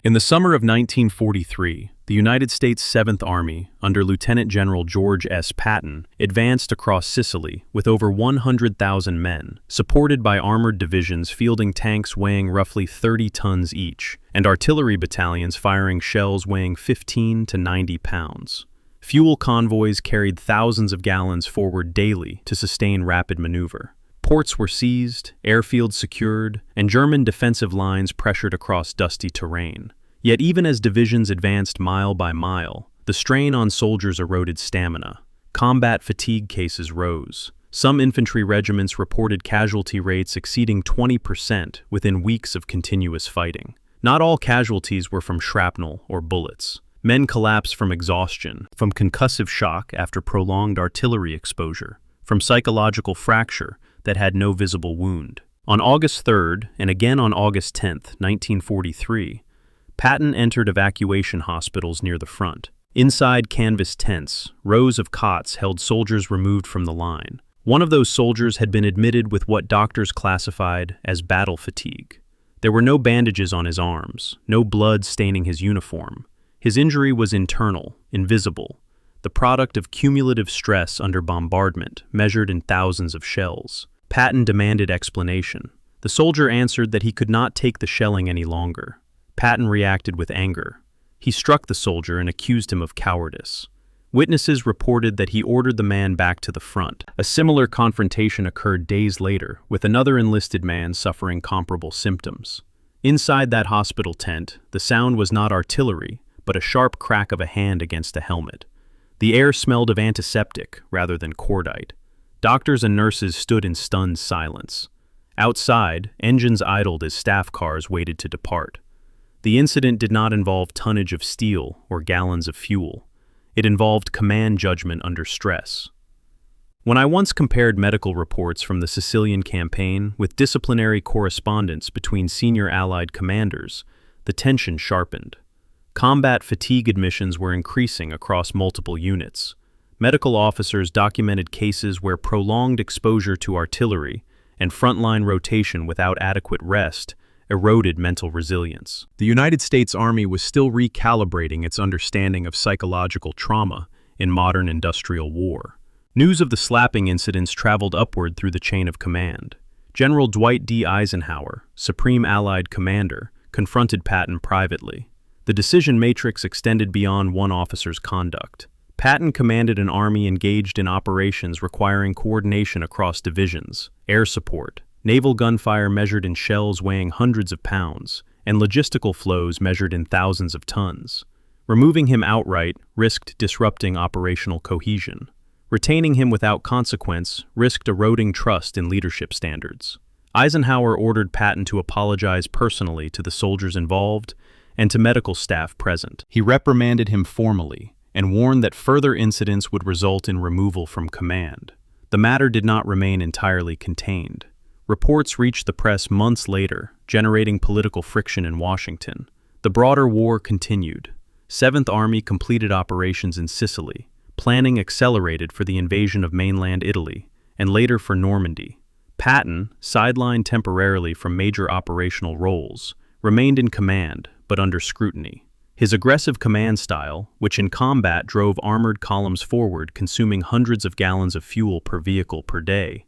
In the summer of 1943, the United States Seventh Army, under Lieutenant General George S. Patton, advanced across Sicily with over 100,000 men, supported by armored divisions fielding tanks weighing roughly 30 tons each, and artillery battalions firing shells weighing 15 to 90 pounds. Fuel convoys carried thousands of gallons forward daily to sustain rapid maneuver. Ports were seized, airfields secured, and German defensive lines pressured across dusty terrain. Yet even as divisions advanced mile by mile, the strain on soldiers eroded stamina. Combat fatigue cases rose. Some infantry regiments reported casualty rates exceeding 20% within weeks of continuous fighting. Not all casualties were from shrapnel or bullets. Men collapsed from exhaustion, from concussive shock after prolonged artillery exposure, from psychological fracture that had no visible wound. On August 3rd, and again on August 10th, 1943, Patton entered evacuation hospitals near the front. Inside canvas tents, rows of cots held soldiers removed from the line. One of those soldiers had been admitted with what doctors classified as battle fatigue. There were no bandages on his arms, no blood staining his uniform. His injury was internal, invisible, the product of cumulative stress under bombardment, measured in thousands of shells. Patton demanded explanation. The soldier answered that he could not take the shelling any longer. Patton reacted with anger. He struck the soldier and accused him of cowardice. Witnesses reported that he ordered the man back to the front. A similar confrontation occurred days later, with another enlisted man suffering comparable symptoms. Inside that hospital tent, the sound was not artillery, but a sharp crack of a hand against a helmet. The air smelled of antiseptic rather than cordite. Doctors and nurses stood in stunned silence. Outside, engines idled as staff cars waited to depart. The incident did not involve tonnage of steel or gallons of fuel. It involved command judgment under stress. When I once compared medical reports from the Sicilian campaign with disciplinary correspondence between senior Allied commanders, the tension sharpened. Combat fatigue admissions were increasing across multiple units. Medical officers documented cases where prolonged exposure to artillery and frontline rotation without adequate rest eroded mental resilience. The United States Army was still recalibrating its understanding of psychological trauma in modern industrial war. News of the slapping incidents traveled upward through the chain of command. General Dwight D. Eisenhower, Supreme Allied Commander, confronted Patton privately. The decision matrix extended beyond one officer's conduct. Patton commanded an army engaged in operations requiring coordination across divisions, air support, naval gunfire measured in shells weighing hundreds of pounds, and logistical flows measured in thousands of tons. Removing him outright risked disrupting operational cohesion. Retaining him without consequence risked eroding trust in leadership standards. Eisenhower ordered Patton to apologize personally to the soldiers involved and to medical staff present. He reprimanded him formally and warned that further incidents would result in removal from command. The matter did not remain entirely contained. Reports reached the press months later, generating political friction in Washington. The broader war continued. Seventh Army completed operations in Sicily. Planning accelerated for the invasion of mainland Italy, and later for Normandy. Patton, sidelined temporarily from major operational roles, remained in command, but under scrutiny. His aggressive command style, which in combat drove armored columns forward consuming hundreds of gallons of fuel per vehicle per day,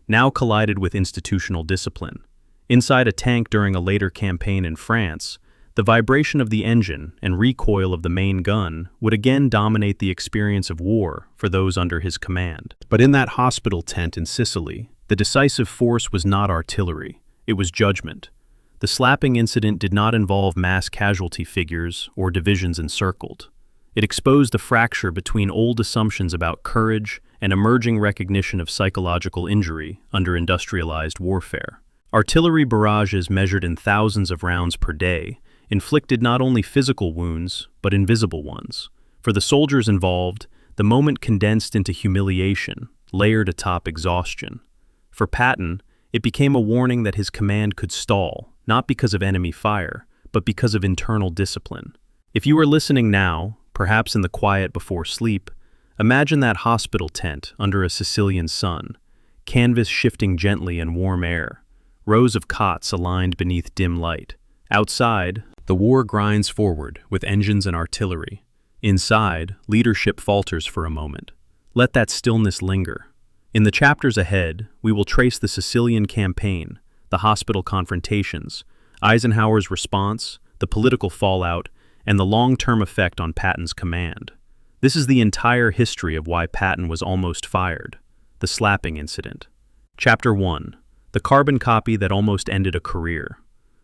now collided with institutional discipline. Inside a tank during a later campaign in France, the vibration of the engine and recoil of the main gun would again dominate the experience of war for those under his command. But in that hospital tent in Sicily, the decisive force was not artillery, it was judgment. The slapping incident did not involve mass casualty figures or divisions encircled. It exposed a fracture between old assumptions about courage and emerging recognition of psychological injury under industrialized warfare. Artillery barrages measured in thousands of rounds per day inflicted not only physical wounds, but invisible ones. For the soldiers involved, the moment condensed into humiliation, layered atop exhaustion. For Patton, it became a warning that his command could stall, not because of enemy fire, but because of internal discipline. If you are listening now, perhaps in the quiet before sleep, imagine that hospital tent under a Sicilian sun, canvas shifting gently in warm air, rows of cots aligned beneath dim light. Outside, The war grinds forward with engines and artillery. Inside, leadership falters for a moment. Let that stillness linger. In the chapters ahead, we will trace the Sicilian campaign, the hospital confrontations, Eisenhower's response, the political fallout, and the long-term effect on Patton's command. This is the entire history of why Patton was almost fired, the slapping incident. Chapter 1. The carbon copy that almost ended a career.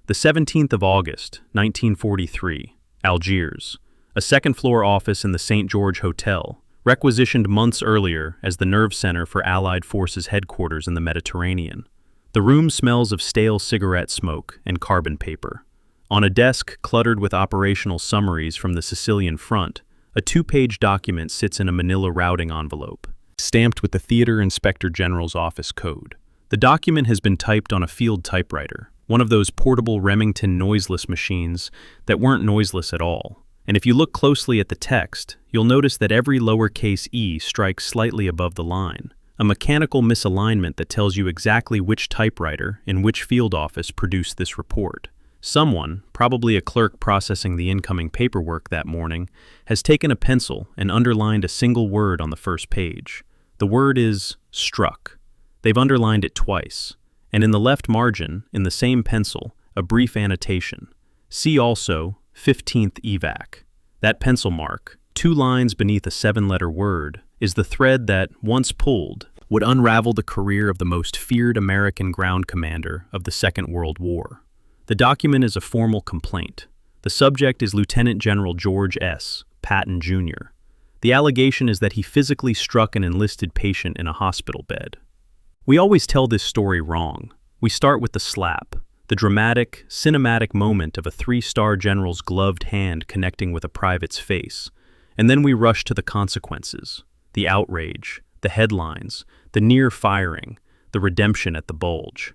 The 17th of August, 1943, Algiers. A second-floor office in the St. George Hotel, requisitioned months earlier as the nerve center for Allied forces headquarters in the Mediterranean. The room smells of stale cigarette smoke and carbon paper. On a desk cluttered with operational summaries from the Sicilian front, a 2-page document sits in a manila routing envelope, stamped with the Theater Inspector General's office code. The document has been typed on a field typewriter, one of those portable Remington noiseless machines that weren't noiseless at all. And if you look closely at the text, you'll notice that every lowercase e strikes slightly above the line, a mechanical misalignment that tells you exactly which typewriter in which field office produced this report. Someone, probably a clerk processing the incoming paperwork that morning, has taken a pencil and underlined a single word on the first page. The word is struck. They've underlined it twice, and in the left margin, in the same pencil, a brief annotation. See also 15th evac. That pencil mark, 2 lines beneath a 7-letter word, is the thread that, once pulled, would unravel the career of the most feared American ground commander of the Second World War. The document is a formal complaint. The subject is Lieutenant General George S. Patton, Jr. The allegation is that he physically struck an enlisted patient in a hospital bed. We always tell this story wrong. We start with the slap, the dramatic, cinematic moment of a 3-star general's gloved hand connecting with a private's face, and then we rush to the consequences, the outrage, the headlines, the near firing, the redemption at the bulge.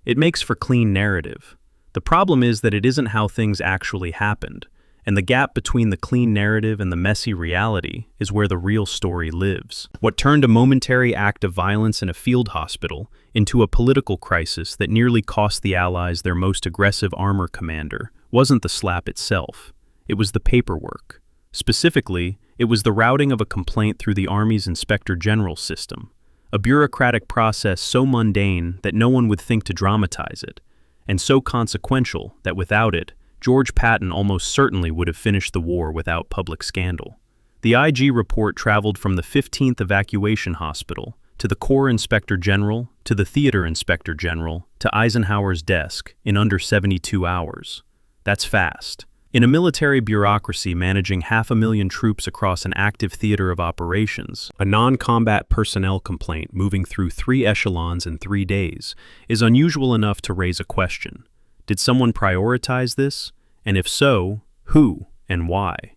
It makes for clean narrative. The problem is that it isn't how things actually happened, and the gap between the clean narrative and the messy reality is where the real story lives. What turned a momentary act of violence in a field hospital into a political crisis that nearly cost the Allies their most aggressive armor commander wasn't the slap itself. It was the paperwork. Specifically, it was the routing of a complaint through the Army's Inspector General system, a bureaucratic process so mundane that no one would think to dramatize it, and so consequential that without it, George Patton almost certainly would have finished the war without public scandal. The IG report traveled from the 15th Evacuation Hospital to the Corps Inspector General to the Theater Inspector General to Eisenhower's desk in under 72 hours. That's fast. In a military bureaucracy managing 500,000 troops across an active theater of operations, a non-combat personnel complaint moving through 3 echelons in 3 days is unusual enough to raise a question. Did someone prioritize this? And if so, who and why?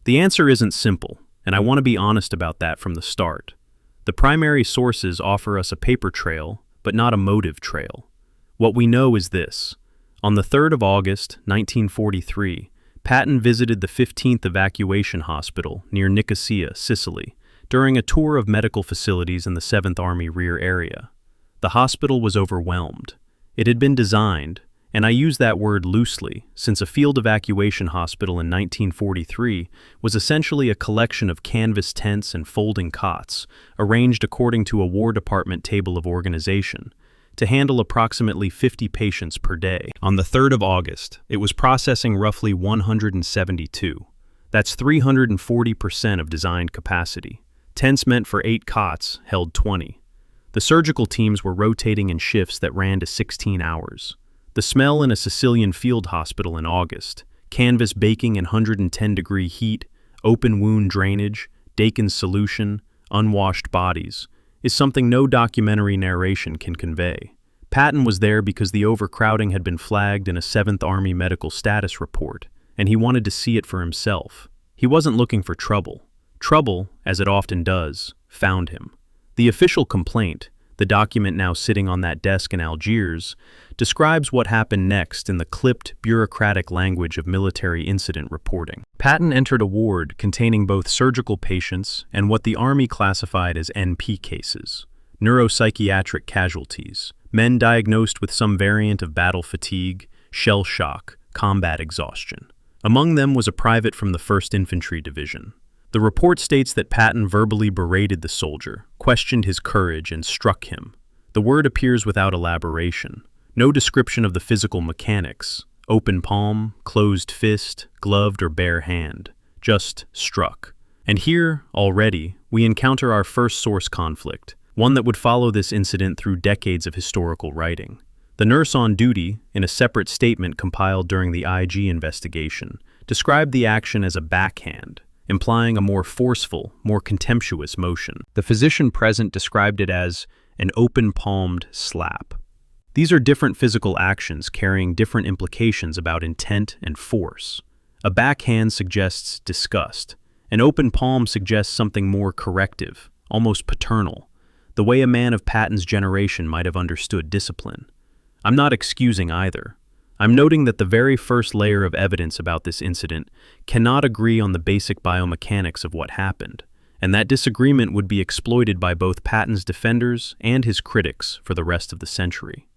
The answer isn't simple, and I want to be honest about that from the start. The primary sources offer us a paper trail, but not a motive trail. What we know is this. On the 3rd of August, 1943, Patton visited the 15th Evacuation Hospital near Nicosia, Sicily, during a tour of medical facilities in the 7th Army Rear Area. The hospital was overwhelmed. It had been designed, and I use that word loosely, since a field evacuation hospital in 1943 was essentially a collection of canvas tents and folding cots, arranged according to a War Department table of organization, to handle approximately 50 patients per day. On the 3rd of August, it was processing roughly 172. That's 340% of designed capacity. Tents meant for 8 cots held 20. The surgical teams were rotating in shifts that ran to 16 hours. The smell in a Sicilian field hospital in August, canvas baking in 110-degree heat, open wound drainage, Dakin's solution, unwashed bodies, is something no documentary narration can convey. Patton was there because the overcrowding had been flagged in a 7th Army medical status report, and he wanted to see it for himself. He wasn't looking for trouble. Trouble, as it often does, found him. The official complaint, the document now sitting on that desk in Algiers, describes what happened next in the clipped, bureaucratic language of military incident reporting. Patton entered a ward containing both surgical patients and what the Army classified as NP cases, neuropsychiatric casualties, men diagnosed with some variant of battle fatigue, shell shock, combat exhaustion. Among them was a private from the 1st Infantry Division. The report states that Patton verbally berated the soldier, questioned his courage, and struck him. The word appears without elaboration. No description of the physical mechanics: open palm, closed fist, gloved or bare hand. Just struck. And here, already, we encounter our first source conflict, one that would follow this incident through decades of historical writing. The nurse on duty, in a separate statement compiled during the IG investigation, described the action as a backhand, implying a more forceful, more contemptuous motion. The physician present described it as an open-palmed slap. These are different physical actions carrying different implications about intent and force. A backhand suggests disgust. An open palm suggests something more corrective, almost paternal, the way a man of Patton's generation might have understood discipline. I'm not excusing either. I'm noting that the very first layer of evidence about this incident cannot agree on the basic biomechanics of what happened, and that disagreement would be exploited by both Patton's defenders and his critics for the rest of the century.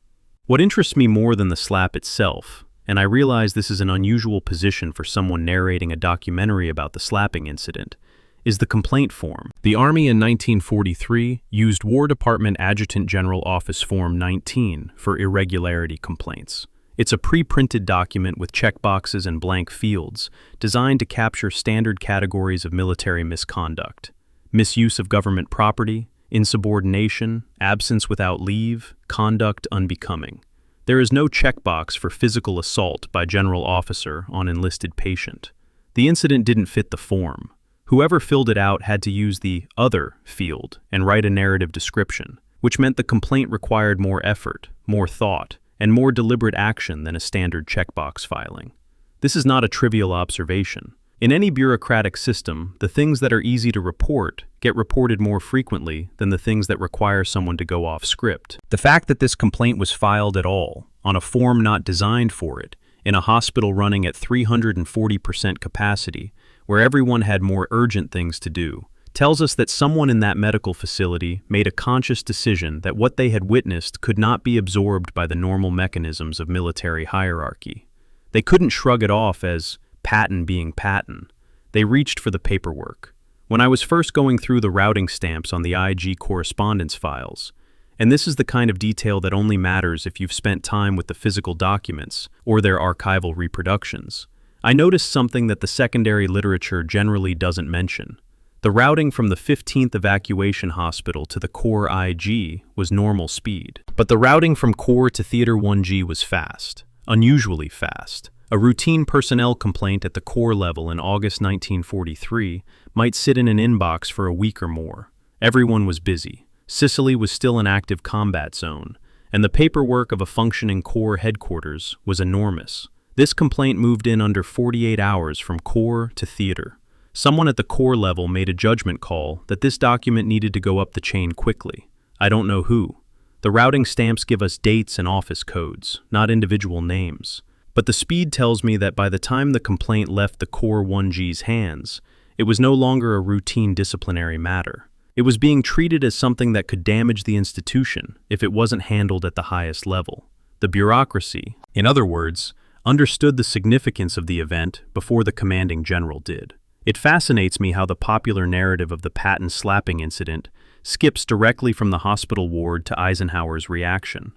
What interests me more than the slap itself, and I realize this is an unusual position for someone narrating a documentary about the slapping incident, is the complaint form. The Army in 1943 used War Department Adjutant General Office Form 19 for irregularity complaints. It's a pre-printed document with checkboxes and blank fields designed to capture standard categories of military misconduct: misuse of government property, insubordination, absence without leave, conduct unbecoming. There is no checkbox for physical assault by general officer on enlisted patient. The incident didn't fit the form. Whoever filled it out had to use the other field and write a narrative description, which meant the complaint required more effort, more thought, and more deliberate action than a standard checkbox filing. This is not a trivial observation. In any bureaucratic system, the things that are easy to report get reported more frequently than the things that require someone to go off script. The fact that this complaint was filed at all, on a form not designed for it, in a hospital running at 340% capacity, where everyone had more urgent things to do, tells us that someone in that medical facility made a conscious decision that what they had witnessed could not be absorbed by the normal mechanisms of military hierarchy. They couldn't shrug it off as Patton being Patton. They reached for the paperwork. When I was first going through the routing stamps on the IG Correspondence files, and this is the kind of detail that only matters if you've spent time with the physical documents or their archival reproductions, I noticed something that the secondary literature generally doesn't mention. The routing from the 15th Evacuation Hospital to the Corps IG was normal speed, but the routing from Corps to Theater 1G was fast, unusually fast. A routine personnel complaint at the Corps level in August 1943 might sit in an inbox for a week or more. Everyone was busy. Sicily was still an active combat zone, and the paperwork of a functioning Corps headquarters was enormous. This complaint moved in under 48 hours from Corps to theater. Someone at the Corps level made a judgment call that this document needed to go up the chain quickly. I don't know who. The routing stamps give us dates and office codes, not individual names. But the speed tells me that by the time the complaint left the Corps 1G's hands, it was no longer a routine disciplinary matter. It was being treated as something that could damage the institution if it wasn't handled at the highest level. The bureaucracy, in other words, understood the significance of the event before the commanding general did. It fascinates me how the popular narrative of the Patton slapping incident skips directly from the hospital ward to Eisenhower's reaction,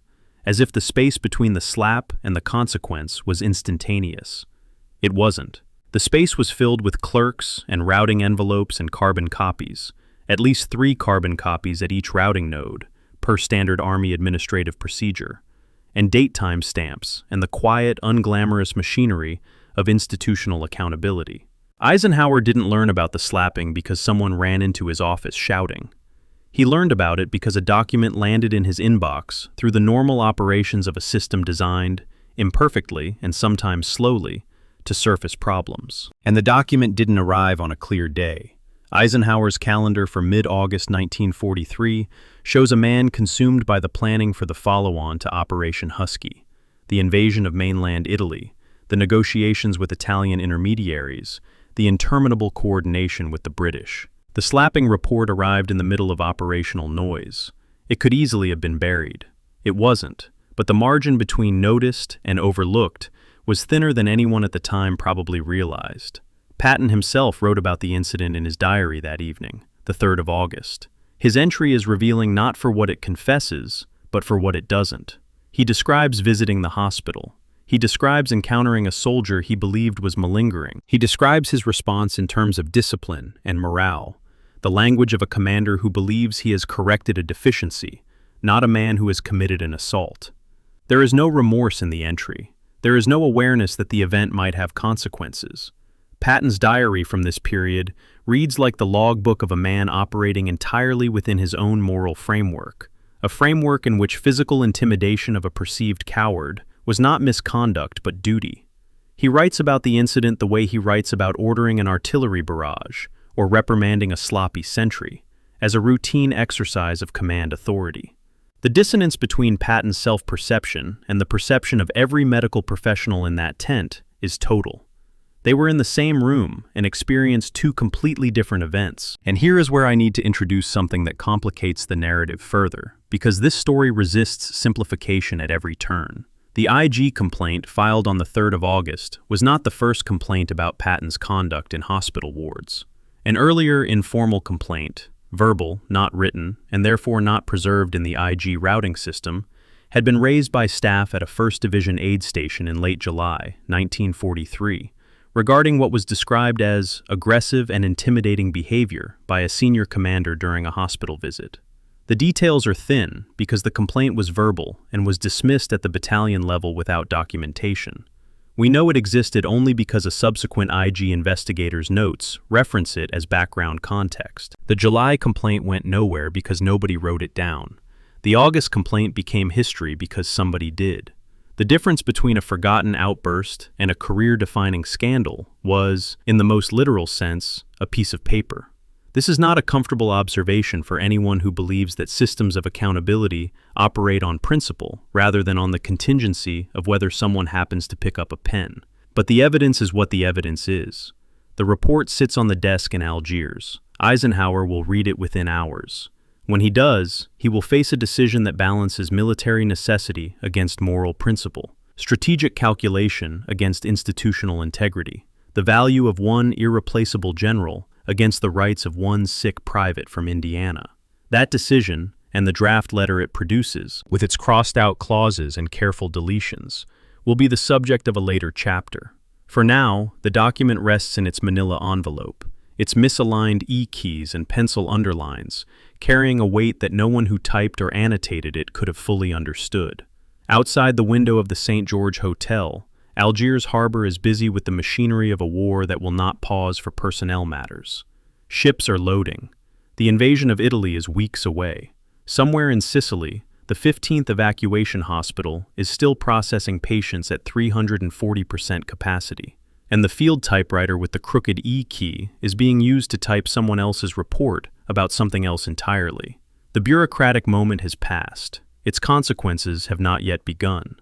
as if the space between the slap and the consequence was instantaneous. It wasn't. The space was filled with clerks and routing envelopes and carbon copies, at least 3 carbon copies at each routing node, per standard Army administrative procedure, and date time stamps and the quiet, unglamorous machinery of institutional accountability. Eisenhower didn't learn about the slapping because someone ran into his office shouting. He learned about it because a document landed in his inbox through the normal operations of a system designed, imperfectly and sometimes slowly, to surface problems. And the document didn't arrive on a clear day. Eisenhower's calendar for mid-August 1943 shows a man consumed by the planning for the follow-on to Operation Husky, the invasion of mainland Italy, the negotiations with Italian intermediaries, the interminable coordination with the British. The slapping report arrived in the middle of operational noise. It could easily have been buried. It wasn't, but the margin between noticed and overlooked was thinner than anyone at the time probably realized. Patton himself wrote about the incident in his diary that evening, the 3rd of August. His entry is revealing not for what it confesses, but for what it doesn't. He describes visiting the hospital. He describes encountering a soldier he believed was malingering. He describes his response in terms of discipline and morale, the language of a commander who believes he has corrected a deficiency, not a man who has committed an assault. There is no remorse in the entry. There is no awareness that the event might have consequences. Patton's diary from this period reads like the logbook of a man operating entirely within his own moral framework, a framework in which physical intimidation of a perceived coward was not misconduct but duty. He writes about the incident the way he writes about ordering an artillery barrage or reprimanding a sloppy sentry, as a routine exercise of command authority. The dissonance between Patton's self-perception and the perception of every medical professional in that tent is total. They were in the same room and experienced two completely different events. And here is where I need to introduce something that complicates the narrative further, because this story resists simplification at every turn. The IG complaint filed on the 3rd of August was not the first complaint about Patton's conduct in hospital wards. An earlier informal complaint, verbal, not written, and therefore not preserved in the IG routing system, had been raised by staff at a 1st Division aid station in late July 1943, regarding what was described as aggressive and intimidating behavior by a senior commander during a hospital visit. The details are thin because the complaint was verbal and was dismissed at the battalion level without documentation. We know it existed only because a subsequent IG investigator's notes reference it as background context. The July complaint went nowhere because nobody wrote it down. The August complaint became history because somebody did. The difference between a forgotten outburst and a career-defining scandal was, in the most literal sense, a piece of paper. This is not a comfortable observation for anyone who believes that systems of accountability operate on principle rather than on the contingency of whether someone happens to pick up a pen. But the evidence is what the evidence is. The report sits on the desk in Algiers. Eisenhower will read it within hours. When he does, he will face a decision that balances military necessity against moral principle, strategic calculation against institutional integrity, the value of one irreplaceable general against the rights of one sick private from Indiana. That decision, and the draft letter it produces, with its crossed-out clauses and careful deletions, will be the subject of a later chapter. For now, the document rests in its manila envelope, its misaligned E-keys and pencil underlines, carrying a weight that no one who typed or annotated it could have fully understood. Outside the window of the St. George Hotel, Algiers harbor is busy with the machinery of a war that will not pause for personnel matters. Ships are loading. The invasion of Italy is weeks away. Somewhere in Sicily, the 15th Evacuation Hospital is still processing patients at 340% capacity, and the field typewriter with the crooked E key is being used to type someone else's report about something else entirely. The bureaucratic moment has passed. Its consequences have not yet begun.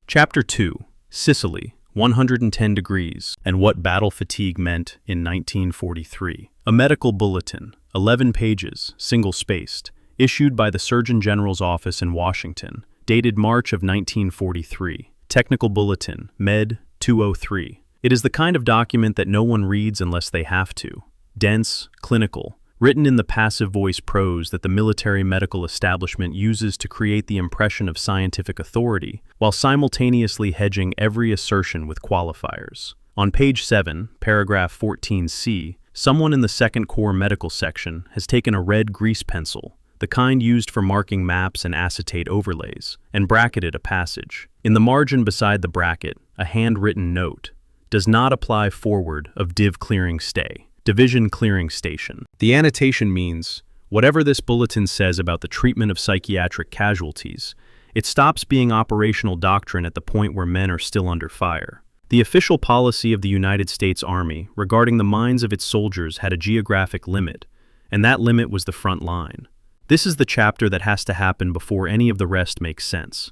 Chapter 2. Sicily, 110 degrees, and what battle fatigue meant in 1943. A medical bulletin, 11 pages, single-spaced, issued by the Surgeon General's office in Washington, dated March of 1943. Technical Bulletin, Med. 203. It is the kind of document that no one reads unless they have to. Dense, clinical, written in the passive voice prose that the military medical establishment uses to create the impression of scientific authority, while simultaneously hedging every assertion with qualifiers. On page 7, paragraph 14C, someone in the 2nd Corps medical section has taken a red grease pencil, the kind used for marking maps and acetate overlays, and bracketed a passage. In the margin beside the bracket, a handwritten note: does not apply forward of Div clearing stay. Division Clearing Station. The annotation means, whatever this bulletin says about the treatment of psychiatric casualties, it stops being operational doctrine at the point where men are still under fire. The official policy of the United States Army regarding the minds of its soldiers had a geographic limit, and that limit was the front line. This is the chapter that has to happen before any of the rest makes sense,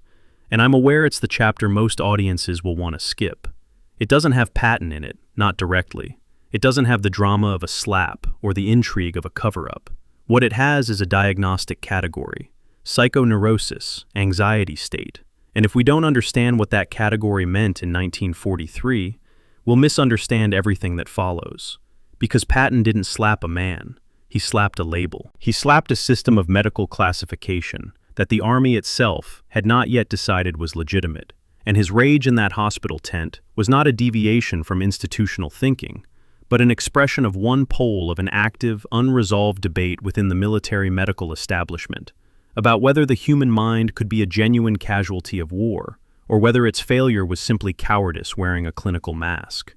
and I'm aware it's the chapter most audiences will want to skip. It doesn't have Patton in it, not directly. It doesn't have the drama of a slap or the intrigue of a cover-up. What it has is a diagnostic category: psychoneurosis, anxiety state, And if we don't understand what that category meant in 1943, we'll misunderstand everything that follows. Because Patton didn't slap a man, he slapped a label. He slapped a system of medical classification that the Army itself had not yet decided was legitimate. And his rage in that hospital tent was not a deviation from institutional thinking, but an expression of one pole of an active, unresolved debate within the military medical establishment about whether the human mind could be a genuine casualty of war, or whether its failure was simply cowardice wearing a clinical mask.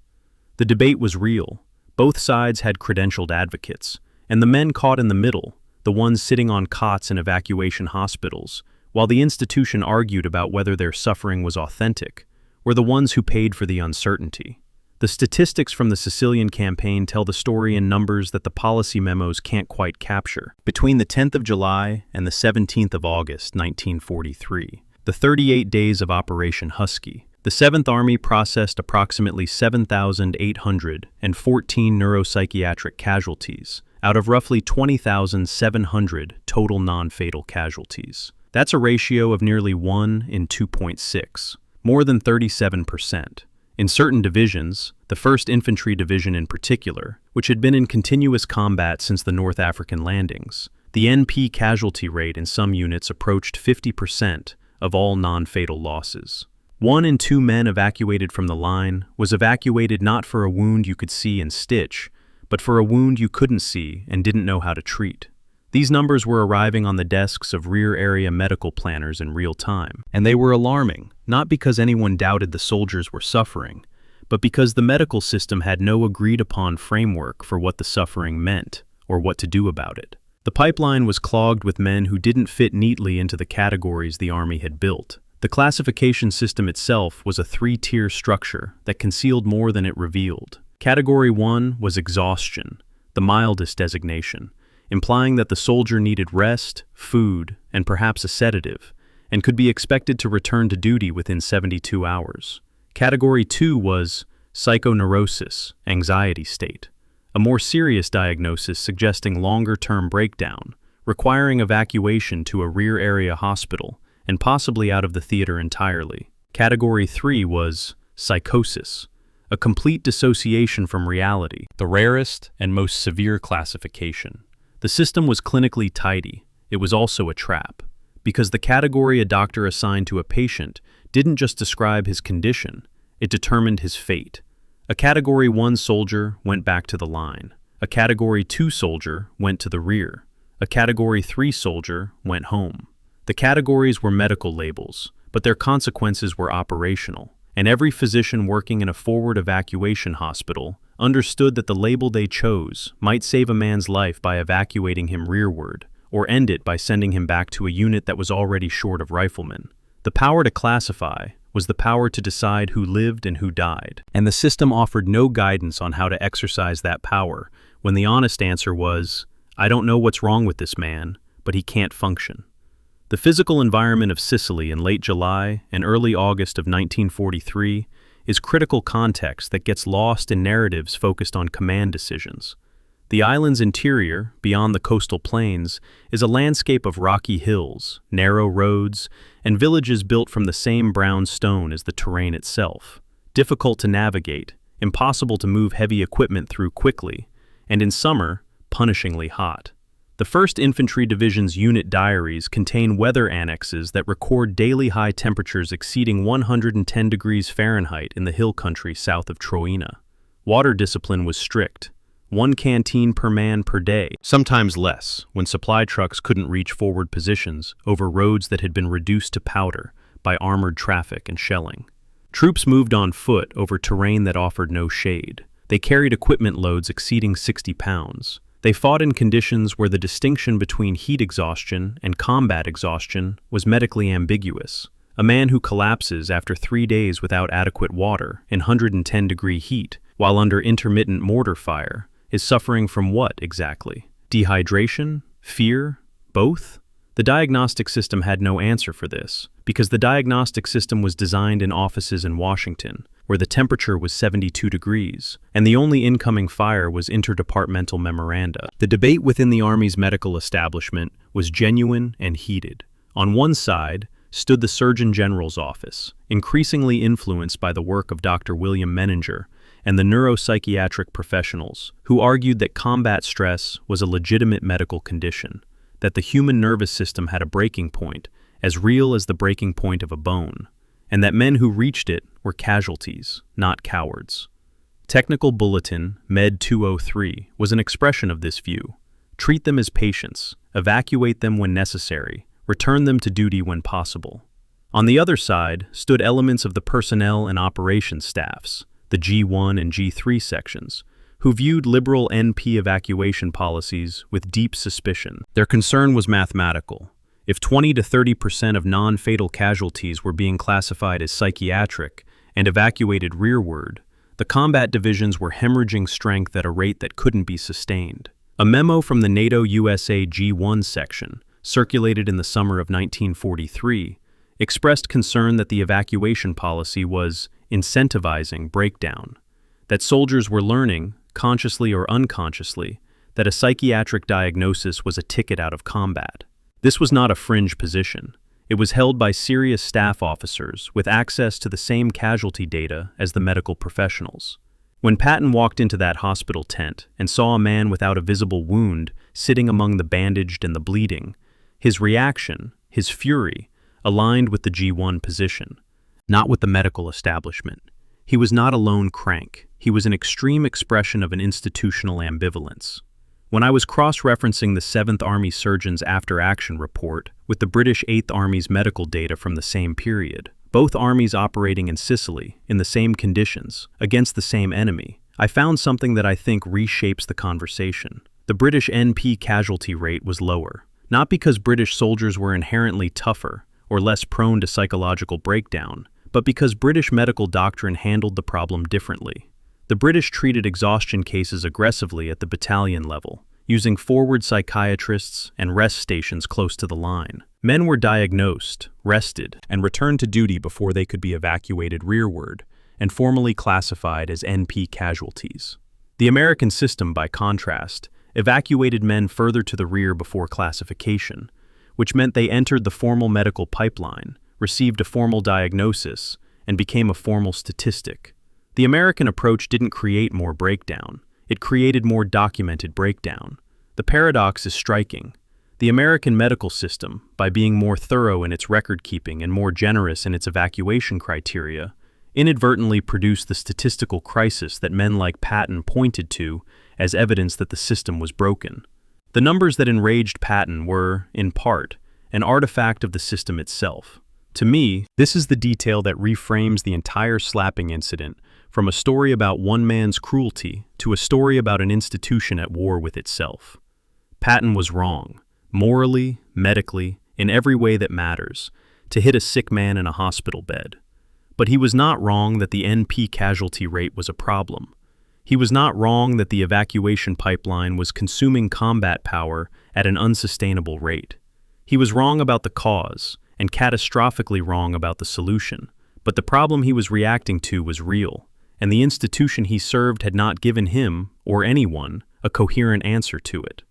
The debate was real. Both sides had credentialed advocates, and the men caught in the middle, the ones sitting on cots in evacuation hospitals, while the institution argued about whether their suffering was authentic, were the ones who paid for the uncertainty. The statistics from the Sicilian campaign tell the story in numbers that the policy memos can't quite capture. Between the 10th of July and the 17th of August, 1943, the 38 days of Operation Husky, the 7th Army processed approximately 7,814 neuropsychiatric casualties out of roughly 20,700 total non-fatal casualties. That's a ratio of nearly 1 in 2.6, more than 37%. In certain divisions, the 1st Infantry Division in particular, which had been in continuous combat since the North African landings, the NP casualty rate in some units approached 50% of all non-fatal losses. 1 in 2 men evacuated from the line was evacuated not for a wound you could see and stitch, but for a wound you couldn't see and didn't know how to treat. These numbers were arriving on the desks of rear area medical planners in real time, and they were alarming, not because anyone doubted the soldiers were suffering, but because the medical system had no agreed-upon framework for what the suffering meant or what to do about it. The pipeline was clogged with men who didn't fit neatly into the categories the Army had built. The classification system itself was a 3-tier structure that concealed more than it revealed. Category 1 was exhaustion, the mildest designation, implying that the soldier needed rest, food, and perhaps a sedative, and could be expected to return to duty within 72 hours. Category 2 was psychoneurosis, anxiety state, a more serious diagnosis suggesting longer-term breakdown, requiring evacuation to a rear area hospital, and possibly out of the theater entirely. Category 3 was psychosis, a complete dissociation from reality, the rarest and most severe classification. The system was clinically tidy. It was also a trap, because the category a doctor assigned to a patient didn't just describe his condition, it determined his fate. A Category 1 soldier went back to the line. A Category 2 soldier went to the rear. A Category 3 soldier went home. The categories were medical labels, but their consequences were operational, and every physician working in a forward evacuation hospital understood that the label they chose might save a man's life by evacuating him rearward, or end it by sending him back to a unit that was already short of riflemen. The power to classify was the power to decide who lived and who died, and the system offered no guidance on how to exercise that power when the honest answer was, "I don't know what's wrong with this man, but he can't function." The physical environment of Sicily in late July and early August of 1943 is critical context that gets lost in narratives focused on command decisions. The island's interior, beyond the coastal plains, is a landscape of rocky hills, narrow roads, and villages built from the same brown stone as the terrain itself. Difficult to navigate, impossible to move heavy equipment through quickly, and in summer, punishingly hot. The 1st Infantry Division's unit diaries contain weather annexes that record daily high temperatures exceeding 110 degrees Fahrenheit in the hill country south of Troina. Water discipline was strict, 1 canteen per man per day, sometimes less, when supply trucks couldn't reach forward positions over roads that had been reduced to powder by armored traffic and shelling. Troops moved on foot over terrain that offered no shade. They carried equipment loads exceeding 60 pounds. They fought in conditions where the distinction between heat exhaustion and combat exhaustion was medically ambiguous. A man who collapses after 3 days without adequate water in 110-degree heat while under intermittent mortar fire is suffering from what exactly? Dehydration? Fear? Both? The diagnostic system had no answer for this, because the diagnostic system was designed in offices in Washington, where the temperature was 72 degrees, and the only incoming fire was interdepartmental memoranda. The debate within the Army's medical establishment was genuine and heated. On one side, stood the Surgeon General's office, increasingly influenced by the work of Dr. William Menninger and the neuropsychiatric professionals who argued that combat stress was a legitimate medical condition, that the human nervous system had a breaking point as real as the breaking point of a bone, and that men who reached it were casualties, not cowards. Technical Bulletin Med 203 was an expression of this view. Treat them as patients, evacuate them when necessary, return them to duty when possible. On the other side stood elements of the personnel and operations staffs, the G1 and G3 sections, who viewed liberal NP evacuation policies with deep suspicion. Their concern was mathematical. If 20 to 30% of non-fatal casualties were being classified as psychiatric and evacuated rearward, the combat divisions were hemorrhaging strength at a rate that couldn't be sustained. A memo from the NATO USA G1 section, circulated in the summer of 1943, expressed concern that the evacuation policy was incentivizing breakdown, that soldiers were learning, consciously or unconsciously, that a psychiatric diagnosis was a ticket out of combat. This was not a fringe position. It was held by serious staff officers with access to the same casualty data as the medical professionals. When Patton walked into that hospital tent and saw a man without a visible wound sitting among the bandaged and the bleeding, his reaction, his fury, aligned with the G1 position, not with the medical establishment. He was not a lone crank. He was an extreme expression of an institutional ambivalence. When I was cross-referencing the 7th Army Surgeon's after-action report with the British 8th Army's medical data from the same period, both armies operating in Sicily, in the same conditions, against the same enemy, I found something that I think reshapes the conversation. The British NP casualty rate was lower, not because British soldiers were inherently tougher or less prone to psychological breakdown, but because British medical doctrine handled the problem differently. The British treated exhaustion cases aggressively at the battalion level, using forward psychiatrists and rest stations close to the line. Men were diagnosed, rested, and returned to duty before they could be evacuated rearward and formally classified as NP casualties. The American system, by contrast, evacuated men further to the rear before classification, which meant they entered the formal medical pipeline, received a formal diagnosis, and became a formal statistic. The American approach didn't create more breakdown. It created more documented breakdown. The paradox is striking. The American medical system, by being more thorough in its record-keeping and more generous in its evacuation criteria, inadvertently produced the statistical crisis that men like Patton pointed to as evidence that the system was broken. The numbers that enraged Patton were, in part, an artifact of the system itself. To me, this is the detail that reframes the entire slapping incident from a story about one man's cruelty to a story about an institution at war with itself. Patton was wrong, morally, medically, in every way that matters, to hit a sick man in a hospital bed. But he was not wrong that the NP casualty rate was a problem. He was not wrong that the evacuation pipeline was consuming combat power at an unsustainable rate. He was wrong about the cause, and catastrophically wrong about the solution. But the problem he was reacting to was real, and the institution he served had not given him, or anyone, a coherent answer to it.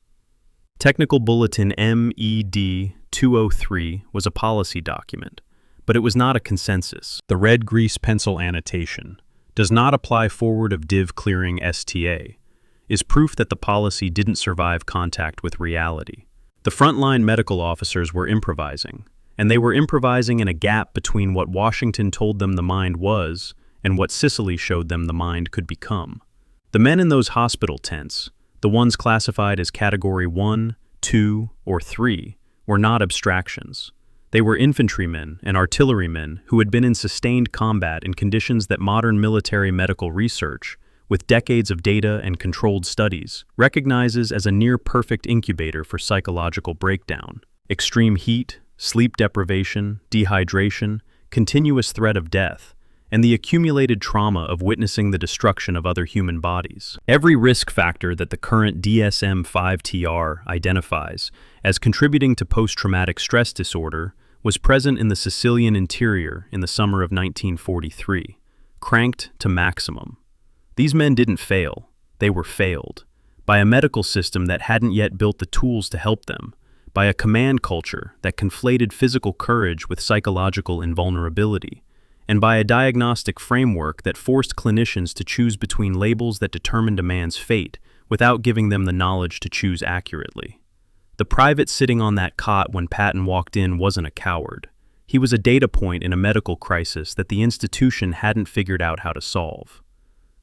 Technical Bulletin MED 203 was a policy document, but it was not a consensus. The red grease pencil annotation, does not apply forward of div clearing STA, is proof that the policy didn't survive contact with reality. The frontline medical officers were improvising, and they were improvising in a gap between what Washington told them the mind was and what Sicily showed them the mind could become. The men in those hospital tents, the ones classified as Category 1, 2, or 3, were not abstractions. They were infantrymen and artillerymen who had been in sustained combat in conditions that modern military medical research, with decades of data and controlled studies, recognizes as a near-perfect incubator for psychological breakdown. Extreme heat, sleep deprivation, dehydration, continuous threat of death, and the accumulated trauma of witnessing the destruction of other human bodies. Every risk factor that the current DSM-5-TR identifies as contributing to post-traumatic stress disorder was present in the Sicilian interior in the summer of 1943, cranked to maximum. These men didn't fail, they were failed, by a medical system that hadn't yet built the tools to help them, by a command culture that conflated physical courage with psychological invulnerability, and by a diagnostic framework that forced clinicians to choose between labels that determined a man's fate without giving them the knowledge to choose accurately. The private sitting on that cot when Patton walked in wasn't a coward. He was a data point in a medical crisis that the institution hadn't figured out how to solve.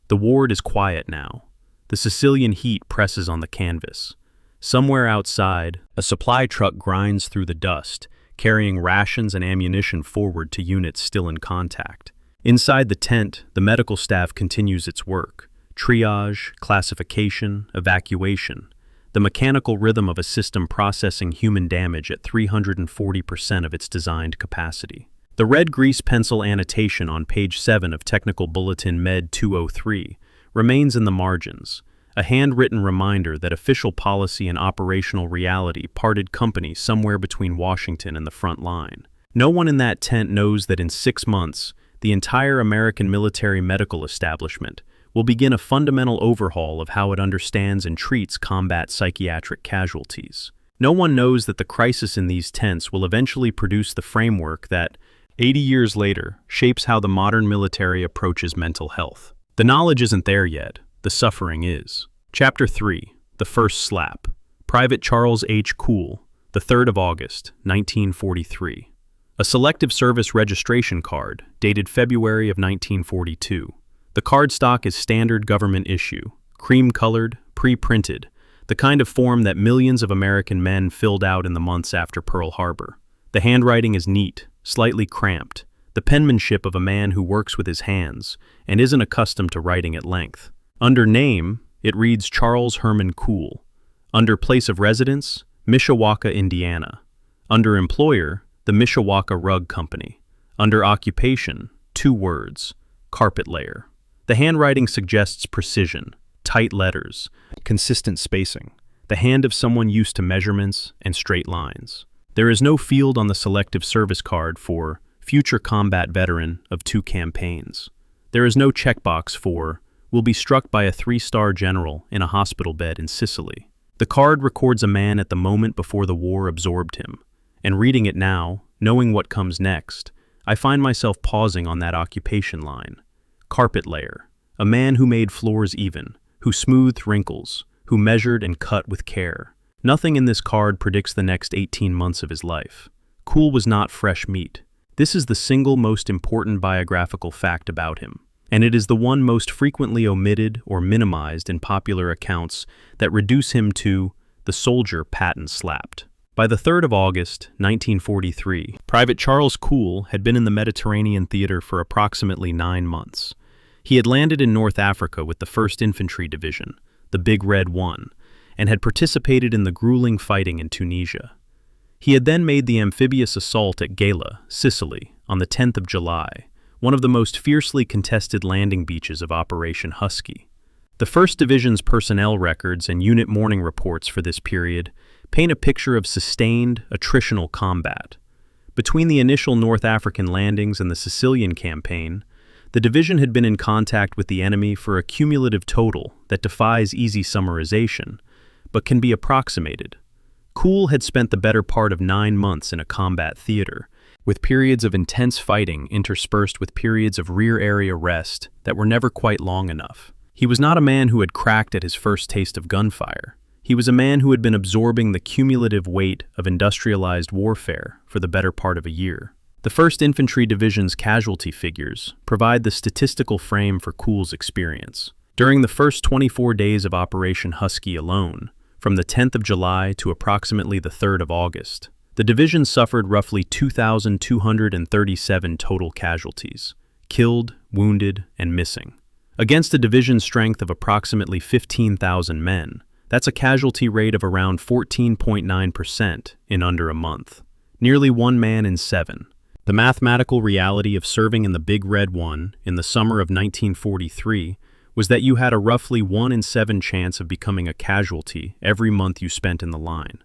The ward is quiet now. The Sicilian heat presses on the canvas. Somewhere outside, a supply truck grinds through the dust, carrying rations and ammunition forward to units still in contact. Inside the tent, the medical staff continues its work: triage, classification, evacuation, the mechanical rhythm of a system processing human damage at 340% of its designed capacity. The red grease pencil annotation on page 7 of Technical Bulletin Med 203 remains in the margins, a handwritten reminder that official policy and operational reality parted company somewhere between Washington and the front line. No one in that tent knows that in 6 months, the entire American military medical establishment will begin a fundamental overhaul of how it understands and treats combat psychiatric casualties. No one knows that the crisis in these tents will eventually produce the framework that, 80 years later, shapes how the modern military approaches mental health. The knowledge isn't there yet. The suffering is. Chapter 3. The First Slap. Private Charles H. Kuhl, the 3rd of August, 1943. A Selective Service registration card, dated February of 1942. The cardstock is standard government issue, cream-colored, pre-printed, the kind of form that millions of American men filled out in the months after Pearl Harbor. The handwriting is neat, slightly cramped, the penmanship of a man who works with his hands and isn't accustomed to writing at length. Under name, it reads Charles Herman Kuhl. Under place of residence, Mishawaka, Indiana. Under employer, the Mishawaka Rug Company. Under occupation, 2 words, carpet layer. The handwriting suggests precision, tight letters, consistent spacing, the hand of someone used to measurements and straight lines. There is no field on the Selective Service card for future combat veteran of 2 campaigns. There is no checkbox for will be struck by a 3-star general in a hospital bed in Sicily. The card records a man at the moment before the war absorbed him, and reading it now, knowing what comes next, I find myself pausing on that occupation line. Carpet layer, a man who made floors even, who smoothed wrinkles, who measured and cut with care. Nothing in this card predicts the next 18 months of his life. Kuhl was not fresh meat. This is the single most important biographical fact about him, and it is the one most frequently omitted or minimized in popular accounts that reduce him to the soldier Patton slapped. By the 3rd of August, 1943, Private Charles Kuhl had been in the Mediterranean theater for approximately 9 months. He had landed in North Africa with the 1st Infantry Division, the Big Red One, and had participated in the grueling fighting in Tunisia. He had then made the amphibious assault at Gela, Sicily, on the 10th of July, one of the most fiercely contested landing beaches of Operation Husky. The 1st Division's personnel records and unit morning reports for this period paint a picture of sustained, attritional combat. Between the initial North African landings and the Sicilian campaign, the division had been in contact with the enemy for a cumulative total that defies easy summarization, but can be approximated. Kuhl had spent the better part of 9 months in a combat theater, with periods of intense fighting interspersed with periods of rear area rest that were never quite long enough. He was not a man who had cracked at his first taste of gunfire. He was a man who had been absorbing the cumulative weight of industrialized warfare for the better part of a year. The 1st Infantry Division's casualty figures provide the statistical frame for Kuhl's experience. During the first 24 days of Operation Husky alone, from the 10th of July to approximately the 3rd of August, the division suffered roughly 2,237 total casualties, killed, wounded, and missing. Against a division strength of approximately 15,000 men, that's a casualty rate of around 14.9% in under a month. Nearly 1 man in 7. The mathematical reality of serving in the Big Red One in the summer of 1943 was that you had a roughly 1 in 7 chance of becoming a casualty every month you spent in the line.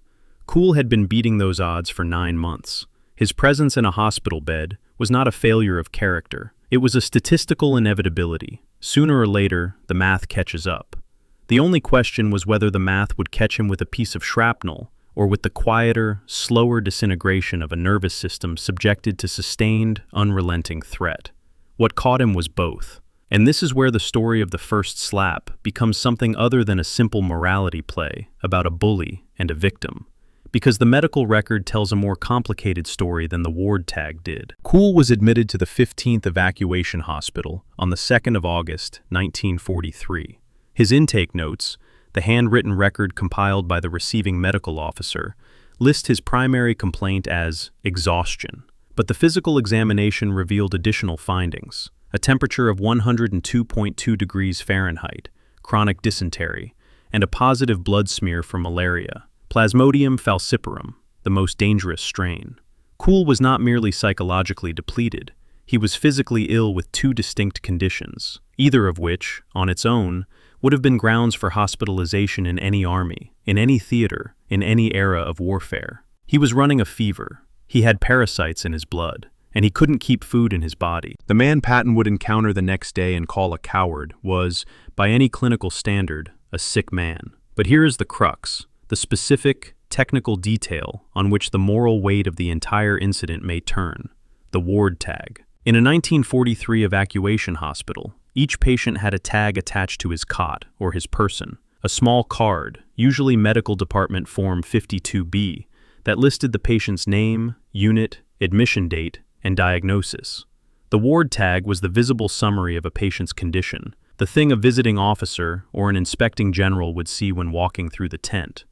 Kuhl had been beating those odds for 9 months. His presence in a hospital bed was not a failure of character. It was a statistical inevitability. Sooner or later, the math catches up. The only question was whether the math would catch him with a piece of shrapnel or with the quieter, slower disintegration of a nervous system subjected to sustained, unrelenting threat. What caught him was both. And this is where the story of the first slap becomes something other than a simple morality play about a bully and a victim, because the medical record tells a more complicated story than the ward tag did. Kuhl was admitted to the 15th Evacuation Hospital on the 2nd of August, 1943. His intake notes, the handwritten record compiled by the receiving medical officer, list his primary complaint as exhaustion, but the physical examination revealed additional findings: a temperature of 102.2 degrees Fahrenheit, chronic dysentery, and a positive blood smear for malaria, Plasmodium falciparum, the most dangerous strain. Kuhl was not merely psychologically depleted, he was physically ill with two distinct conditions, either of which, on its own, would have been grounds for hospitalization in any army, in any theater, in any era of warfare. He was running a fever, he had parasites in his blood, and he couldn't keep food in his body. The man Patton would encounter the next day and call a coward was, by any clinical standard, a sick man. But here is the crux, the specific, technical detail on which the moral weight of the entire incident may turn: the ward tag. In a 1943 evacuation hospital, each patient had a tag attached to his cot or his person, a small card, usually Medical Department Form 52B, that listed the patient's name, unit, admission date, and diagnosis. The ward tag was the visible summary of a patient's condition, the thing a visiting officer or an inspecting general would see when walking through the tent.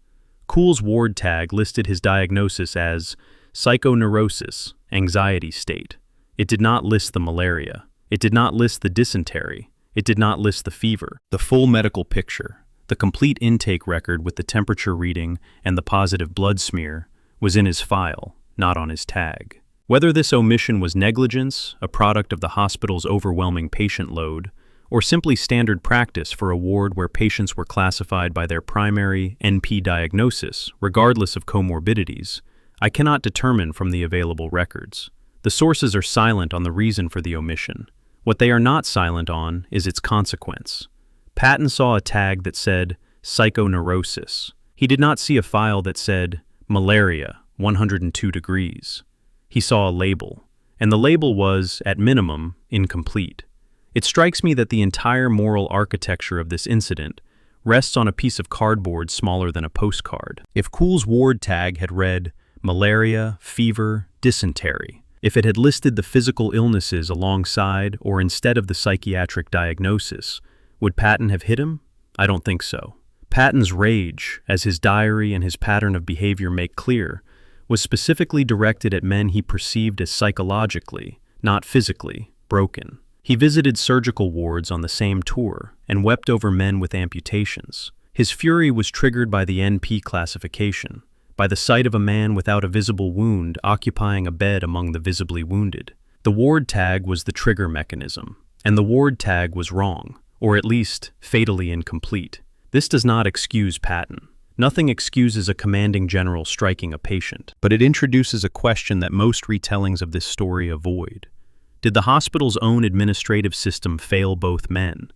Kuhl's ward tag listed his diagnosis as psychoneurosis, anxiety state. It did not list the malaria. It did not list the dysentery. It did not list the fever. The full medical picture, the complete intake record with the temperature reading and the positive blood smear, was in his file, not on his tag. Whether this omission was negligence, a product of the hospital's overwhelming patient load, or simply standard practice for a ward where patients were classified by their primary NP diagnosis, regardless of comorbidities, I cannot determine from the available records. The sources are silent on the reason for the omission. What they are not silent on is its consequence. Patton saw a tag that said psychoneurosis. He did not see a file that said malaria, 102 degrees. He saw a label, and the label was, at minimum, incomplete. It strikes me that the entire moral architecture of this incident rests on a piece of cardboard smaller than a postcard. If Kuhl's ward tag had read malaria, fever, dysentery, if it had listed the physical illnesses alongside or instead of the psychiatric diagnosis, would Patton have hit him? I don't think so. Patton's rage, as his diary and his pattern of behavior make clear, was specifically directed at men he perceived as psychologically, not physically, broken. He visited surgical wards on the same tour and wept over men with amputations. His fury was triggered by the NP classification, by the sight of a man without a visible wound occupying a bed among the visibly wounded. The ward tag was the trigger mechanism, and the ward tag was wrong, or at least fatally incomplete. This does not excuse Patton. Nothing excuses a commanding general striking a patient, but it introduces a question that most retellings of this story avoid. Did the hospital's own administrative system fail both men?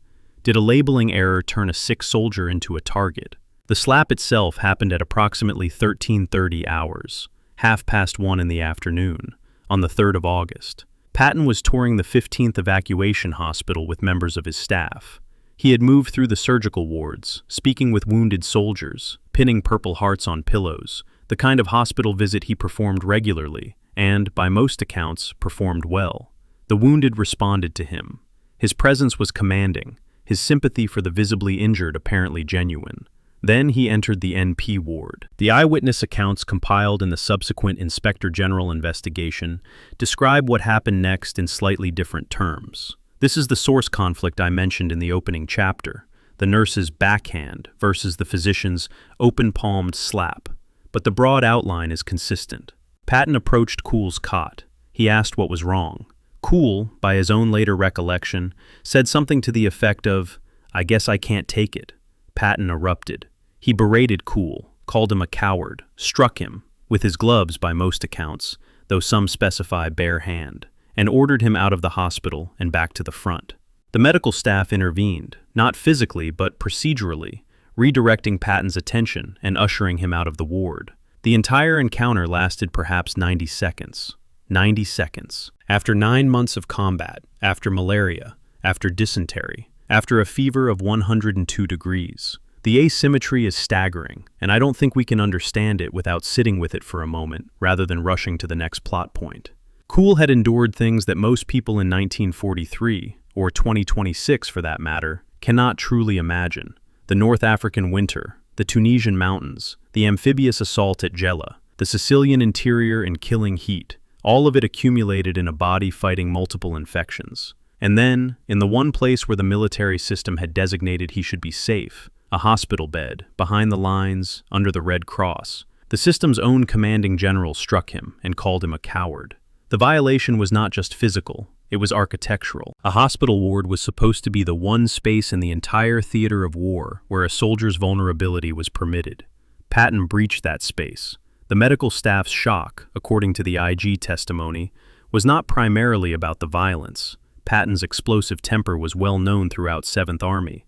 Did a labeling error turn a sick soldier into a target? The slap itself happened at approximately 13:30 hours, 1:30 in the afternoon, on the 3rd of August. Patton was touring the 15th Evacuation Hospital with members of his staff. He had moved through the surgical wards, speaking with wounded soldiers, pinning Purple Hearts on pillows, the kind of hospital visit he performed regularly, and, by most accounts, performed well. The wounded responded to him. His presence was commanding, his sympathy for the visibly injured apparently genuine. Then he entered the NP ward. The eyewitness accounts compiled in the subsequent Inspector General investigation describe what happened next in slightly different terms. This is the source conflict I mentioned in the opening chapter, the nurse's backhand versus the physician's open-palmed slap, but the broad outline is consistent. Patton approached Kuhl's cot. He asked what was wrong. Kuhl, by his own later recollection, said something to the effect of, "I guess I can't take it." Patton erupted. He berated Kuhl, called him a coward, struck him, with his gloves by most accounts, though some specify bare hand, and ordered him out of the hospital and back to the front. The medical staff intervened, not physically but procedurally, redirecting Patton's attention and ushering him out of the ward. The entire encounter lasted perhaps 90 seconds. 90 seconds. After 9 months of combat, after malaria, after dysentery, after a fever of 102 degrees. The asymmetry is staggering, and I don't think we can understand it without sitting with it for a moment, rather than rushing to the next plot point. Kuhl had endured things that most people in 1943, or 2026 for that matter, cannot truly imagine. The North African winter, the Tunisian mountains, the amphibious assault at Gela, the Sicilian interior in killing heat, all of it accumulated in a body fighting multiple infections. And then, in the one place where the military system had designated he should be safe, a hospital bed, behind the lines, under the Red Cross, the system's own commanding general struck him and called him a coward. The violation was not just physical, it was architectural. A hospital ward was supposed to be the one space in the entire theater of war where a soldier's vulnerability was permitted. Patton breached that space. The medical staff's shock, according to the IG testimony, was not primarily about the violence. Patton's explosive temper was well known throughout 7th Army,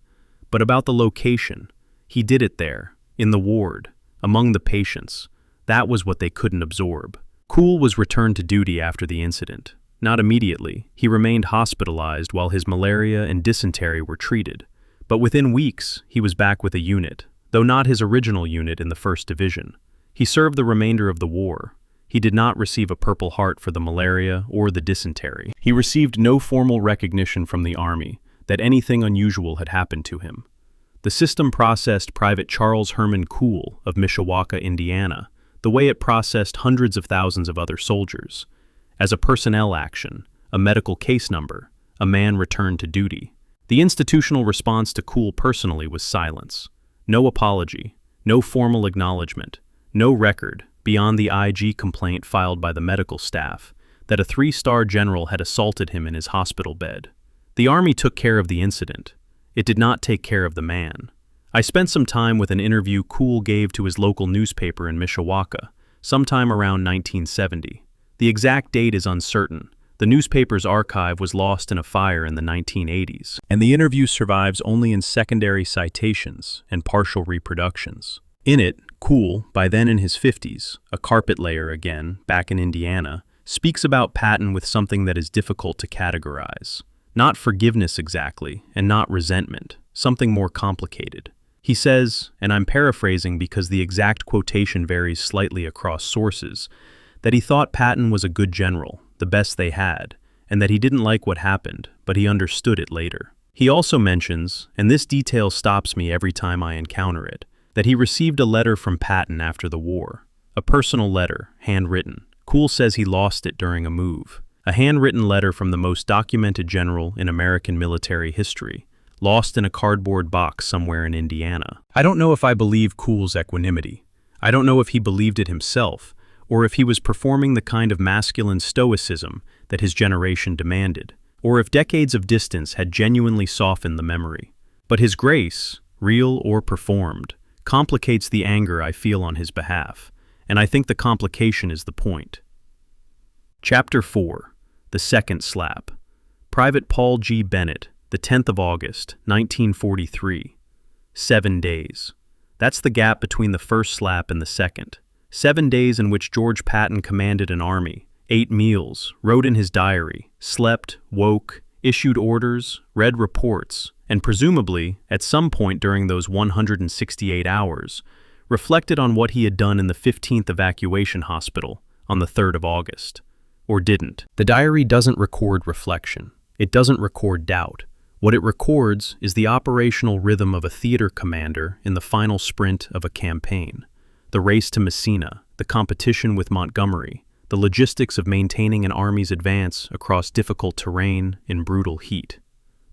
but about the location. He did it there, in the ward, among the patients. That was what they couldn't absorb. Kuhl was returned to duty after the incident. Not immediately. He remained hospitalized while his malaria and dysentery were treated. But within weeks, he was back with a unit, though not his original unit in the 1st Division. He served the remainder of the war. He did not receive a Purple Heart for the malaria or the dysentery. He received no formal recognition from the Army that anything unusual had happened to him. The system processed Private Charles Herman Kuhl of Mishawaka, Indiana, the way it processed hundreds of thousands of other soldiers. As a personnel action, a medical case number, a man returned to duty. The institutional response to Kuhl personally was silence. No apology, no formal acknowledgement, no record, beyond the IG complaint filed by the medical staff, that a 3-star general had assaulted him in his hospital bed. The Army took care of the incident. It did not take care of the man. I spent some time with an interview Kuhl gave to his local newspaper in Mishawaka, sometime around 1970. The exact date is uncertain. The newspaper's archive was lost in a fire in the 1980s, and the interview survives only in secondary citations and partial reproductions. In it, Kuhl, by then in his 50s, a carpet layer again, back in Indiana, speaks about Patton with something that is difficult to categorize. Not forgiveness exactly, and not resentment, something more complicated. He says, and I'm paraphrasing because the exact quotation varies slightly across sources, that he thought Patton was a good general, the best they had, and that he didn't like what happened, but he understood it later. He also mentions, and this detail stops me every time I encounter it, that he received a letter from Patton after the war. A personal letter, handwritten. Kuhl says he lost it during a move. A handwritten letter from the most documented general in American military history, lost in a cardboard box somewhere in Indiana. I don't know if I believe Kuhl's equanimity. I don't know if he believed it himself, or if he was performing the kind of masculine stoicism that his generation demanded, or if decades of distance had genuinely softened the memory. But his grace, real or performed, complicates the anger I feel on his behalf, and I think the complication is the point. Chapter 4. The Second Slap. Private Paul G. Bennett, the 10th of August, 1943. 7 days. That's the gap between the first slap and the second. 7 days in which George Patton commanded an army, ate meals, wrote in his diary, slept, woke, issued orders, read reports, and presumably, at some point during those 168 hours, reflected on what he had done in the 15th Evacuation Hospital on the 3rd of August. Or didn't. The diary doesn't record reflection. It doesn't record doubt. What it records is the operational rhythm of a theater commander in the final sprint of a campaign. The race to Messina, the competition with Montgomery, the logistics of maintaining an army's advance across difficult terrain in brutal heat.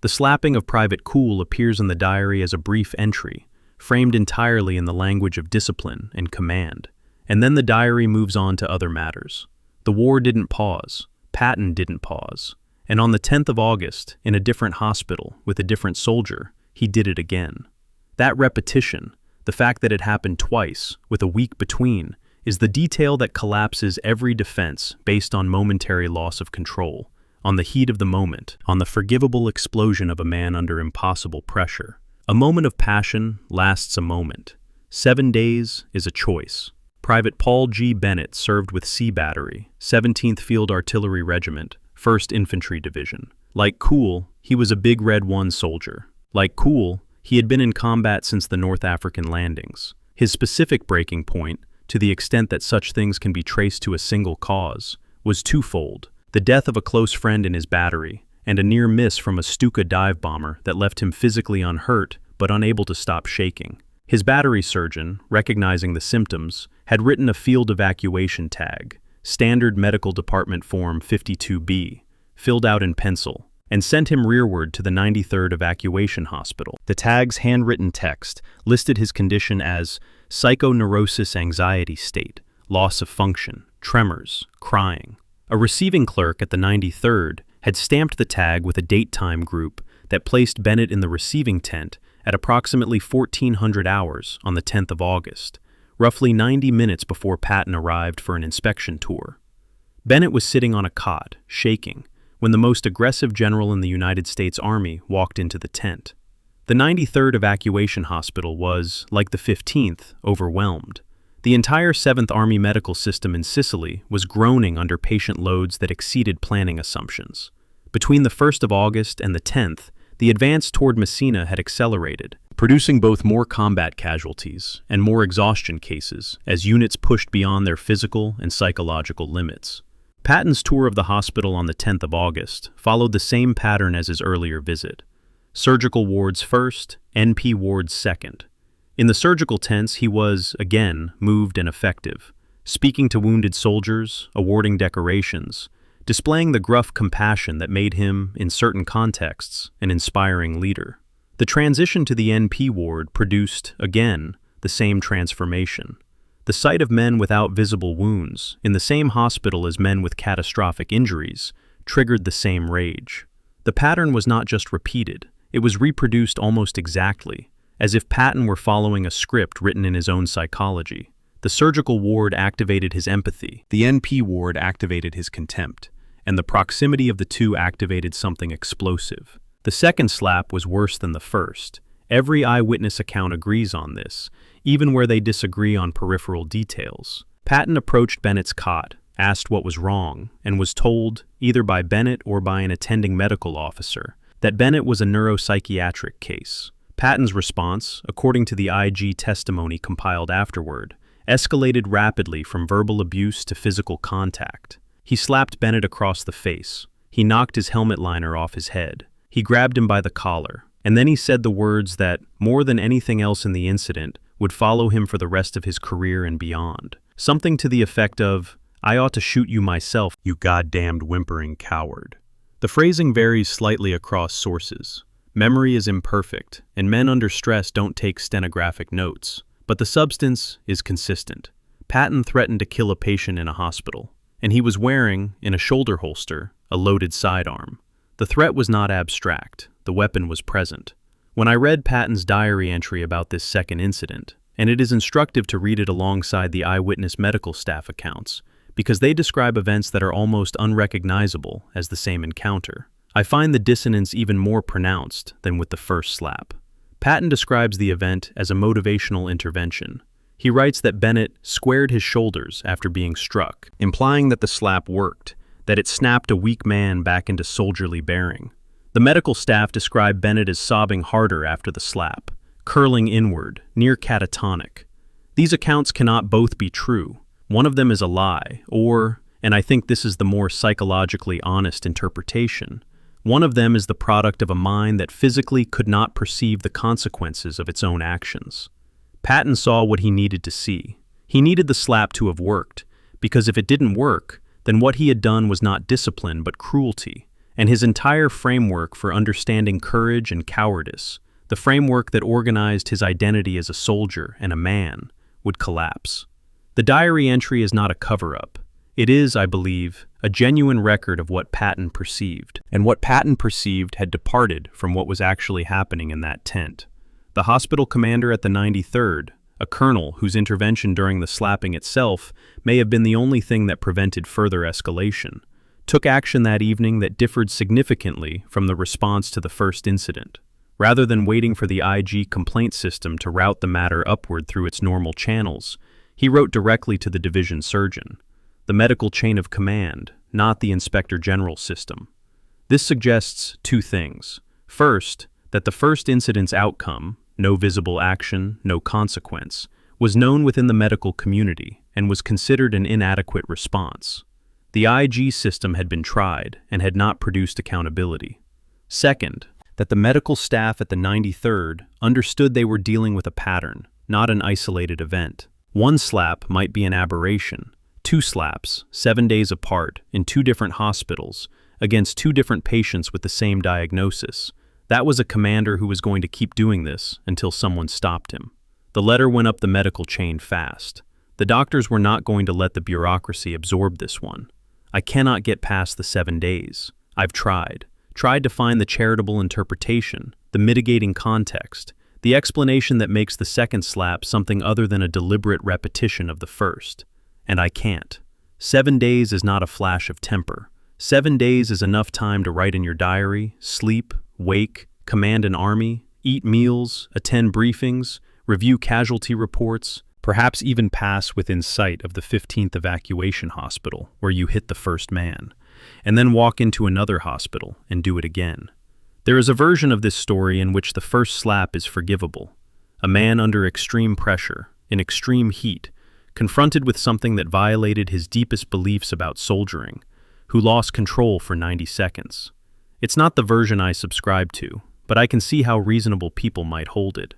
The slapping of Private Kuhl appears in the diary as a brief entry, framed entirely in the language of discipline and command, and then the diary moves on to other matters. The war didn't pause. Patton didn't pause. And on the 10th of August, in a different hospital with a different soldier, he did it again. That repetition, the fact that it happened twice, with a week between, is the detail that collapses every defense based on momentary loss of control, on the heat of the moment, on the forgivable explosion of a man under impossible pressure. A moment of passion lasts a moment. 7 days is a choice. Private Paul G. Bennett served with C Battery, 17th Field Artillery Regiment, 1st Infantry Division. Like Kuhl, he was a Big Red 1 soldier. Like Kuhl, he had been in combat since the North African landings. His specific breaking point, to the extent that such things can be traced to a single cause, was twofold: the death of a close friend in his battery, and a near miss from a Stuka dive bomber that left him physically unhurt but unable to stop shaking. His battery surgeon, recognizing the symptoms, had written a field evacuation tag, Standard Medical Department Form 52B, filled out in pencil, and sent him rearward to the 93rd Evacuation Hospital. The tag's handwritten text listed his condition as psychoneurosis anxiety state, loss of function, tremors, crying. A receiving clerk at the 93rd had stamped the tag with a date-time group that placed Bennett in the receiving tent at approximately 1400 hours on the 10th of August, roughly 90 minutes before Patton arrived for an inspection tour. Bennett was sitting on a cot, shaking, when the most aggressive general in the United States Army walked into the tent. The 93rd Evacuation Hospital was, like the 15th, overwhelmed. The entire 7th Army medical system in Sicily was groaning under patient loads that exceeded planning assumptions. Between the 1st of August and the 10th, the advance toward Messina had accelerated, producing both more combat casualties and more exhaustion cases as units pushed beyond their physical and psychological limits. Patton's tour of the hospital on the 10th of August followed the same pattern as his earlier visit. Surgical wards first, NP wards second. In the surgical tents, he was, again, moved and effective, speaking to wounded soldiers, awarding decorations, displaying the gruff compassion that made him, in certain contexts, an inspiring leader. The transition to the NP ward produced, again, the same transformation. The sight of men without visible wounds, in the same hospital as men with catastrophic injuries, triggered the same rage. The pattern was not just repeated, it was reproduced almost exactly, as if Patton were following a script written in his own psychology. The surgical ward activated his empathy, the NP ward activated his contempt, and the proximity of the two activated something explosive. The second slap was worse than the first. Every eyewitness account agrees on this, even where they disagree on peripheral details. Patton approached Bennett's cot, asked what was wrong, and was told, either by Bennett or by an attending medical officer, that Bennett was a neuropsychiatric case. Patton's response, according to the IG testimony compiled afterward, escalated rapidly from verbal abuse to physical contact. He slapped Bennett across the face. He knocked his helmet liner off his head. He grabbed him by the collar, and then he said the words that, more than anything else in the incident, would follow him for the rest of his career and beyond. Something to the effect of, "I ought to shoot you myself, you goddamned whimpering coward." The phrasing varies slightly across sources. Memory is imperfect, and men under stress don't take stenographic notes, but the substance is consistent. Patton threatened to kill a patient in a hospital, and he was wearing, in a shoulder holster, a loaded sidearm. The threat was not abstract, the weapon was present. When I read Patton's diary entry about this second incident, and it is instructive to read it alongside the eyewitness medical staff accounts, because they describe events that are almost unrecognizable as the same encounter, I find the dissonance even more pronounced than with the first slap. Patton describes the event as a motivational intervention. He writes that Bennett squared his shoulders after being struck, implying that the slap worked, that it snapped a weak man back into soldierly bearing. The medical staff describe Bennett as sobbing harder after the slap, curling inward, near catatonic. These accounts cannot both be true. One of them is a lie, or, and I think this is the more psychologically honest interpretation, one of them is the product of a mind that physically could not perceive the consequences of its own actions. Patton saw what he needed to see. He needed the slap to have worked, because if it didn't work, then what he had done was not discipline but cruelty, and his entire framework for understanding courage and cowardice, the framework that organized his identity as a soldier and a man, would collapse. The diary entry is not a cover-up. It is, I believe, a genuine record of what Patton perceived, and what Patton perceived had departed from what was actually happening in that tent. The hospital commander at the 93rd, a colonel whose intervention during the slapping itself may have been the only thing that prevented further escalation, took action that evening that differed significantly from the response to the first incident. Rather than waiting for the IG complaint system to route the matter upward through its normal channels, He wrote directly to the division surgeon, the medical chain of command, not the inspector general system. This suggests two things. First, that the first incident's outcome, no visible action, no consequence, was known within the medical community and was considered an inadequate response. The IG system had been tried and had not produced accountability. Second, that the medical staff at the 93rd understood they were dealing with a pattern, not an isolated event. One slap might be an aberration. Two slaps, 7 days apart, in two different hospitals, against two different patients with the same diagnosis. That was a commander who was going to keep doing this until someone stopped him. The letter went up the medical chain fast. The doctors were not going to let the bureaucracy absorb this one. I cannot get past the 7 days. I've tried to find the charitable interpretation, the mitigating context, the explanation that makes the second slap something other than a deliberate repetition of the first. And I can't. 7 days is not a flash of temper. 7 days is enough time to write in your diary, sleep, wake, command an army, eat meals, attend briefings, review casualty reports, perhaps even pass within sight of the 15th Evacuation Hospital where you hit the first man, and then walk into another hospital and do it again. There is a version of this story in which the first slap is forgivable. A man under extreme pressure, in extreme heat, confronted with something that violated his deepest beliefs about soldiering, who lost control for 90 seconds. It's not the version I subscribe to, but I can see how reasonable people might hold it.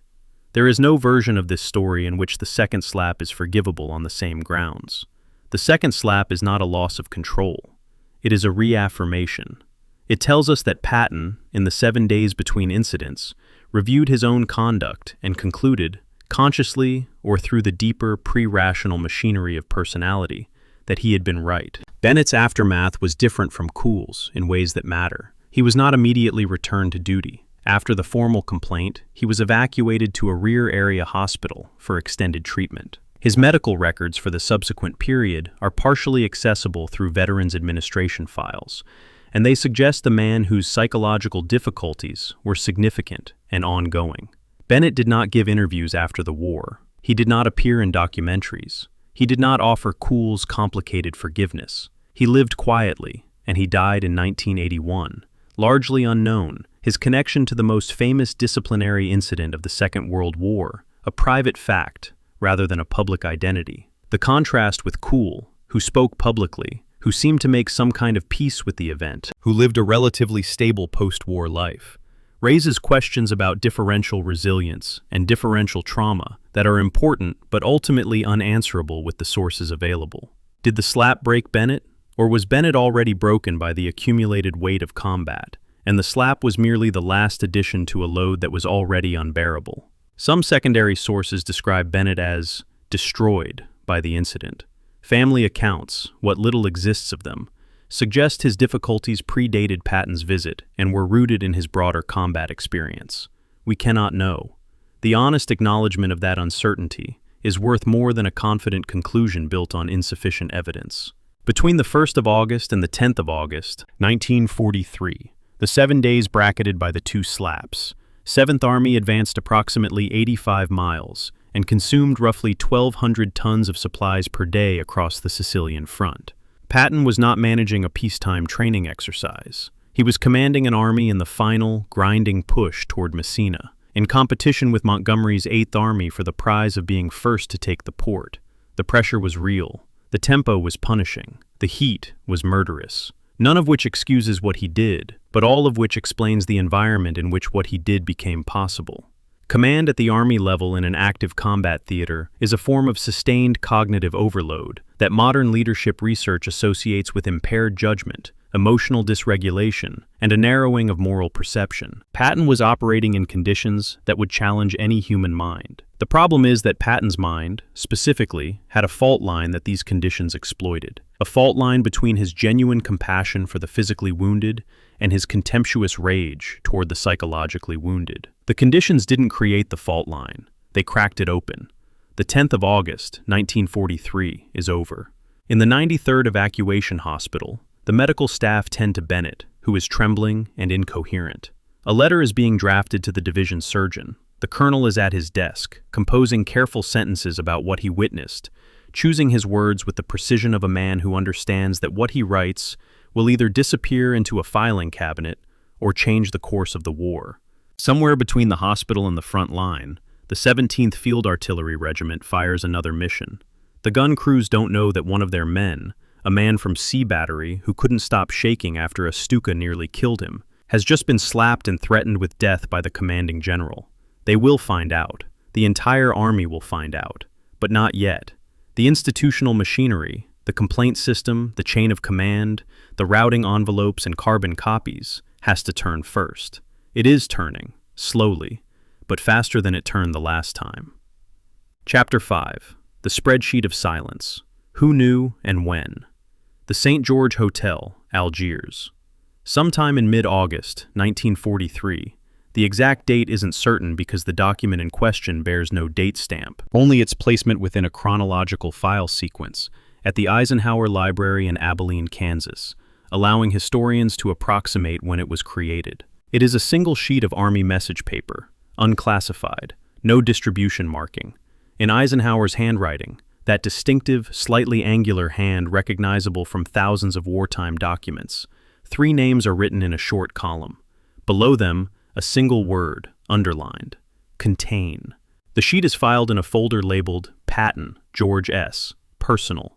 There is no version of this story in which the second slap is forgivable on the same grounds. The second slap is not a loss of control. It is a reaffirmation. It tells us that Patton, in the 7 days between incidents, reviewed his own conduct and concluded, consciously or through the deeper pre-rational machinery of personality, that he had been right. Bennett's aftermath was different from Kuhl's in ways that matter. He was not immediately returned to duty. After the formal complaint, he was evacuated to a rear area hospital for extended treatment. His medical records for the subsequent period are partially accessible through Veterans Administration files, and they suggest the man whose psychological difficulties were significant and ongoing. Bennett did not give interviews after the war. He did not appear in documentaries. He did not offer Kuhl's complicated forgiveness. He lived quietly, and he died in 1981, largely unknown. His connection to the most famous disciplinary incident of the Second World War, a private fact rather than a public identity. The contrast with Kuhl, who spoke publicly, who seemed to make some kind of peace with the event, who lived a relatively stable post-war life, raises questions about differential resilience and differential trauma that are important but ultimately unanswerable with the sources available. Did the slap break Bennett, or was Bennett already broken by the accumulated weight of combat, and the slap was merely the last addition to a load that was already unbearable? Some secondary sources describe Bennett as destroyed by the incident. Family accounts, what little exists of them, suggest his difficulties predated Patton's visit and were rooted in his broader combat experience. We cannot know. The honest acknowledgement of that uncertainty is worth more than a confident conclusion built on insufficient evidence. Between the 1st of August and the 10th of August, 1943, the 7 days bracketed by the two slaps, 7th Army advanced approximately 85 miles and consumed roughly 1,200 tons of supplies per day across the Sicilian front. Patton was not managing a peacetime training exercise. He was commanding an army in the final, grinding push toward Messina, in competition with Montgomery's 8th Army for the prize of being first to take the port. The pressure was real. The tempo was punishing. The heat was murderous. None of which excuses what he did, but all of which explains the environment in which what he did became possible. Command at the Army level in an active combat theater is a form of sustained cognitive overload that modern leadership research associates with impaired judgment, emotional dysregulation, and a narrowing of moral perception. Patton was operating in conditions that would challenge any human mind. The problem is that Patton's mind, specifically, had a fault line that these conditions exploited. A fault line between his genuine compassion for the physically wounded and his contemptuous rage toward the psychologically wounded. The conditions didn't create the fault line. They cracked it open. The 10th of August, 1943, is over. In the 93rd Evacuation Hospital, the medical staff tend to Bennett, who is trembling and incoherent. A letter is being drafted to the division surgeon. The colonel is at his desk, composing careful sentences about what he witnessed, choosing his words with the precision of a man who understands that what he writes will either disappear into a filing cabinet or change the course of the war. Somewhere between the hospital and the front line, the 17th Field Artillery Regiment fires another mission. The gun crews don't know that one of their men, a man from C Battery who couldn't stop shaking after a Stuka nearly killed him, has just been slapped and threatened with death by the commanding general. They will find out. The entire army will find out. But not yet. The institutional machinery, the complaint system, the chain of command, the routing envelopes and carbon copies, has to turn first. It is turning, slowly, but faster than it turned the last time. Chapter 5. The Spreadsheet of Silence. Who knew and when? The St. George Hotel, Algiers. Sometime in mid-August, 1943, the exact date isn't certain because the document in question bears no date stamp, only its placement within a chronological file sequence at the Eisenhower Library in Abilene, Kansas, allowing historians to approximate when it was created. It is a single sheet of Army message paper, unclassified, no distribution marking. In Eisenhower's handwriting, that distinctive, slightly angular hand recognizable from thousands of wartime documents, 3 names are written in a short column. Below them, a single word, underlined, contain. The sheet is filed in a folder labeled Patton, George S., Personal.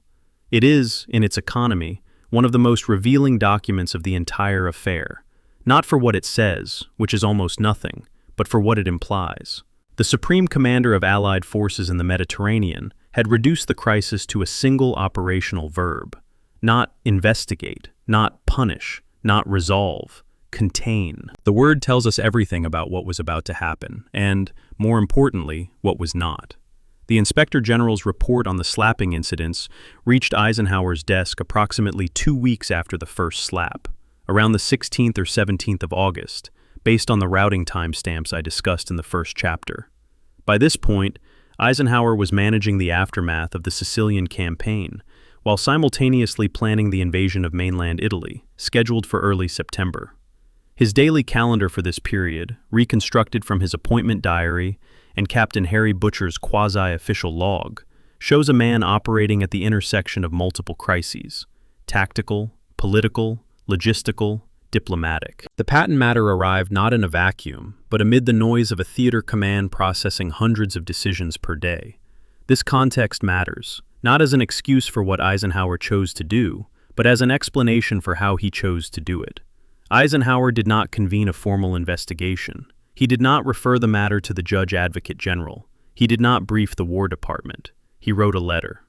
It is, in its economy, one of the most revealing documents of the entire affair, not for what it says, which is almost nothing, but for what it implies. The Supreme Commander of Allied forces in the Mediterranean had reduced the crisis to a single operational verb. Not investigate, not punish, not resolve, contain. The word tells us everything about what was about to happen, and, more importantly, what was not. The Inspector General's report on the slapping incidents reached Eisenhower's desk approximately 2 weeks after the first slap, around the 16th or 17th of August, based on the routing timestamps I discussed in the first chapter. By this point, Eisenhower was managing the aftermath of the Sicilian campaign, while simultaneously planning the invasion of mainland Italy, scheduled for early September. His daily calendar for this period, reconstructed from his appointment diary and Captain Harry Butcher's quasi-official log, shows a man operating at the intersection of multiple crises: tactical, political, logistical, diplomatic. The Patton matter arrived not in a vacuum, but amid the noise of a theater command processing hundreds of decisions per day. This context matters, not as an excuse for what Eisenhower chose to do, but as an explanation for how he chose to do it. Eisenhower did not convene a formal investigation. He did not refer the matter to the Judge Advocate General. He did not brief the War Department. He wrote a letter.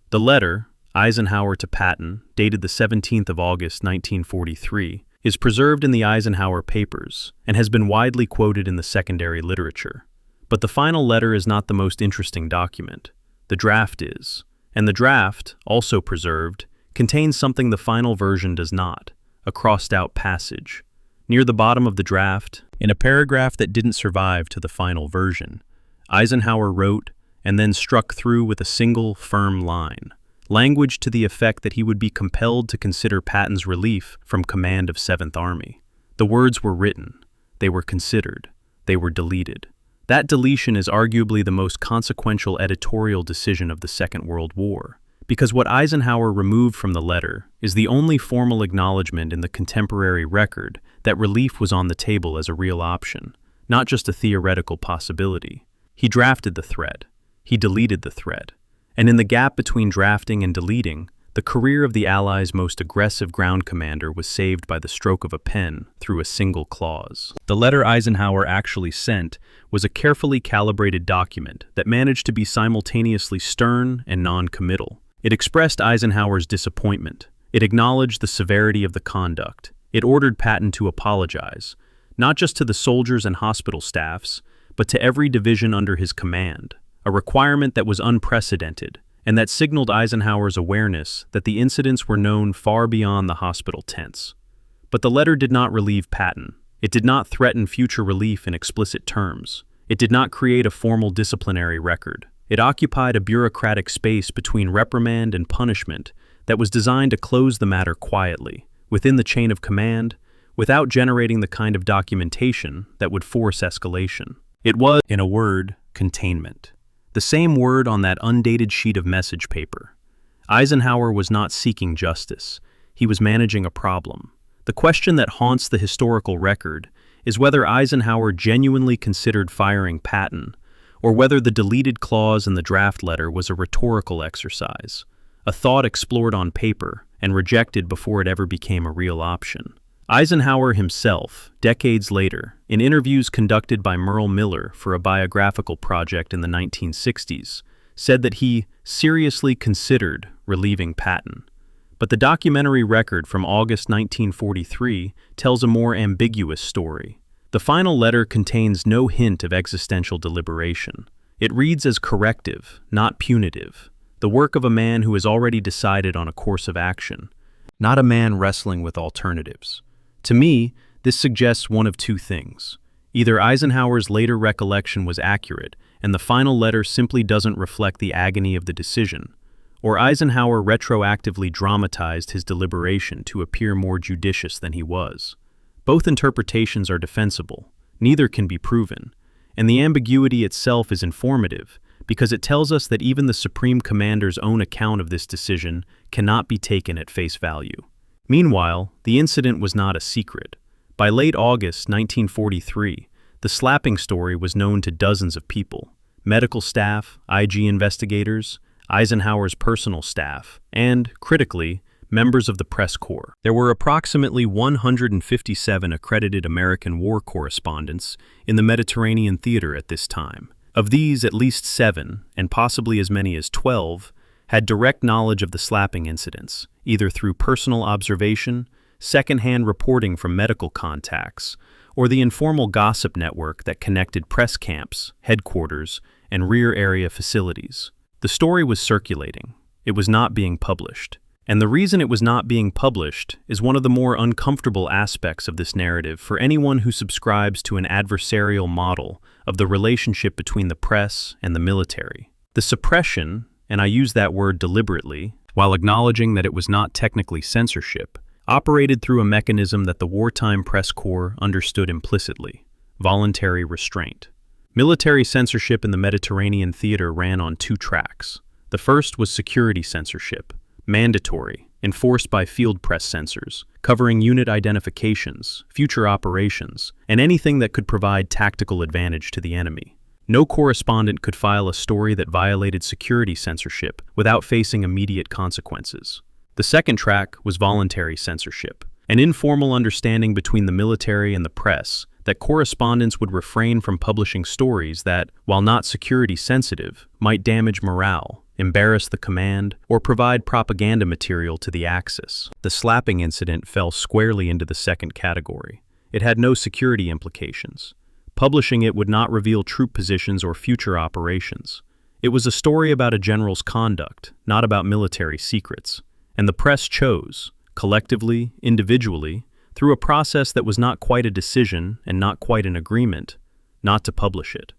The letter, Eisenhower to Patton, dated the 17th of August, 1943, is preserved in the Eisenhower Papers and has been widely quoted in the secondary literature. But the final letter is not the most interesting document. The draft is. And the draft, also preserved, contains something the final version does not: a crossed-out passage. Near the bottom of the draft, in a paragraph that didn't survive to the final version, Eisenhower wrote and then struck through with a single, firm line, language to the effect that he would be compelled to consider Patton's relief from command of 7th Army. The words were written, they were considered, they were deleted. That deletion is arguably the most consequential editorial decision of the Second World War, because what Eisenhower removed from the letter is the only formal acknowledgement in the contemporary record that relief was on the table as a real option, not just a theoretical possibility. He drafted the thread. He deleted the thread. And in the gap between drafting and deleting, the career of the Allies' most aggressive ground commander was saved by the stroke of a pen through a single clause. The letter Eisenhower actually sent was a carefully calibrated document that managed to be simultaneously stern and non-committal. It expressed Eisenhower's disappointment. It acknowledged the severity of the conduct. It ordered Patton to apologize, not just to the soldiers and hospital staffs, but to every division under his command, a requirement that was unprecedented and that signaled Eisenhower's awareness that the incidents were known far beyond the hospital tents. But the letter did not relieve Patton. It did not threaten future relief in explicit terms. It did not create a formal disciplinary record. It occupied a bureaucratic space between reprimand and punishment that was designed to close the matter quietly, within the chain of command, without generating the kind of documentation that would force escalation. It was, in a word, containment. The same word on that undated sheet of message paper. Eisenhower was not seeking justice. He was managing a problem. The question that haunts the historical record is whether Eisenhower genuinely considered firing Patton, or whether the deleted clause in the draft letter was a rhetorical exercise, a thought explored on paper and rejected before it ever became a real option. Eisenhower himself, decades later, in interviews conducted by Merle Miller for a biographical project in the 1960s, said that he seriously considered relieving Patton. But the documentary record from August 1943 tells a more ambiguous story. The final letter contains no hint of existential deliberation. It reads as corrective, not punitive, the work of a man who has already decided on a course of action, not a man wrestling with alternatives. To me, this suggests one of two things. Either Eisenhower's later recollection was accurate, and the final letter simply doesn't reflect the agony of the decision, or Eisenhower retroactively dramatized his deliberation to appear more judicious than he was. Both interpretations are defensible, neither can be proven, and the ambiguity itself is informative because it tells us that even the Supreme Commander's own account of this decision cannot be taken at face value. Meanwhile, the incident was not a secret. By late August 1943, the slapping story was known to dozens of people: medical staff, IG investigators, Eisenhower's personal staff, and, critically, members of the press corps. There were approximately 157 accredited American war correspondents in the Mediterranean theater at this time. Of these, at least 7, and possibly as many as 12, had direct knowledge of the slapping incidents, either through personal observation, second-hand reporting from medical contacts, or the informal gossip network that connected press camps, headquarters, and rear area facilities. The story was circulating. It was not being published. And the reason it was not being published is one of the more uncomfortable aspects of this narrative for anyone who subscribes to an adversarial model of the relationship between the press and the military. The suppression, and I use that word deliberately, while acknowledging that it was not technically censorship, operated through a mechanism that the wartime press corps understood implicitly: voluntary restraint. Military censorship in the Mediterranean theater ran on 2 tracks. The first was security censorship, mandatory, enforced by field press censors, covering unit identifications, future operations, and anything that could provide tactical advantage to the enemy. No correspondent could file a story that violated security censorship without facing immediate consequences. The second track was voluntary censorship, an informal understanding between the military and the press that correspondents would refrain from publishing stories that, while not security sensitive, might damage morale, embarrass the command, or provide propaganda material to the Axis. The slapping incident fell squarely into the second category. It had no security implications. Publishing it would not reveal troop positions or future operations. It was a story about a general's conduct, not about military secrets. And the press chose, collectively, individually, through a process that was not quite a decision and not quite an agreement, not to publish it.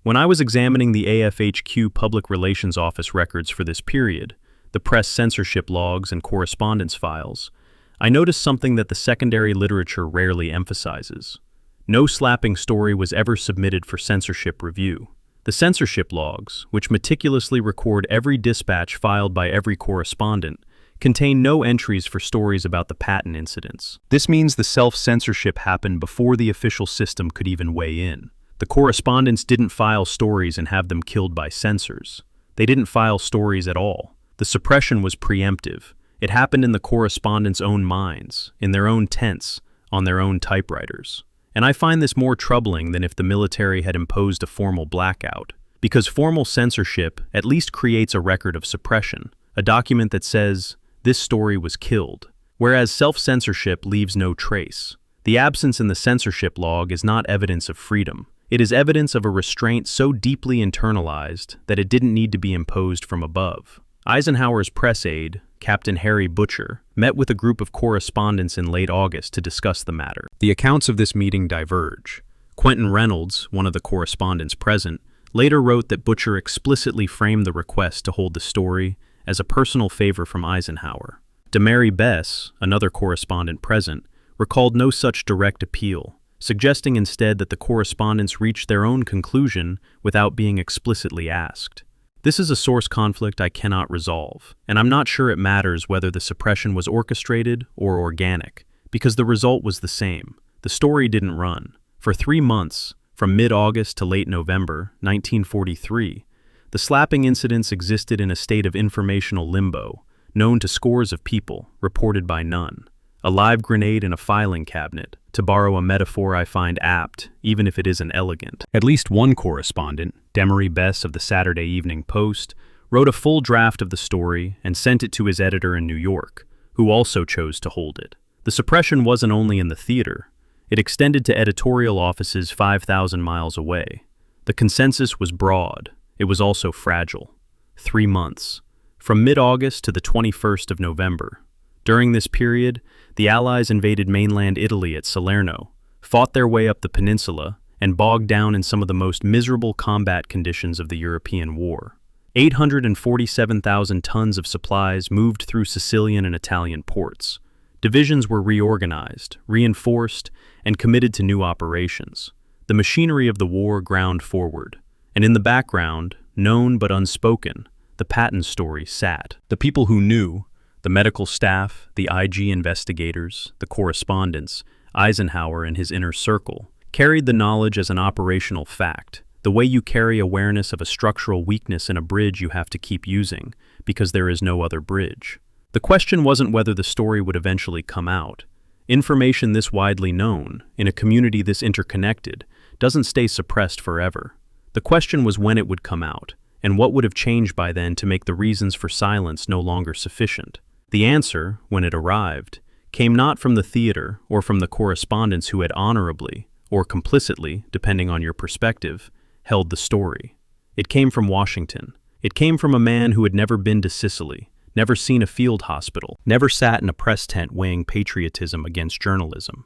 When I was examining the AFHQ Public Relations Office records for this period, the press censorship logs and correspondence files, I noticed something that the secondary literature rarely emphasizes. No slapping story was ever submitted for censorship review. The censorship logs, which meticulously record every dispatch filed by every correspondent, contain no entries for stories about the Patton incidents. This means the self-censorship happened before the official system could even weigh in. The correspondents didn't file stories and have them killed by censors. They didn't file stories at all. The suppression was preemptive. It happened in the correspondents' own minds, in their own tents, on their own typewriters. And I find this more troubling than if the military had imposed a formal blackout, because formal censorship at least creates a record of suppression, a document that says, this story was killed, whereas self-censorship leaves no trace. The absence in the censorship log is not evidence of freedom. It is evidence of a restraint so deeply internalized that it didn't need to be imposed from above. Eisenhower's press aide, Captain Harry Butcher, met with a group of correspondents in late August to discuss the matter. The accounts of this meeting diverge. Quentin Reynolds, one of the correspondents present, later wrote that Butcher explicitly framed the request to hold the story as a personal favor from Eisenhower. DeMary Bess, another correspondent present, recalled no such direct appeal, suggesting instead that the correspondents reached their own conclusion without being explicitly asked. This is a source conflict I cannot resolve, and I'm not sure it matters whether the suppression was orchestrated or organic, because the result was the same. The story didn't run. For 3 months, from mid-August to late November 1943, the slapping incidents existed in a state of informational limbo, known to scores of people, reported by none. A live grenade in a filing cabinet, to borrow a metaphor I find apt, even if it isn't elegant. At least one correspondent, Demery Bess of the Saturday Evening Post, wrote a full draft of the story and sent it to his editor in New York, who also chose to hold it. The suppression wasn't only in the theater. It extended to editorial offices 5,000 miles away. The consensus was broad. It was also fragile. 3 months. From mid-August to the 21st of November. During this period, the Allies invaded mainland Italy at Salerno, fought their way up the peninsula, and bogged down in some of the most miserable combat conditions of the European War. 847,000 tons of supplies moved through Sicilian and Italian ports. Divisions were reorganized, reinforced, and committed to new operations. The machinery of the war ground forward, and in the background, known but unspoken, the Patton story sat. The people who knew, the medical staff, the IG investigators, the correspondents, Eisenhower and his inner circle, carried the knowledge as an operational fact, the way you carry awareness of a structural weakness in a bridge you have to keep using, because there is no other bridge. The question wasn't whether the story would eventually come out. Information this widely known, in a community this interconnected, doesn't stay suppressed forever. The question was when it would come out, and what would have changed by then to make the reasons for silence no longer sufficient. The answer, when it arrived, came not from the theater or from the correspondents who had honorably, or complicitly, depending on your perspective, held the story. It came from Washington. It came from a man who had never been to Sicily, never seen a field hospital, never sat in a press tent weighing patriotism against journalism.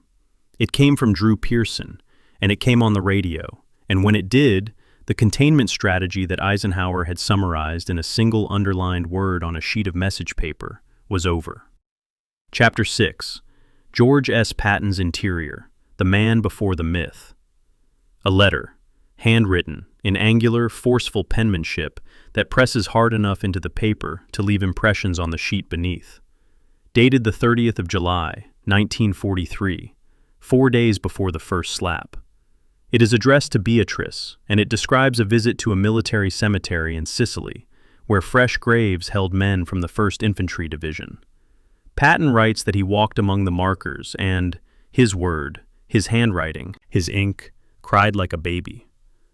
It came from Drew Pearson, and it came on the radio, and when it did, the containment strategy that Eisenhower had summarized in a single underlined word on a sheet of message paper was over. Chapter 6. George S. Patton's Interior, The Man Before the Myth. A letter, handwritten, in angular, forceful penmanship that presses hard enough into the paper to leave impressions on the sheet beneath. Dated the 30th of July, 1943, 4 days before the first slap. It is addressed to Beatrice, and it describes a visit to a military cemetery in Sicily, where fresh graves held men from the 1st Infantry Division. Patton writes that he walked among the markers and, his word, his handwriting, his ink, cried like a baby.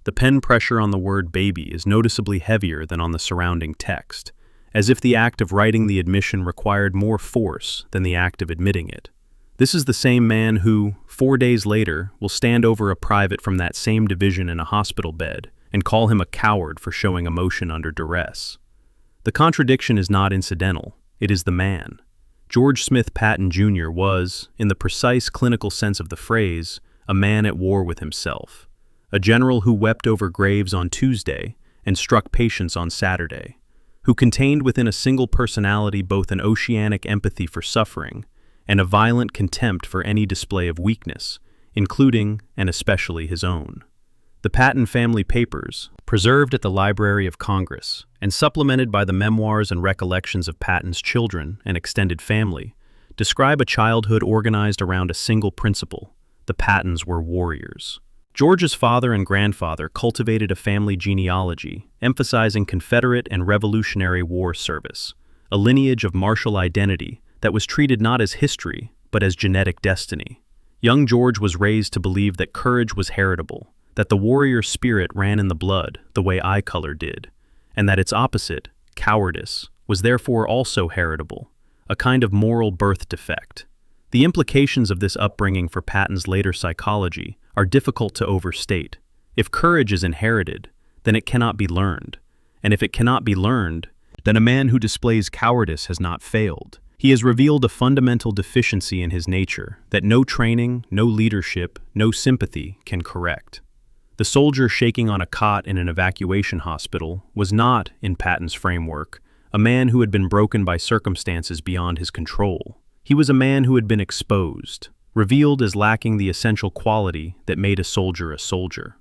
The pen pressure on the word baby is noticeably heavier than on the surrounding text, as if the act of writing the admission required more force than the act of admitting it. This is the same man who, 4 days later, will stand over a private from that same division in a hospital bed and call him a coward for showing emotion under duress. The contradiction is not incidental, it is the man. George Smith Patton Jr. was, in the precise clinical sense of the phrase, a man at war with himself. A general who wept over graves on Tuesday and struck patients on Saturday, who contained within a single personality both an oceanic empathy for suffering and a violent contempt for any display of weakness, including and especially his own. The Patton family papers, preserved at the Library of Congress and supplemented by the memoirs and recollections of Patton's children and extended family, describe a childhood organized around a single principle: the Pattons were warriors. George's father and grandfather cultivated a family genealogy, emphasizing Confederate and Revolutionary War service, a lineage of martial identity that was treated not as history, but as genetic destiny. Young George was raised to believe that courage was heritable, that the warrior spirit ran in the blood the way eye color did, and that its opposite, cowardice, was therefore also heritable, a kind of moral birth defect. The implications of this upbringing for Patton's later psychology are difficult to overstate. If courage is inherited, then it cannot be learned. And if it cannot be learned, then a man who displays cowardice has not failed. He has revealed a fundamental deficiency in his nature that no training, no leadership, no sympathy can correct. The soldier shaking on a cot in an evacuation hospital was not, in Patton's framework, a man who had been broken by circumstances beyond his control. He was a man who had been exposed, revealed as lacking the essential quality that made a soldier a soldier.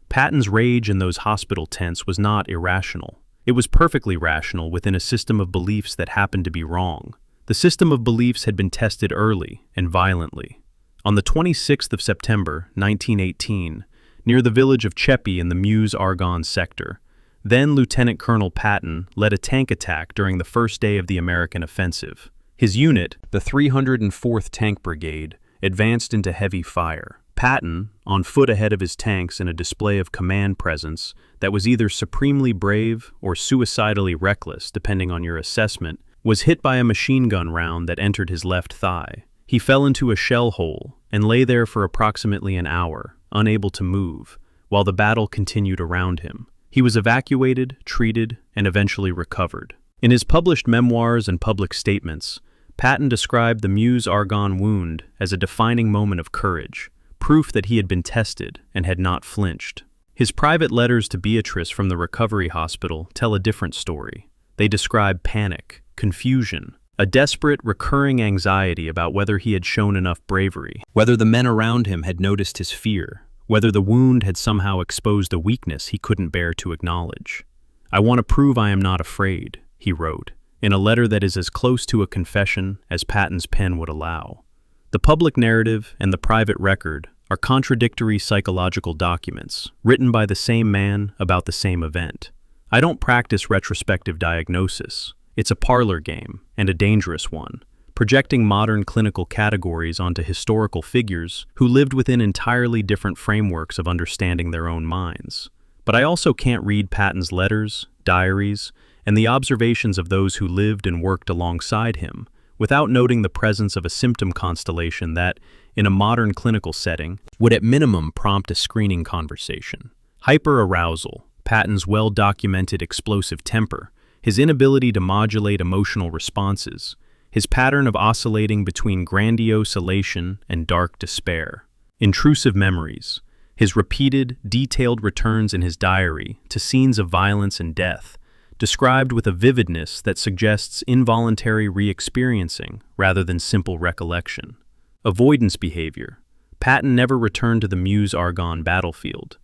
Patton's rage in those hospital tents was not irrational. It was perfectly rational within a system of beliefs that happened to be wrong. The system of beliefs had been tested early and violently. On the 26th of September, 1918, near the village of Chepi in the Meuse-Argonne sector, then Lieutenant Colonel Patton led a tank attack during the first day of the American offensive. His unit, the 304th Tank Brigade, advanced into heavy fire. Patton, on foot ahead of his tanks in a display of command presence that was either supremely brave or suicidally reckless, depending on your assessment, was hit by a machine gun round that entered his left thigh. He fell into a shell hole and lay there for approximately an hour, unable to move, while the battle continued around him. He was evacuated, treated, and eventually recovered. In his published memoirs and public statements, Patton described the Meuse-Argonne wound as a defining moment of courage, proof that he had been tested and had not flinched. His private letters to Beatrice from the recovery hospital tell a different story. They describe panic, confusion, a desperate, recurring anxiety about whether he had shown enough bravery, whether the men around him had noticed his fear, whether the wound had somehow exposed a weakness he couldn't bear to acknowledge. "I want to prove I am not afraid," he wrote, in a letter that is as close to a confession as Patton's pen would allow. The public narrative and the private record are contradictory psychological documents, written by the same man about the same event. I don't practice retrospective diagnosis. It's a parlor game, and a dangerous one, projecting modern clinical categories onto historical figures who lived within entirely different frameworks of understanding their own minds. But I also can't read Patton's letters, diaries, and the observations of those who lived and worked alongside him without noting the presence of a symptom constellation that, in a modern clinical setting, would at minimum prompt a screening conversation. Hyperarousal, Patton's well-documented explosive temper, his inability to modulate emotional responses, his pattern of oscillating between grandiose elation and dark despair, intrusive memories, his repeated, detailed returns in his diary to scenes of violence and death, described with a vividness that suggests involuntary re-experiencing rather than simple recollection. Avoidance behavior. Patton never returned to the Meuse-Argonne battlefield.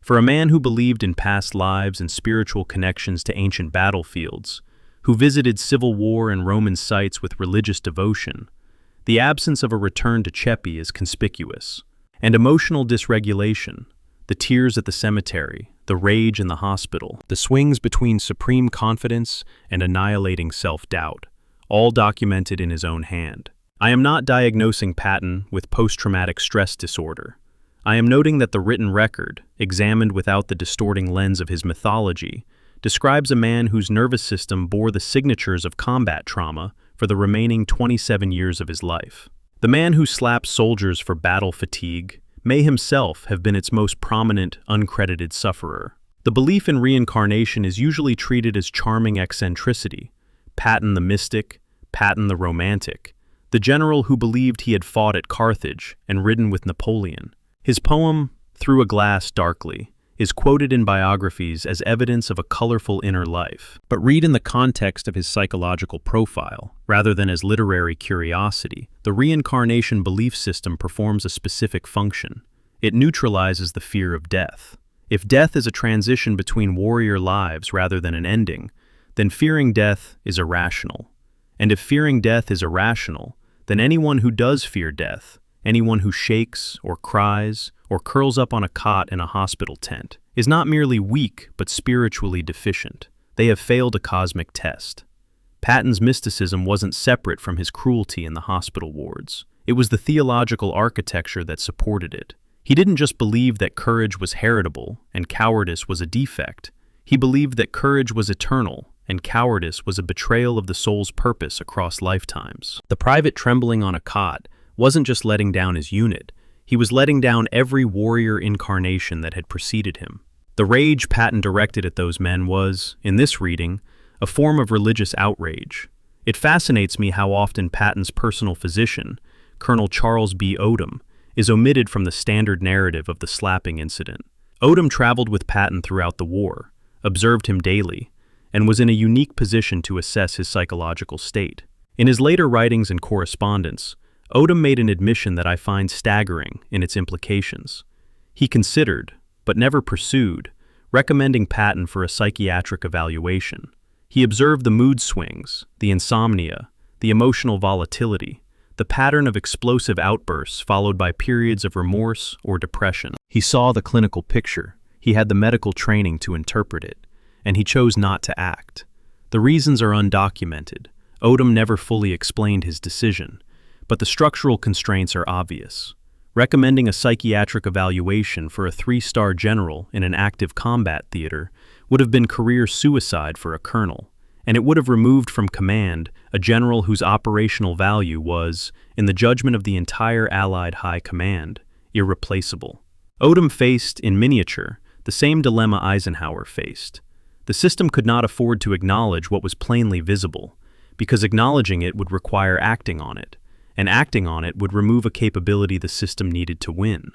For a man who believed in past lives and spiritual connections to ancient battlefields, who visited Civil War and Roman sites with religious devotion, the absence of a return to Chepi is conspicuous. And emotional dysregulation, the tears at the cemetery, the rage in the hospital, the swings between supreme confidence and annihilating self-doubt, all documented in his own hand. I am not diagnosing Patton with post-traumatic stress disorder. I am noting that the written record, examined without the distorting lens of his mythology, describes a man whose nervous system bore the signatures of combat trauma for the remaining 27 years of his life. The man who slaps soldiers for battle fatigue may himself have been its most prominent, uncredited sufferer. The belief in reincarnation is usually treated as charming eccentricity. Patton the mystic, Patton the romantic, the general who believed he had fought at Carthage and ridden with Napoleon. His poem, Through a Glass Darkly, is quoted in biographies as evidence of a colorful inner life. But read in the context of his psychological profile, rather than as literary curiosity. The reincarnation belief system performs a specific function. It neutralizes the fear of death. If death is a transition between warrior lives rather than an ending, then fearing death is irrational. And if fearing death is irrational, then anyone who does fear death, anyone who shakes or cries or curls up on a cot in a hospital tent, is not merely weak but spiritually deficient. They have failed a cosmic test. Patton's mysticism wasn't separate from his cruelty in the hospital wards. It was the theological architecture that supported it. He didn't just believe that courage was heritable and cowardice was a defect. He believed that courage was eternal and cowardice was a betrayal of the soul's purpose across lifetimes. The private trembling on a cot wasn't just letting down his unit. He was letting down every warrior incarnation that had preceded him. The rage Patton directed at those men was, in this reading, a form of religious outrage. It fascinates me how often Patton's personal physician, Colonel Charles B. Odom, is omitted from the standard narrative of the slapping incident. Odom traveled with Patton throughout the war, observed him daily, and was in a unique position to assess his psychological state. In his later writings and correspondence, Odom made an admission that I find staggering in its implications. He considered, but never pursued, recommending Patton for a psychiatric evaluation. He observed the mood swings, the insomnia, the emotional volatility, the pattern of explosive outbursts followed by periods of remorse or depression. He saw the clinical picture, he had the medical training to interpret it, and he chose not to act. The reasons are undocumented. Odom never fully explained his decision, but the structural constraints are obvious. Recommending a psychiatric evaluation for a 3-star general in an active combat theater would have been career suicide for a colonel, and it would have removed from command a general whose operational value was, in the judgment of the entire Allied High Command, irreplaceable. Odom faced, in miniature, the same dilemma Eisenhower faced. The system could not afford to acknowledge what was plainly visible, because acknowledging it would require acting on it, and acting on it would remove a capability the system needed to win.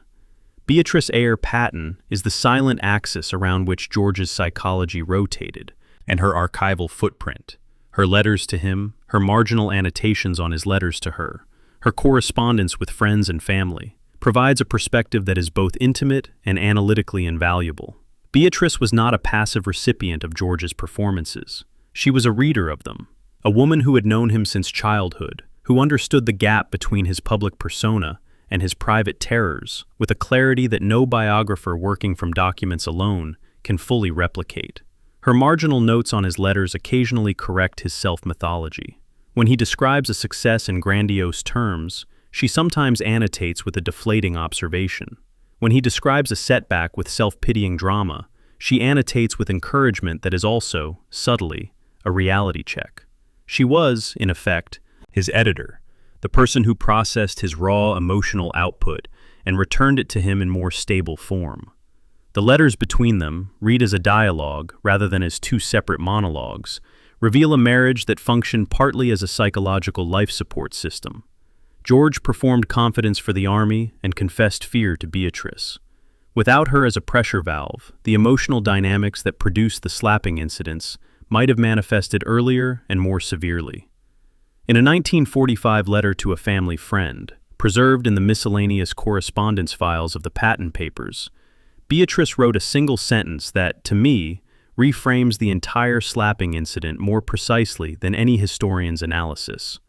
Beatrice Eyre Patton is the silent axis around which George's psychology rotated, and her archival footprint, her letters to him, her marginal annotations on his letters to her, her correspondence with friends and family, provides a perspective that is both intimate and analytically invaluable. Beatrice was not a passive recipient of George's performances. She was a reader of them, a woman who had known him since childhood, who understood the gap between his public persona and his private terrors with a clarity that no biographer working from documents alone can fully replicate. Her marginal notes on his letters occasionally correct his self-mythology. When he describes a success in grandiose terms, she sometimes annotates with a deflating observation. When he describes a setback with self-pitying drama, she annotates with encouragement that is also, subtly, a reality check. She was, in effect, his editor, the person who processed his raw emotional output and returned it to him in more stable form. The letters between them, read as a dialogue rather than as 2 separate monologues, reveal a marriage that functioned partly as a psychological life support system. George performed confidence for the Army and confessed fear to Beatrice. Without her as a pressure valve, the emotional dynamics that produced the slapping incidents might have manifested earlier and more severely. In a 1945 letter to a family friend, preserved in the miscellaneous correspondence files of the Patton papers, Beatrice wrote a single sentence that, to me, reframes the entire slapping incident more precisely than any historian's analysis.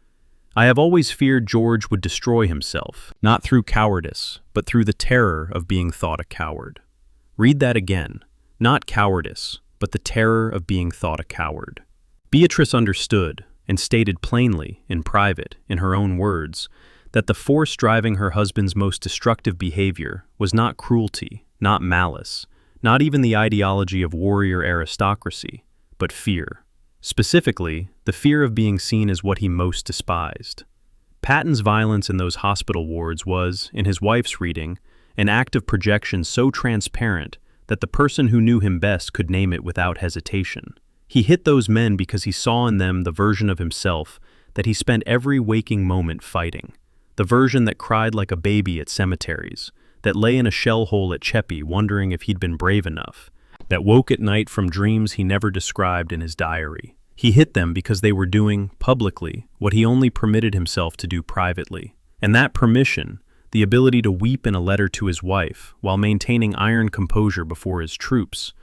I have always feared George would destroy himself, not through cowardice, but through the terror of being thought a coward. Read that again. Not cowardice, but the terror of being thought a coward. Beatrice understood, and stated plainly, in private, in her own words, that the force driving her husband's most destructive behavior was not cruelty, not malice, not even the ideology of warrior aristocracy, but fear. Specifically, the fear of being seen as what he most despised. Patton's violence in those hospital wards was, in his wife's reading, an act of projection so transparent that the person who knew him best could name it without hesitation. He hit those men because he saw in them the version of himself that he spent every waking moment fighting, the version that cried like a baby at cemeteries, that lay in a shell hole at Cheppy wondering if he'd been brave enough, that woke at night from dreams he never described in his diary. He hit them because they were doing, publicly, what he only permitted himself to do privately. And that permission, the ability to weep in a letter to his wife while maintaining iron composure before his troops,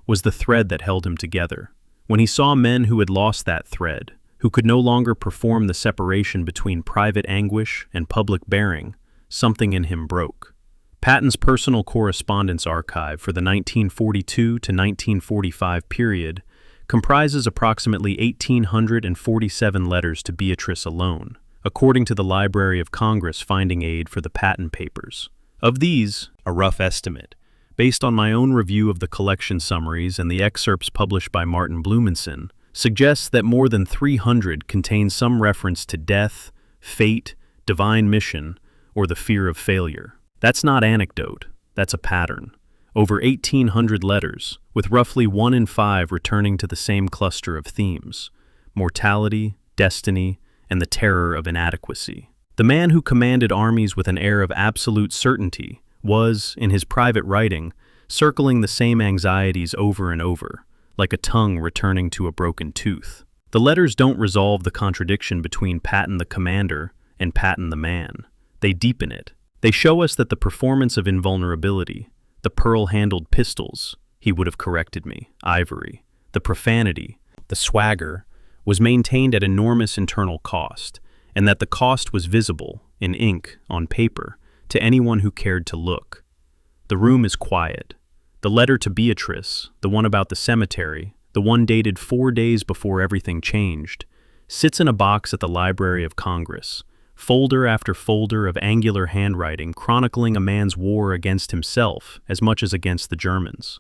was the thread that held him together. When he saw men who had lost that thread, who could no longer perform the separation between private anguish and public bearing, something in him broke. Patton's personal correspondence archive for the 1942 to 1945 period comprises approximately 1,847 letters to Beatrice alone, according to the Library of Congress finding aid for the Patton papers. Of these, a rough estimate, based on my own review of the collection summaries and the excerpts published by Martin Blumenson, suggests that more than 300 contain some reference to death, fate, divine mission, or the fear of failure. That's not anecdote, that's a pattern. Over 1,800 letters, with roughly 1 in 5 returning to the same cluster of themes: mortality, destiny, and the terror of inadequacy. The man who commanded armies with an air of absolute certainty was, in his private writing, circling the same anxieties over and over, like a tongue returning to a broken tooth. The letters don't resolve the contradiction between Patton the commander and Patton the man. They deepen it. They show us that the performance of invulnerability, the pearl-handled pistols, he would have corrected me, ivory, the profanity, the swagger, was maintained at enormous internal cost, and that the cost was visible, in ink, on paper, to anyone who cared to look. The room is quiet. The letter to Beatrice, the one about the cemetery, the one dated 4 days before everything changed, sits in a box at the Library of Congress, folder after folder of angular handwriting chronicling a man's war against himself as much as against the Germans.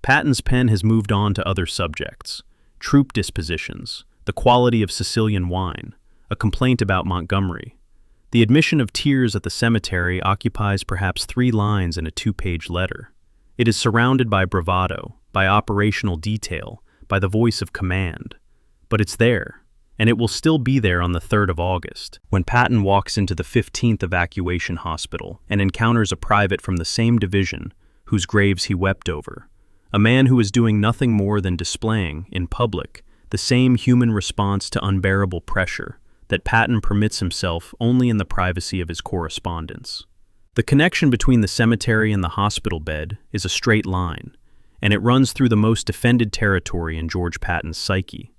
Patton's pen has moved on to other subjects: troop dispositions, the quality of Sicilian wine, a complaint about Montgomery. The admission of tears at the cemetery occupies perhaps 3 lines in a 2-page letter. It is surrounded by bravado, by operational detail, by the voice of command. But it's there, and it will still be there on the 3rd of August, when Patton walks into the 15th Evacuation Hospital and encounters a private from the same division whose graves he wept over, a man who is doing nothing more than displaying, in public, the same human response to unbearable pressure that Patton permits himself only in the privacy of his correspondence. The connection between the cemetery and the hospital bed is a straight line, and it runs through the most defended territory in George Patton's psyche.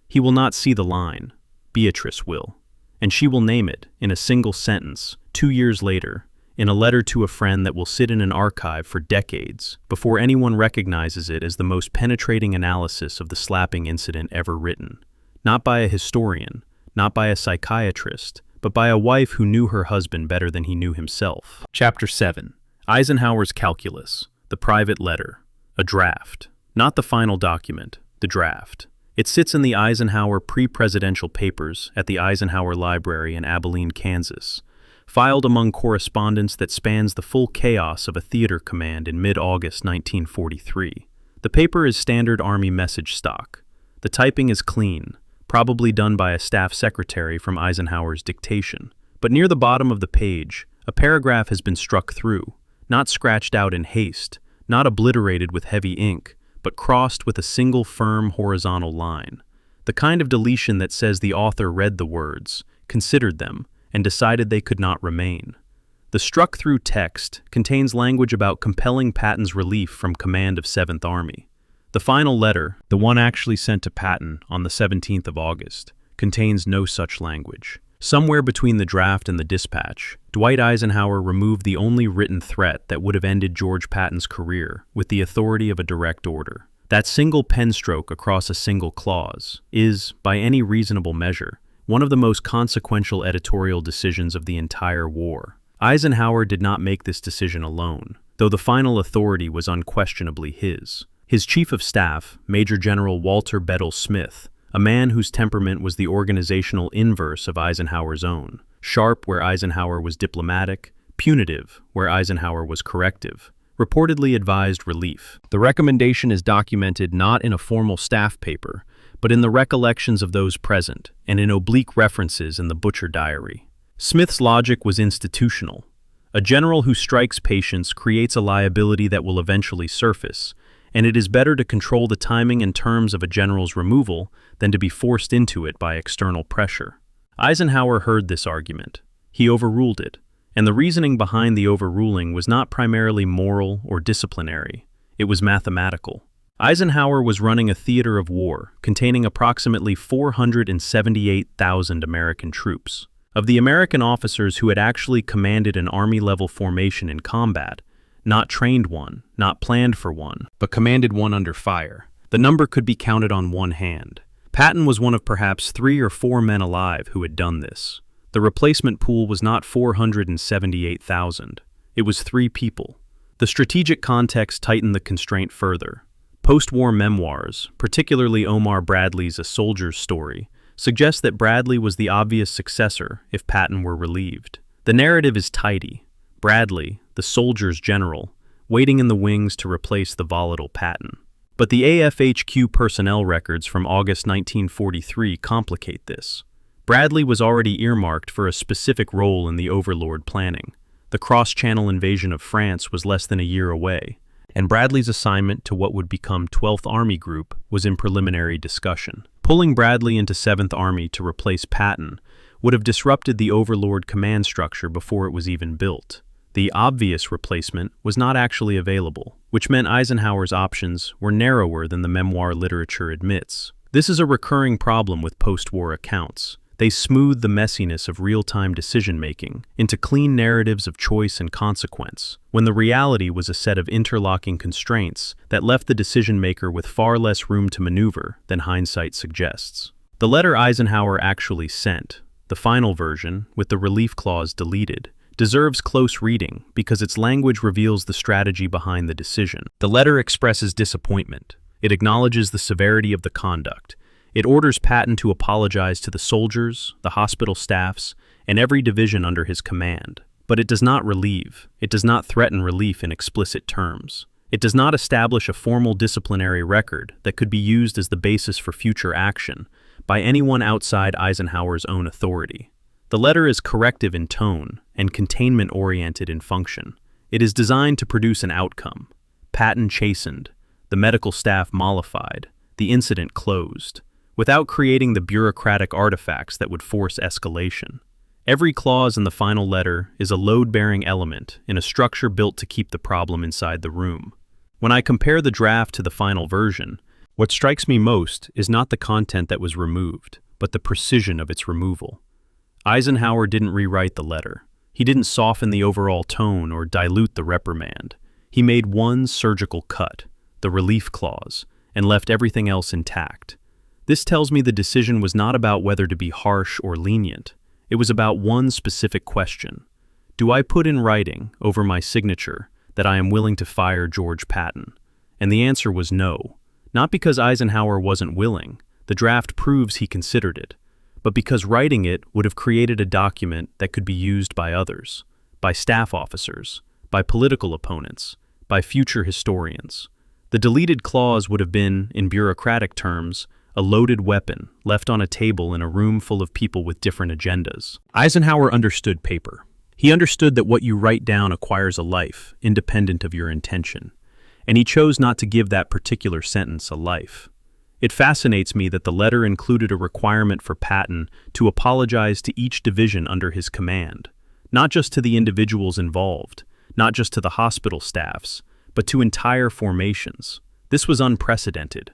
He will not see the line. Beatrice will, and she will name it in a single sentence 2 years later, in a letter to a friend that will sit in an archive for decades before anyone recognizes it as the most penetrating analysis of the slapping incident ever written, not by a historian, not by a psychiatrist, but by a wife who knew her husband better than he knew himself. Chapter 7. Eisenhower's Calculus, the private letter, a draft, not the final document, the draft. It sits in the Eisenhower pre-presidential papers at the Eisenhower Library in Abilene, Kansas, filed among correspondence that spans the full chaos of a theater command in mid-August 1943. The paper is standard Army message stock. The typing is clean, probably done by a staff secretary from Eisenhower's dictation. But near the bottom of the page, a paragraph has been struck through, not scratched out in haste, not obliterated with heavy ink, but crossed with a single firm horizontal line. The kind of deletion that says the author read the words, considered them, and decided they could not remain. The struck-through text contains language about compelling Patton's relief from command of 7th Army. The final letter, the one actually sent to Patton on the 17th of August, contains no such language. Somewhere between the draft and the dispatch, Dwight Eisenhower removed the only written threat that would have ended George Patton's career with the authority of a direct order. That single pen stroke across a single clause is, by any reasonable measure, one of the most consequential editorial decisions of the entire war. Eisenhower did not make this decision alone, though the final authority was unquestionably his. His chief of staff, Major General Walter Bedell Smith, a man whose temperament was the organizational inverse of Eisenhower's own, sharp where Eisenhower was diplomatic, punitive where Eisenhower was corrective, reportedly advised relief. The recommendation is documented not in a formal staff paper, but in the recollections of those present and in oblique references in the Butcher Diary. Smith's logic was institutional. A general who strikes patients creates a liability that will eventually surface, and it is better to control the timing and terms of a general's removal than to be forced into it by external pressure. Eisenhower heard this argument. He overruled it, and the reasoning behind the overruling was not primarily moral or disciplinary. It was mathematical. Eisenhower was running a theater of war containing approximately 478,000 American troops. Of the American officers who had actually commanded an Army-level formation in combat, not trained one, not planned for one, but commanded one under fire, the number could be counted on one hand. Patton was one of perhaps 3 or 4 men alive who had done this. The replacement pool was not 478,000. It was 3 people. The strategic context tightened the constraint further. Post-war memoirs, particularly Omar Bradley's A Soldier's Story, suggest that Bradley was the obvious successor if Patton were relieved. The narrative is tidy. Bradley, the soldier's general, waiting in the wings to replace the volatile Patton. But the AFHQ personnel records from August 1943 complicate this. Bradley was already earmarked for a specific role in the Overlord planning. The cross-channel invasion of France was less than a year away, and Bradley's assignment to what would become 12th Army Group was in preliminary discussion. Pulling Bradley into 7th Army to replace Patton would have disrupted the overlord command structure before it was even built. The obvious replacement was not actually available, which meant Eisenhower's options were narrower than the memoir literature admits. This is a recurring problem with post-war accounts. They smooth the messiness of real-time decision-making into clean narratives of choice and consequence, when the reality was a set of interlocking constraints that left the decision-maker with far less room to maneuver than hindsight suggests. The letter Eisenhower actually sent, the final version, with the relief clause deleted, deserves close reading because its language reveals the strategy behind the decision. The letter expresses disappointment. It acknowledges the severity of the conduct. It orders Patton to apologize to the soldiers, the hospital staffs, and every division under his command. But it does not relieve. It does not threaten relief in explicit terms. It does not establish a formal disciplinary record that could be used as the basis for future action by anyone outside Eisenhower's own authority. The letter is corrective in tone and containment-oriented in function. It is designed to produce an outcome. Patton chastened, the medical staff mollified, the incident closed, without creating the bureaucratic artifacts that would force escalation. Every clause in the final letter is a load-bearing element in a structure built to keep the problem inside the room. When I compare the draft to the final version, what strikes me most is not the content that was removed, but the precision of its removal. Eisenhower didn't rewrite the letter. He didn't soften the overall tone or dilute the reprimand. He made one surgical cut, the relief clause, and left everything else intact. This tells me the decision was not about whether to be harsh or lenient. It was about one specific question. Do I put in writing, over my signature, that I am willing to fire George Patton? And the answer was no. Not because Eisenhower wasn't willing, the draft proves he considered it, but because writing it would have created a document that could be used by others, by staff officers, by political opponents, by future historians. The deleted clause would have been, in bureaucratic terms, a loaded weapon left on a table in a room full of people with different agendas. Eisenhower understood paper. He understood that what you write down acquires a life, independent of your intention, and he chose not to give that particular sentence a life. It fascinates me that the letter included a requirement for Patton to apologize to each division under his command, not just to the individuals involved, not just to the hospital staffs, but to entire formations. This was unprecedented.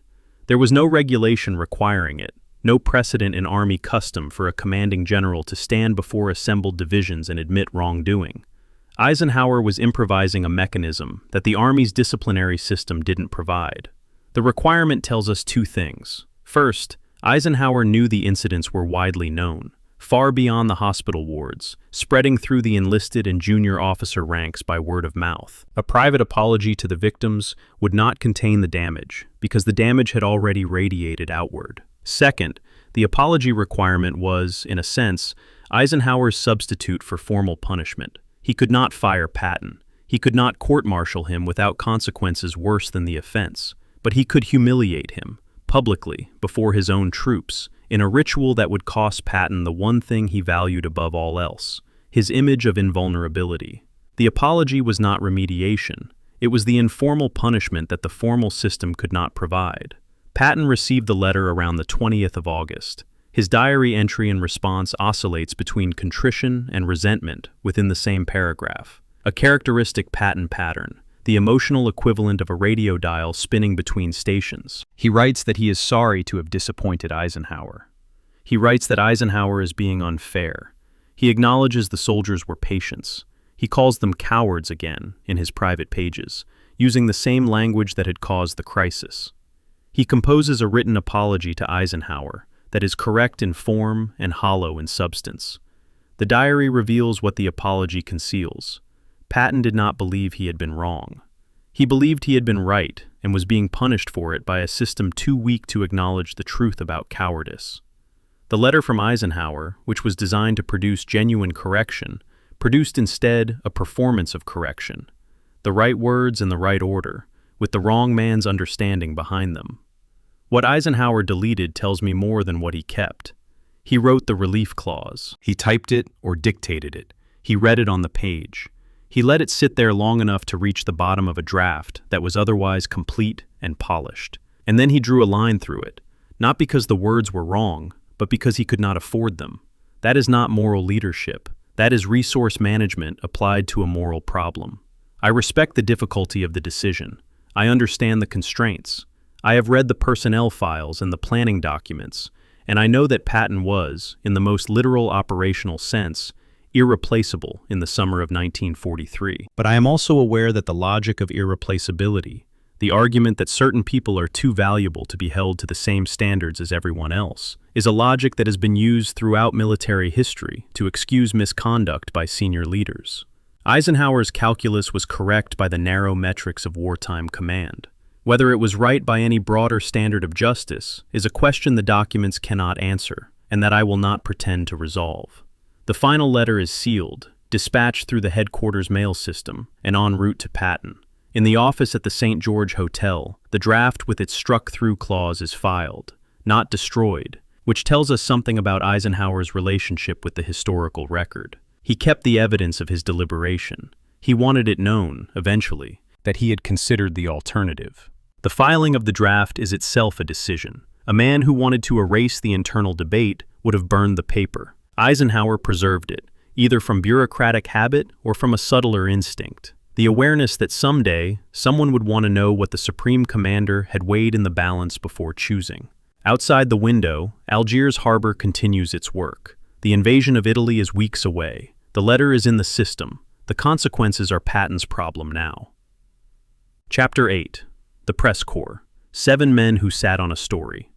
There was no regulation requiring it, no precedent in Army custom for a commanding general to stand before assembled divisions and admit wrongdoing. Eisenhower was improvising a mechanism that the Army's disciplinary system didn't provide. The requirement tells us two things. First, Eisenhower knew the incidents were widely known, far beyond the hospital wards, spreading through the enlisted and junior officer ranks by word of mouth. A private apology to the victims would not contain the damage, because the damage had already radiated outward. Second, the apology requirement was, in a sense, Eisenhower's substitute for formal punishment. He could not fire Patton. He could not court-martial him without consequences worse than the offense. But he could humiliate him, publicly, before his own troops, in a ritual that would cost Patton the one thing he valued above all else, his image of invulnerability. The apology was not remediation. It was the informal punishment that the formal system could not provide. Patton received the letter around the 20th of August. His diary entry in response oscillates between contrition and resentment within the same paragraph, a characteristic Patton pattern, the emotional equivalent of a radio dial spinning between stations. He writes that he is sorry to have disappointed Eisenhower. He writes that Eisenhower is being unfair. He acknowledges the soldiers were patients. He calls them cowards again in his private pages, using the same language that had caused the crisis. He composes a written apology to Eisenhower that is correct in form and hollow in substance. The diary reveals what the apology conceals. Patton did not believe he had been wrong. He believed he had been right and was being punished for it by a system too weak to acknowledge the truth about cowardice. The letter from Eisenhower, which was designed to produce genuine correction, produced instead a performance of correction. The right words in the right order, with the wrong man's understanding behind them. What Eisenhower deleted tells me more than what he kept. He wrote the relief clause. He typed it or dictated it. He read it on the page. He let it sit there long enough to reach the bottom of a draft that was otherwise complete and polished. And then he drew a line through it, not because the words were wrong, but because he could not afford them. That is not moral leadership. That is resource management applied to a moral problem. I respect the difficulty of the decision. I understand the constraints. I have read the personnel files and the planning documents, and I know that Patton was, in the most literal operational sense, irreplaceable in the summer of 1943. But I am also aware that the logic of irreplaceability, the argument that certain people are too valuable to be held to the same standards as everyone else, is a logic that has been used throughout military history to excuse misconduct by senior leaders. Eisenhower's calculus was correct by the narrow metrics of wartime command. Whether it was right by any broader standard of justice is a question the documents cannot answer, and that I will not pretend to resolve. The final letter is sealed, dispatched through the headquarters mail system, and en route to Patton. In the office at the St. George Hotel, the draft with its struck-through clause is filed, not destroyed, which tells us something about Eisenhower's relationship with the historical record. He kept the evidence of his deliberation. He wanted it known, eventually, that he had considered the alternative. The filing of the draft is itself a decision. A man who wanted to erase the internal debate would have burned the paper. Eisenhower preserved it, either from bureaucratic habit or from a subtler instinct. The awareness that someday someone would want to know what the Supreme Commander had weighed in the balance before choosing. Outside the window, Algiers harbor continues its work. The invasion of Italy is weeks away. The letter is in the system. The consequences are Patton's problem now. Chapter 8. The Press Corps. 7 men who sat on a story.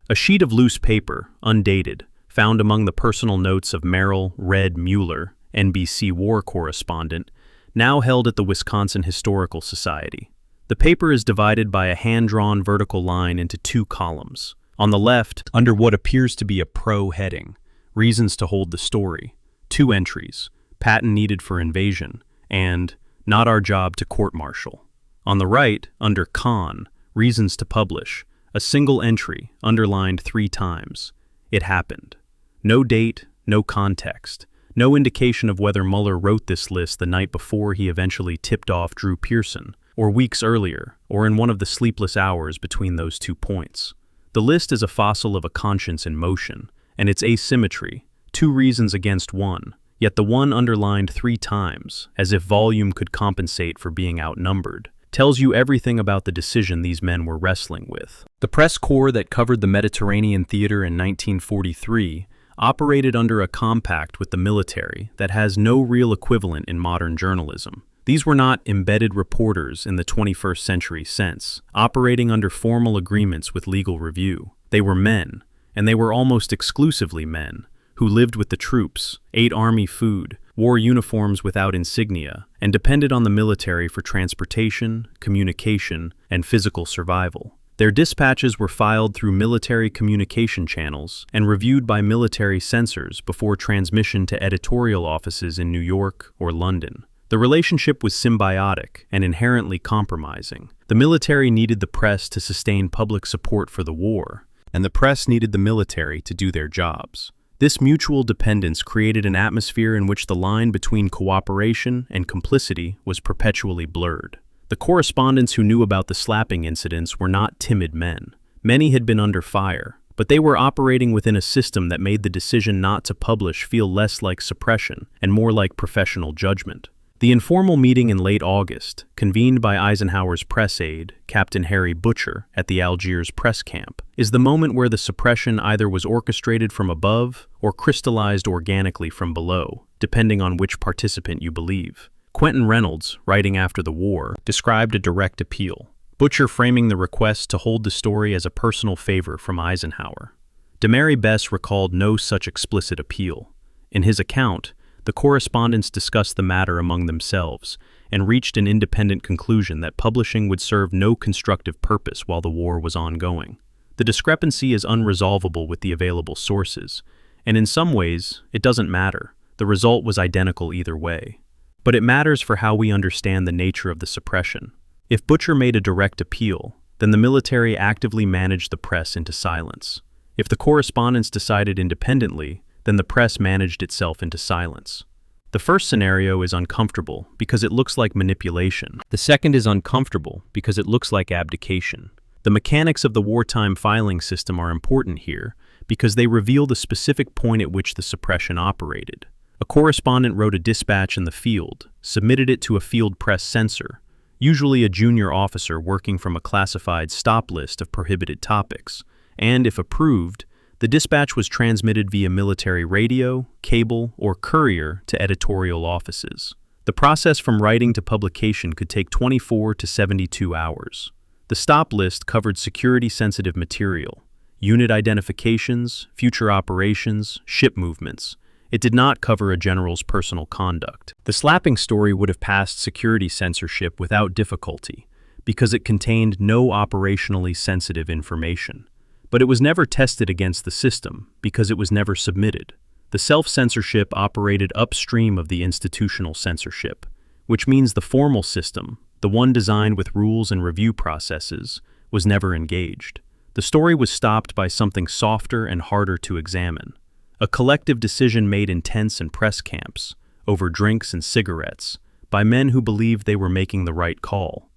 A sheet of loose paper, undated, found among the personal notes of Merrill Red Mueller, NBC war correspondent, now held at the Wisconsin Historical Society. The paper is divided by a hand-drawn vertical line into 2 columns. On the left, under what appears to be a pro heading, reasons to hold the story, 2 entries, Patton needed for invasion, and not our job to court-martial. On the right, under con, reasons to publish, a single entry, underlined 3 times. It happened. No date, no context, no indication of whether Mueller wrote this list the night before he eventually tipped off Drew Pearson, or weeks earlier, or in one of the sleepless hours between those 2 points. The list is a fossil of a conscience in motion, and its asymmetry, 2 reasons against 1, yet the one underlined 3 times, as if volume could compensate for being outnumbered, tells you everything about the decision these men were wrestling with. The press corps that covered the Mediterranean theater in 1943 operated under a compact with the military that has no real equivalent in modern journalism. These were not embedded reporters in the 21st century sense, operating under formal agreements with legal review. They were men, and they were almost exclusively men, who lived with the troops, ate army food, wore uniforms without insignia, and depended on the military for transportation, communication, and physical survival. Their dispatches were filed through military communication channels and reviewed by military censors before transmission to editorial offices in New York or London. The relationship was symbiotic and inherently compromising. The military needed the press to sustain public support for the war, and the press needed the military to do their jobs. This mutual dependence created an atmosphere in which the line between cooperation and complicity was perpetually blurred. The correspondents who knew about the slapping incidents were not timid men. Many had been under fire, but they were operating within a system that made the decision not to publish feel less like suppression and more like professional judgment. The informal meeting in late August, convened by Eisenhower's press aide, Captain Harry Butcher, at the Algiers press camp, is the moment where the suppression either was orchestrated from above or crystallized organically from below, depending on which participant you believe. Quentin Reynolds, writing after the war, described a direct appeal, Butcher framing the request to hold the story as a personal favor from Eisenhower. Demary Bess recalled no such explicit appeal. In his account, the correspondents discussed the matter among themselves and reached an independent conclusion that publishing would serve no constructive purpose while the war was ongoing. The discrepancy is unresolvable with the available sources, and in some ways, it doesn't matter. The result was identical either way. But it matters for how we understand the nature of the suppression. If Butcher made a direct appeal, then the military actively managed the press into silence. If the correspondents decided independently, then the press managed itself into silence. The first scenario is uncomfortable because it looks like manipulation. The second is uncomfortable because it looks like abdication. The mechanics of the wartime filing system are important here because they reveal the specific point at which the suppression operated. A correspondent wrote a dispatch in the field, submitted it to a field press censor, usually a junior officer working from a classified stop list of prohibited topics, and, if approved, the dispatch was transmitted via military radio, cable, or courier to editorial offices. The process from writing to publication could take 24 to 72 hours. The stop list covered security-sensitive material, unit identifications, future operations, ship movements. It did not cover a general's personal conduct. The slapping story would have passed security censorship without difficulty because it contained no operationally sensitive information. But it was never tested against the system because it was never submitted. The self-censorship operated upstream of the institutional censorship, which means the formal system, the one designed with rules and review processes, was never engaged. The story was stopped by something softer and harder to examine. A collective decision made in tents and press camps, over drinks and cigarettes, by men who believed they were making the right call.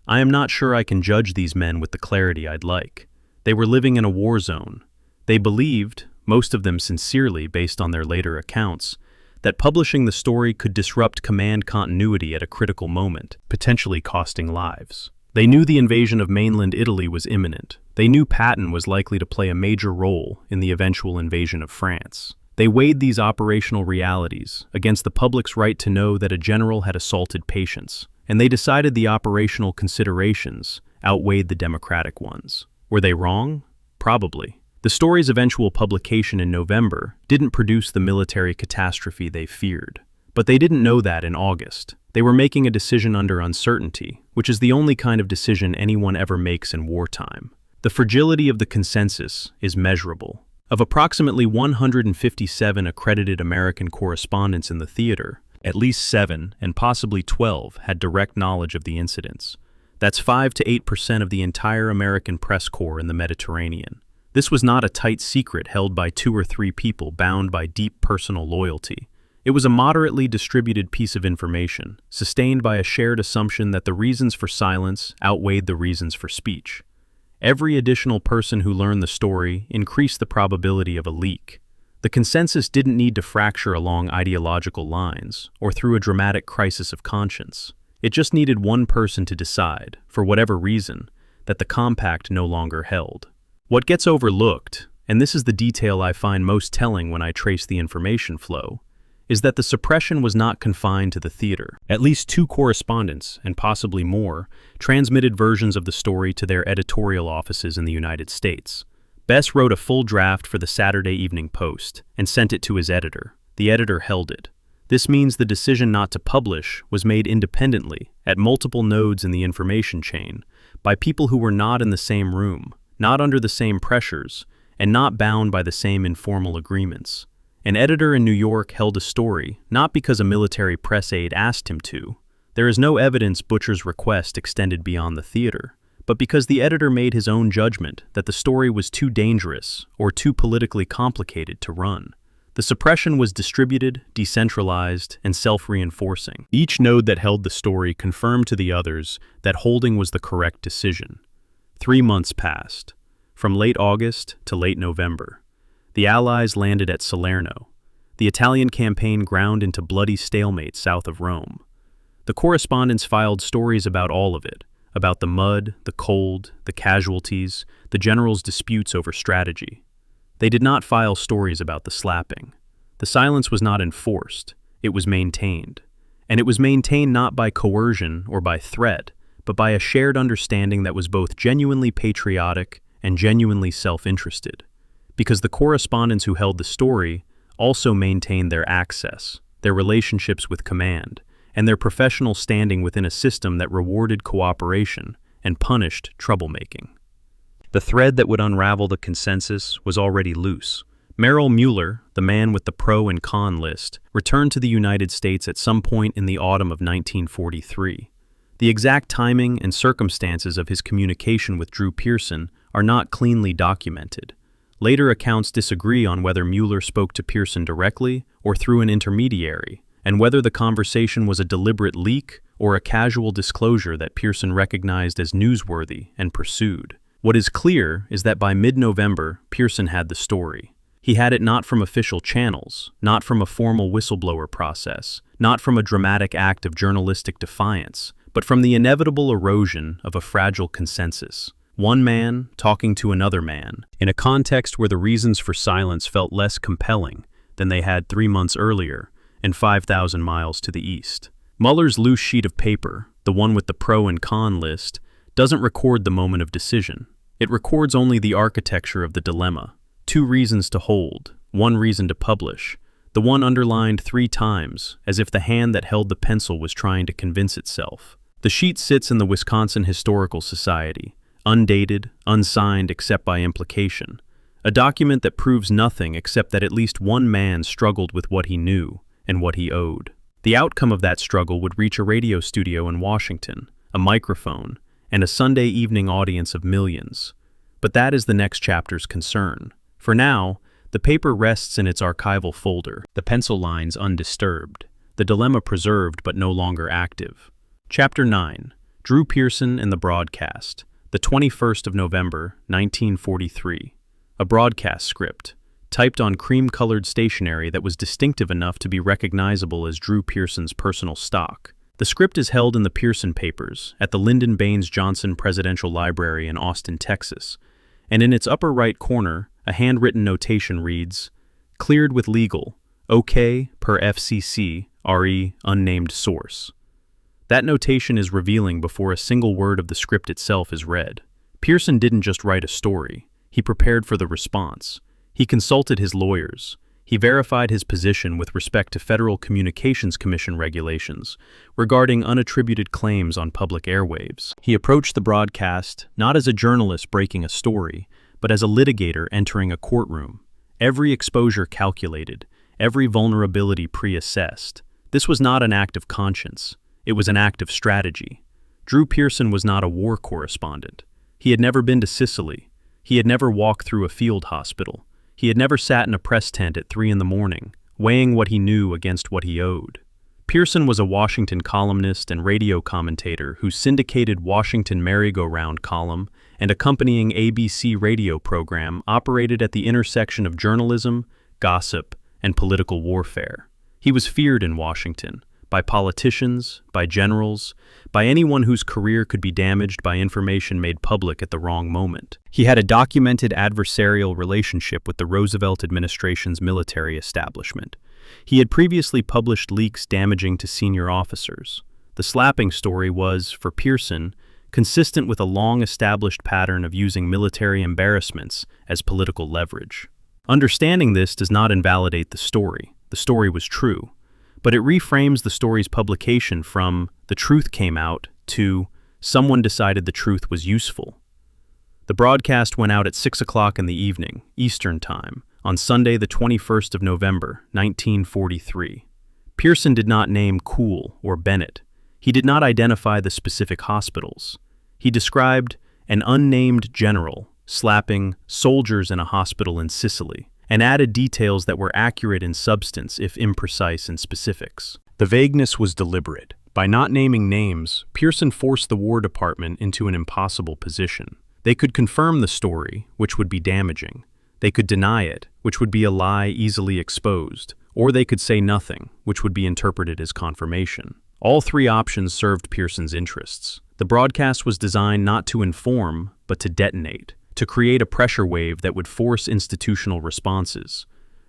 I am not sure I can judge these men with the clarity I'd like. They were living in a war zone. They believed, most of them sincerely based on their later accounts, that publishing the story could disrupt command continuity at a critical moment, potentially costing lives. They knew the invasion of mainland Italy was imminent. They knew Patton was likely to play a major role in the eventual invasion of France. They weighed these operational realities against the public's right to know that a general had assaulted patients, and they decided the operational considerations outweighed the democratic ones. Were they wrong? Probably. The story's eventual publication in November didn't produce the military catastrophe they feared. But they didn't know that in August. They were making a decision under uncertainty, which is the only kind of decision anyone ever makes in wartime. The fragility of the consensus is measurable. Of approximately 157 accredited American correspondents in the theater, at least 7 and possibly 12 had direct knowledge of the incidents. That's 5 to 8% of the entire American press corps in the Mediterranean. This was not a tight secret held by 2 or 3 people bound by deep personal loyalty. It was a moderately distributed piece of information, sustained by a shared assumption that the reasons for silence outweighed the reasons for speech. Every additional person who learned the story increased the probability of a leak. The consensus didn't need to fracture along ideological lines or through a dramatic crisis of conscience. It just needed one person to decide, for whatever reason, that the compact no longer held. What gets overlooked, and this is the detail I find most telling when I trace the information flow, is that the suppression was not confined to the theater. At least 2 correspondents, and possibly more, transmitted versions of the story to their editorial offices in the United States. Bess wrote a full draft for the Saturday Evening Post and sent it to his editor. The editor held it. This means the decision not to publish was made independently, at multiple nodes in the information chain, by people who were not in the same room, not under the same pressures, and not bound by the same informal agreements. An editor in New York held a story, not because a military press aide asked him to. There is no evidence Butcher's request extended beyond the theater, but because the editor made his own judgment that the story was too dangerous or too politically complicated to run. The suppression was distributed, decentralized, and self-reinforcing. Each node that held the story confirmed to the others that holding was the correct decision. 3 months passed, from late August to late November. The Allies landed at Salerno. The Italian campaign ground into bloody stalemate south of Rome. The correspondents filed stories about all of it, about the mud, the cold, the casualties, the generals' disputes over strategy. They did not file stories about the slapping. The silence was not enforced, it was maintained. And it was maintained not by coercion or by threat, but by a shared understanding that was both genuinely patriotic and genuinely self-interested. Because the correspondents who held the story also maintained their access, their relationships with command, and their professional standing within a system that rewarded cooperation and punished troublemaking. The thread that would unravel the consensus was already loose. Merrill Mueller, the man with the pro and con list, returned to the United States at some point in the autumn of 1943. The exact timing and circumstances of his communication with Drew Pearson are not cleanly documented. Later accounts disagree on whether Mueller spoke to Pearson directly or through an intermediary, and whether the conversation was a deliberate leak or a casual disclosure that Pearson recognized as newsworthy and pursued. What is clear is that by mid-November, Pearson had the story. He had it not from official channels, not from a formal whistleblower process, not from a dramatic act of journalistic defiance, but from the inevitable erosion of a fragile consensus. One man talking to another man, in a context where the reasons for silence felt less compelling than they had 3 months earlier and 5,000 miles to the east. Mueller's loose sheet of paper, the one with the pro and con list, doesn't record the moment of decision. It records only the architecture of the dilemma. 2 reasons to hold, 1 reason to publish, the one underlined 3 times, as if the hand that held the pencil was trying to convince itself. The sheet sits in the Wisconsin Historical Society, undated, unsigned except by implication, a document that proves nothing except that at least one man struggled with what he knew and what he owed. The outcome of that struggle would reach a radio studio in Washington, a microphone, and a Sunday evening audience of millions. But that is the next chapter's concern. For now, the paper rests in its archival folder, the pencil lines undisturbed, the dilemma preserved but no longer active. Chapter 9. Drew Pearson and the Broadcast, the 21st of November, 1943. A broadcast script, typed on cream-colored stationery that was distinctive enough to be recognizable as Drew Pearson's personal stock. The script is held in the Pearson Papers at the Lyndon Baines Johnson Presidential Library in Austin, Texas, and in its upper right corner, a handwritten notation reads, "Cleared with legal, OK per FCC, RE unnamed source." That notation is revealing before a single word of the script itself is read. Pearson didn't just write a story, he prepared for the response. He consulted his lawyers. He verified his position with respect to Federal Communications Commission regulations regarding unattributed claims on public airwaves. He approached the broadcast not as a journalist breaking a story, but as a litigator entering a courtroom. Every exposure calculated, every vulnerability pre-assessed. This was not an act of conscience. It was an act of strategy. Drew Pearson was not a war correspondent. He had never been to Sicily. He had never walked through a field hospital. He had never sat in a press tent at 3 a.m, weighing what he knew against what he owed. Pearson was a Washington columnist and radio commentator whose syndicated Washington Merry-Go-Round column and accompanying ABC radio program operated at the intersection of journalism, gossip, and political warfare. He was feared in Washington, by politicians, by generals, by anyone whose career could be damaged by information made public at the wrong moment. He had a documented adversarial relationship with the Roosevelt administration's military establishment. He had previously published leaks damaging to senior officers. The slapping story was, for Pearson, consistent with a long-established pattern of using military embarrassments as political leverage. Understanding this does not invalidate the story. The story was true. But it reframes the story's publication from "the truth came out" to "someone decided the truth was useful." The broadcast went out at 6 o'clock in the evening, Eastern Time, on Sunday the 21st of November, 1943. Pearson did not name Kuhl or Bennett. He did not identify the specific hospitals. He described an unnamed general slapping soldiers in a hospital in Sicily, and added details that were accurate in substance if imprecise in specifics. The vagueness was deliberate. By not naming names, Pearson forced the War Department into an impossible position. They could confirm the story, which would be damaging. They could deny it, which would be a lie easily exposed, or they could say nothing, which would be interpreted as confirmation. All 3 options served Pearson's interests. The broadcast was designed not to inform, but to detonate, to create a pressure wave that would force institutional responses.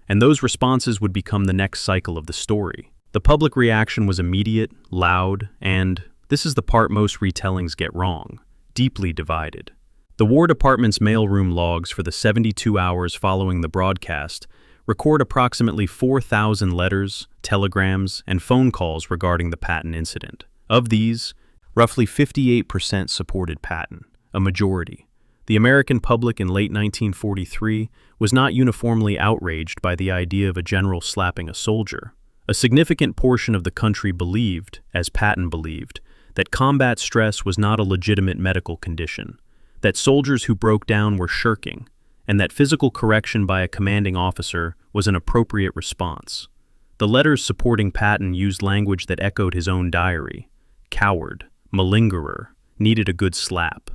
And those responses would become the next cycle of the story. The public reaction was immediate, loud, and, this is the part most retellings get wrong, deeply divided. The War Department's mailroom logs for the 72 hours following the broadcast record approximately 4,000 letters, telegrams, and phone calls regarding the Patton incident. Of these, roughly 58% supported Patton, a majority. The American public in late 1943 was not uniformly outraged by the idea of a general slapping a soldier. A significant portion of the country believed, as Patton believed, that combat stress was not a legitimate medical condition, that soldiers who broke down were shirking, and that physical correction by a commanding officer was an appropriate response. The letters supporting Patton used language that echoed his own diary: coward, malingerer, needed a good slap.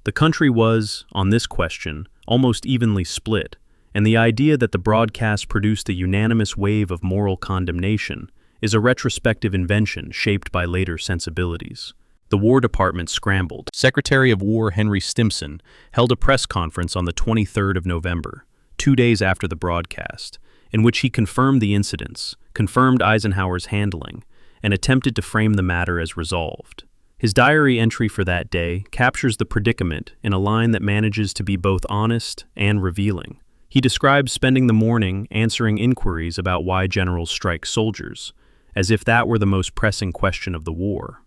The country was, on this question, almost evenly split, and the idea that the broadcast produced a unanimous wave of moral condemnation is a retrospective invention shaped by later sensibilities. The War Department scrambled. Secretary of War Henry Stimson held a press conference on the 23rd of November, 2 days after the broadcast, in which he confirmed the incidents, confirmed Eisenhower's handling, and attempted to frame the matter as resolved. His diary entry for that day captures the predicament in a line that manages to be both honest and revealing. He describes spending the morning answering inquiries about why generals strike soldiers, as if that were the most pressing question of the war.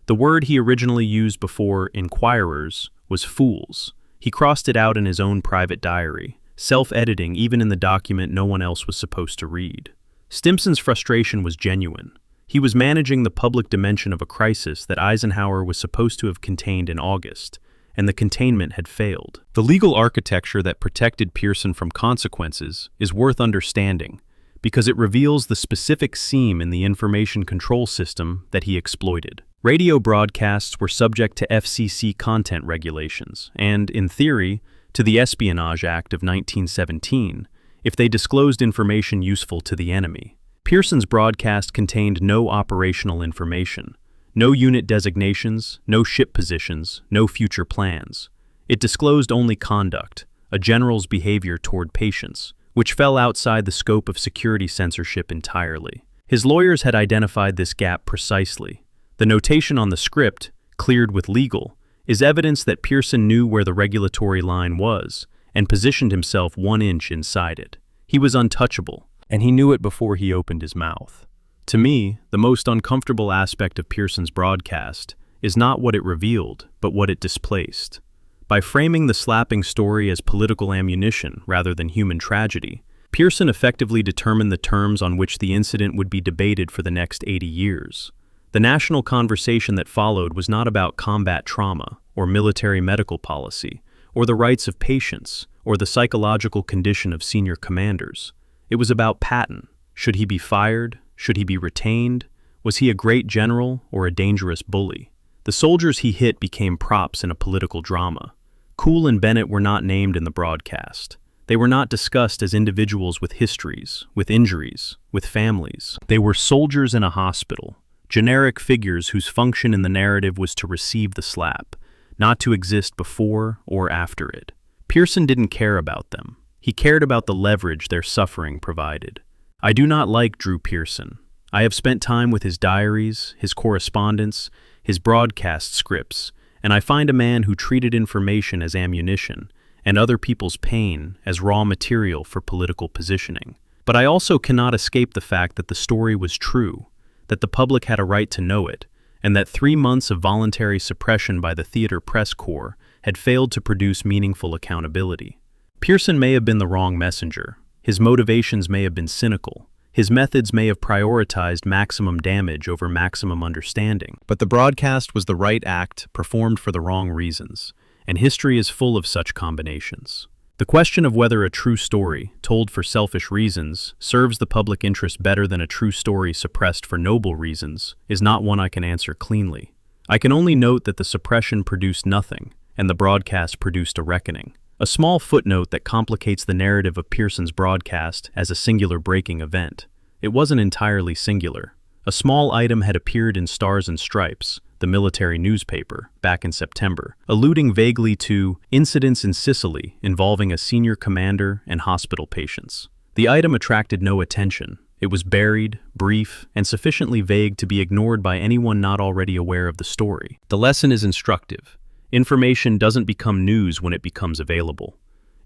The word he originally used before inquirers was fools. He crossed it out in his own private diary, self-editing even in the document no one else was supposed to read. Stimson's frustration was genuine. He was managing the public dimension of a crisis that Eisenhower was supposed to have contained in August, and the containment had failed. The legal architecture that protected Pearson from consequences is worth understanding, because it reveals the specific seam in the information control system that he exploited. Radio broadcasts were subject to FCC content regulations and, in theory, to the Espionage Act of 1917 if they disclosed information useful to the enemy. Pearson's broadcast contained no operational information, no unit designations, no ship positions, no future plans. It disclosed only conduct, a general's behavior toward patients, which fell outside the scope of security censorship entirely. His lawyers had identified this gap precisely. The notation on the script, cleared with legal, is evidence that Pearson knew where the regulatory line was and positioned himself 1 inch inside it. He was untouchable, and he knew it before he opened his mouth. To me, the most uncomfortable aspect of Pearson's broadcast is not what it revealed, but what it displaced. By framing the slapping story as political ammunition rather than human tragedy, Pearson effectively determined the terms on which the incident would be debated for the next 80 years. The national conversation that followed was not about combat trauma, or military medical policy, or the rights of patients, or the psychological condition of senior commanders. It was about Patton. Should he be fired? Should he be retained? Was he a great general or a dangerous bully? The soldiers he hit became props in a political drama. Kuhl and Bennett were not named in the broadcast. They were not discussed as individuals with histories, with injuries, with families. They were soldiers in a hospital, generic figures whose function in the narrative was to receive the slap, not to exist before or after it. Pearson didn't care about them. He cared about the leverage their suffering provided. I do not like Drew Pearson. I have spent time with his diaries, his correspondence, his broadcast scripts, and I find a man who treated information as ammunition and other people's pain as raw material for political positioning. But I also cannot escape the fact that the story was true, that the public had a right to know it, and that 3 months of voluntary suppression by the theater press corps had failed to produce meaningful accountability. Pearson may have been the wrong messenger. His motivations may have been cynical. His methods may have prioritized maximum damage over maximum understanding. But the broadcast was the right act performed for the wrong reasons, and history is full of such combinations. The question of whether a true story, told for selfish reasons, serves the public interest better than a true story suppressed for noble reasons is not one I can answer cleanly. I can only note that the suppression produced nothing, and the broadcast produced a reckoning. A small footnote that complicates the narrative of Pearson's broadcast as a singular breaking event. It wasn't entirely singular. A small item had appeared in Stars and Stripes, the military newspaper, back in September, alluding vaguely to incidents in Sicily involving a senior commander and hospital patients. The item attracted no attention. It was buried, brief, and sufficiently vague to be ignored by anyone not already aware of the story. The lesson is instructive. Information doesn't become news when it becomes available.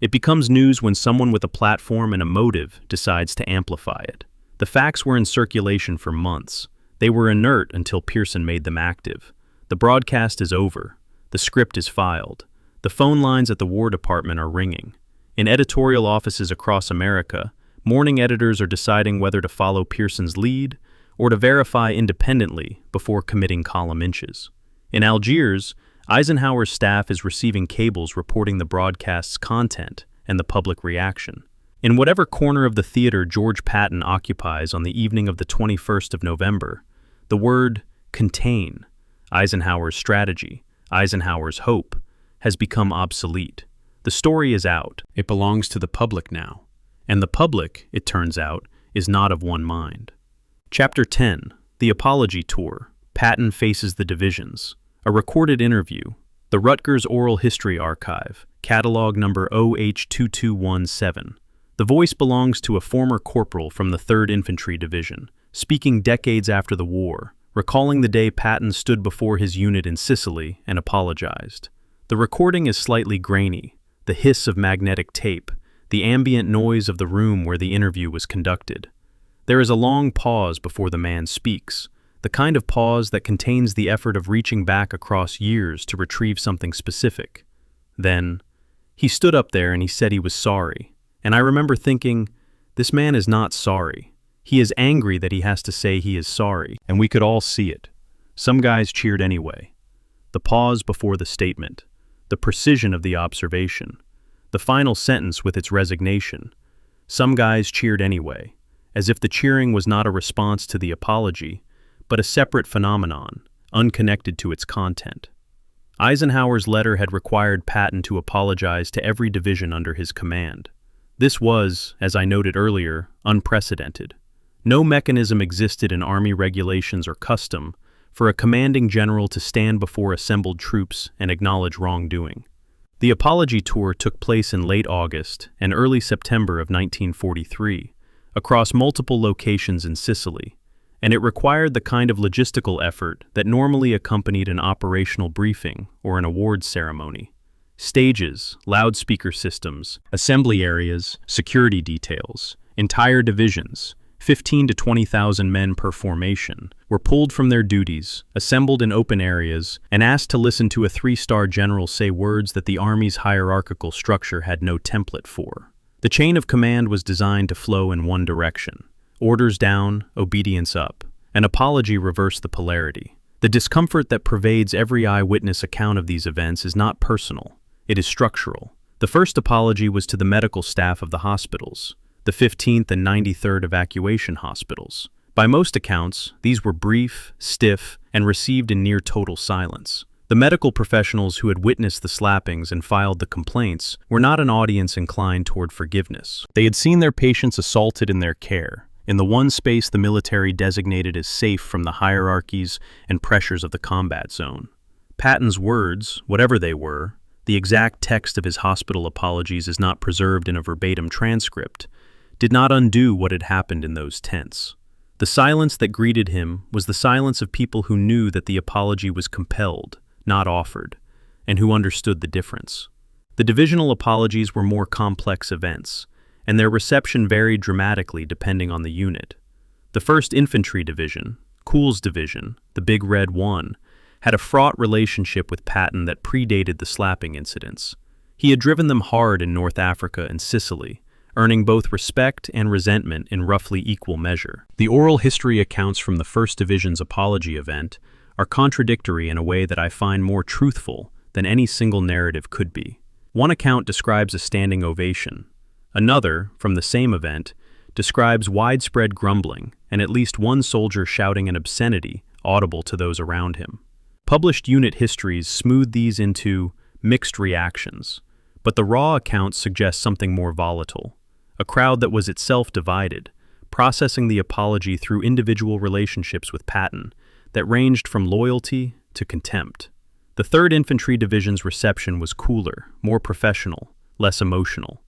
It becomes news when someone with a platform and a motive decides to amplify it. The facts were in circulation for months. They were inert until Pearson made them active. The broadcast is over. The script is filed. The phone lines at the War Department are ringing. In editorial offices across America, morning editors are deciding whether to follow Pearson's lead or to verify independently before committing column inches. In Algiers, Eisenhower's staff is receiving cables reporting the broadcast's content and the public reaction. In whatever corner of the theater George Patton occupies on the evening of the 21st of November, the word contain, Eisenhower's strategy, Eisenhower's hope, has become obsolete. The story is out. It belongs to the public now. And the public, it turns out, is not of one mind. Chapter 10. The Apology Tour. Patton Faces the Divisions. A recorded interview. The Rutgers Oral History Archive. Catalog number OH2217. The voice belongs to a former corporal from the 3rd Infantry Division, speaking decades after the war, recalling the day Patton stood before his unit in Sicily and apologized. The recording is slightly grainy, the hiss of magnetic tape, the ambient noise of the room where the interview was conducted. There is a long pause before the man speaks, the kind of pause that contains the effort of reaching back across years to retrieve something specific. Then, he stood up there and he said he was sorry, and I remember thinking, this man is not sorry. He is angry that he has to say he is sorry, and we could all see it. Some guys cheered anyway. The pause before the statement, the precision of the observation, the final sentence with its resignation. Some guys cheered anyway, as if the cheering was not a response to the apology, but a separate phenomenon, unconnected to its content. Eisenhower's letter had required Patton to apologize to every division under his command. This was, as I noted earlier, unprecedented. No mechanism existed in Army regulations or custom for a commanding general to stand before assembled troops and acknowledge wrongdoing. The apology tour took place in late August and early September of 1943, across multiple locations in Sicily, and it required the kind of logistical effort that normally accompanied an operational briefing or an awards ceremony. Stages, loudspeaker systems, assembly areas, security details, entire divisions, 15 to 20,000 men per formation, were pulled from their duties, assembled in open areas, and asked to listen to a 3-star general say words that the Army's hierarchical structure had no template for. The chain of command was designed to flow in one direction. Orders down, obedience up. An apology reversed the polarity. The discomfort that pervades every eyewitness account of these events is not personal. It is structural. The first apology was to the medical staff of the hospitals, the 15th and 93rd Evacuation Hospitals. By most accounts, these were brief, stiff, and received in near total silence. The medical professionals who had witnessed the slappings and filed the complaints were not an audience inclined toward forgiveness. They had seen their patients assaulted in their care, in the one space the military designated as safe from the hierarchies and pressures of the combat zone. Patton's words, whatever they were, the exact text of his hospital apologies is not preserved in a verbatim transcript, did not undo what had happened in those tents. The silence that greeted him was the silence of people who knew that the apology was compelled, not offered, and who understood the difference. The divisional apologies were more complex events, and their reception varied dramatically depending on the unit. The 1st Infantry Division, Kuhl's division, the Big Red One, had a fraught relationship with Patton that predated the slapping incidents. He had driven them hard in North Africa and Sicily, earning both respect and resentment in roughly equal measure. The oral history accounts from the 1st Division's apology event are contradictory in a way that I find more truthful than any single narrative could be. One account describes a standing ovation. Another, from the same event, describes widespread grumbling and at least one soldier shouting an obscenity audible to those around him. Published unit histories smooth these into mixed reactions, but the raw accounts suggest something more volatile, a crowd that was itself divided, processing the apology through individual relationships with Patton that ranged from loyalty to contempt. The 3rd Infantry Division's reception was cooler, more professional, less emotional.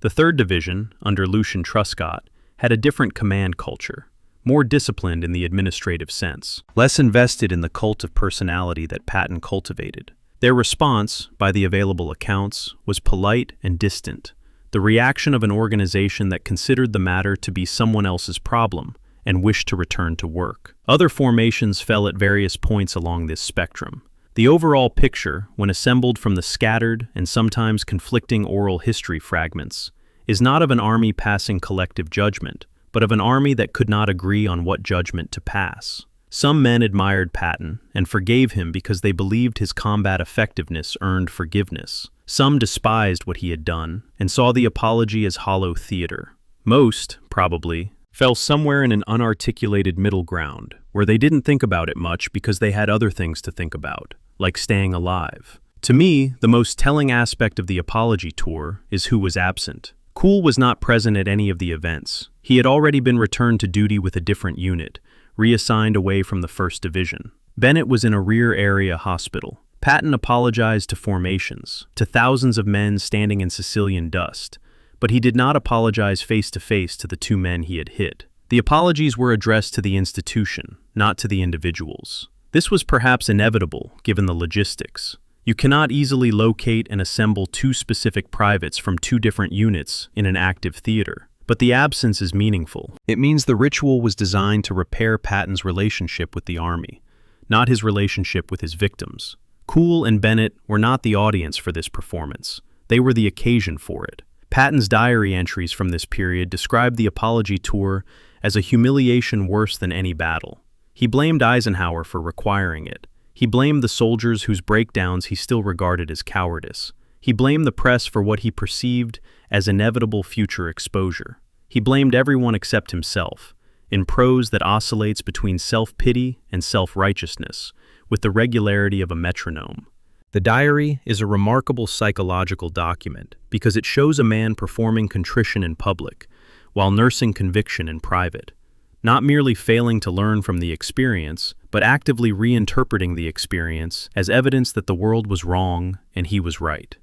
The 3rd Division, under Lucian Truscott, had a different command culture, more disciplined in the administrative sense, less invested in the cult of personality that Patton cultivated. Their response, by the available accounts, was polite and distant, the reaction of an organization that considered the matter to be someone else's problem and wished to return to work. Other formations fell at various points along this spectrum. The overall picture, when assembled from the scattered and sometimes conflicting oral history fragments, is not of an army passing collective judgment, but of an army that could not agree on what judgment to pass. Some men admired Patton and forgave him because they believed his combat effectiveness earned forgiveness. Some despised what he had done and saw the apology as hollow theater. Most, probably, fell somewhere in an unarticulated middle ground, where they didn't think about it much because they had other things to think about, like staying alive. To me, the most telling aspect of the apology tour is who was absent. Kuhl was not present at any of the events. He had already been returned to duty with a different unit, reassigned away from the 1st Division. Bennett was in a rear area hospital. Patton apologized to formations, to thousands of men standing in Sicilian dust, but he did not apologize face-to-face to the 2 men he had hit. The apologies were addressed to the institution, not to the individuals. This was perhaps inevitable, given the logistics. You cannot easily locate and assemble 2 specific privates from 2 different units in an active theater. But the absence is meaningful. It means the ritual was designed to repair Patton's relationship with the Army, not his relationship with his victims. Kuhl and Bennett were not the audience for this performance. They were the occasion for it. Patton's diary entries from this period described the apology tour as a humiliation worse than any battle. He blamed Eisenhower for requiring it. He blamed the soldiers whose breakdowns he still regarded as cowardice. He blamed the press for what he perceived as inevitable future exposure. He blamed everyone except himself, in prose that oscillates between self-pity and self-righteousness, with the regularity of a metronome. The diary is a remarkable psychological document because it shows a man performing contrition in public while nursing conviction in private, not merely failing to learn from the experience, but actively reinterpreting the experience as evidence that the world was wrong and he was right.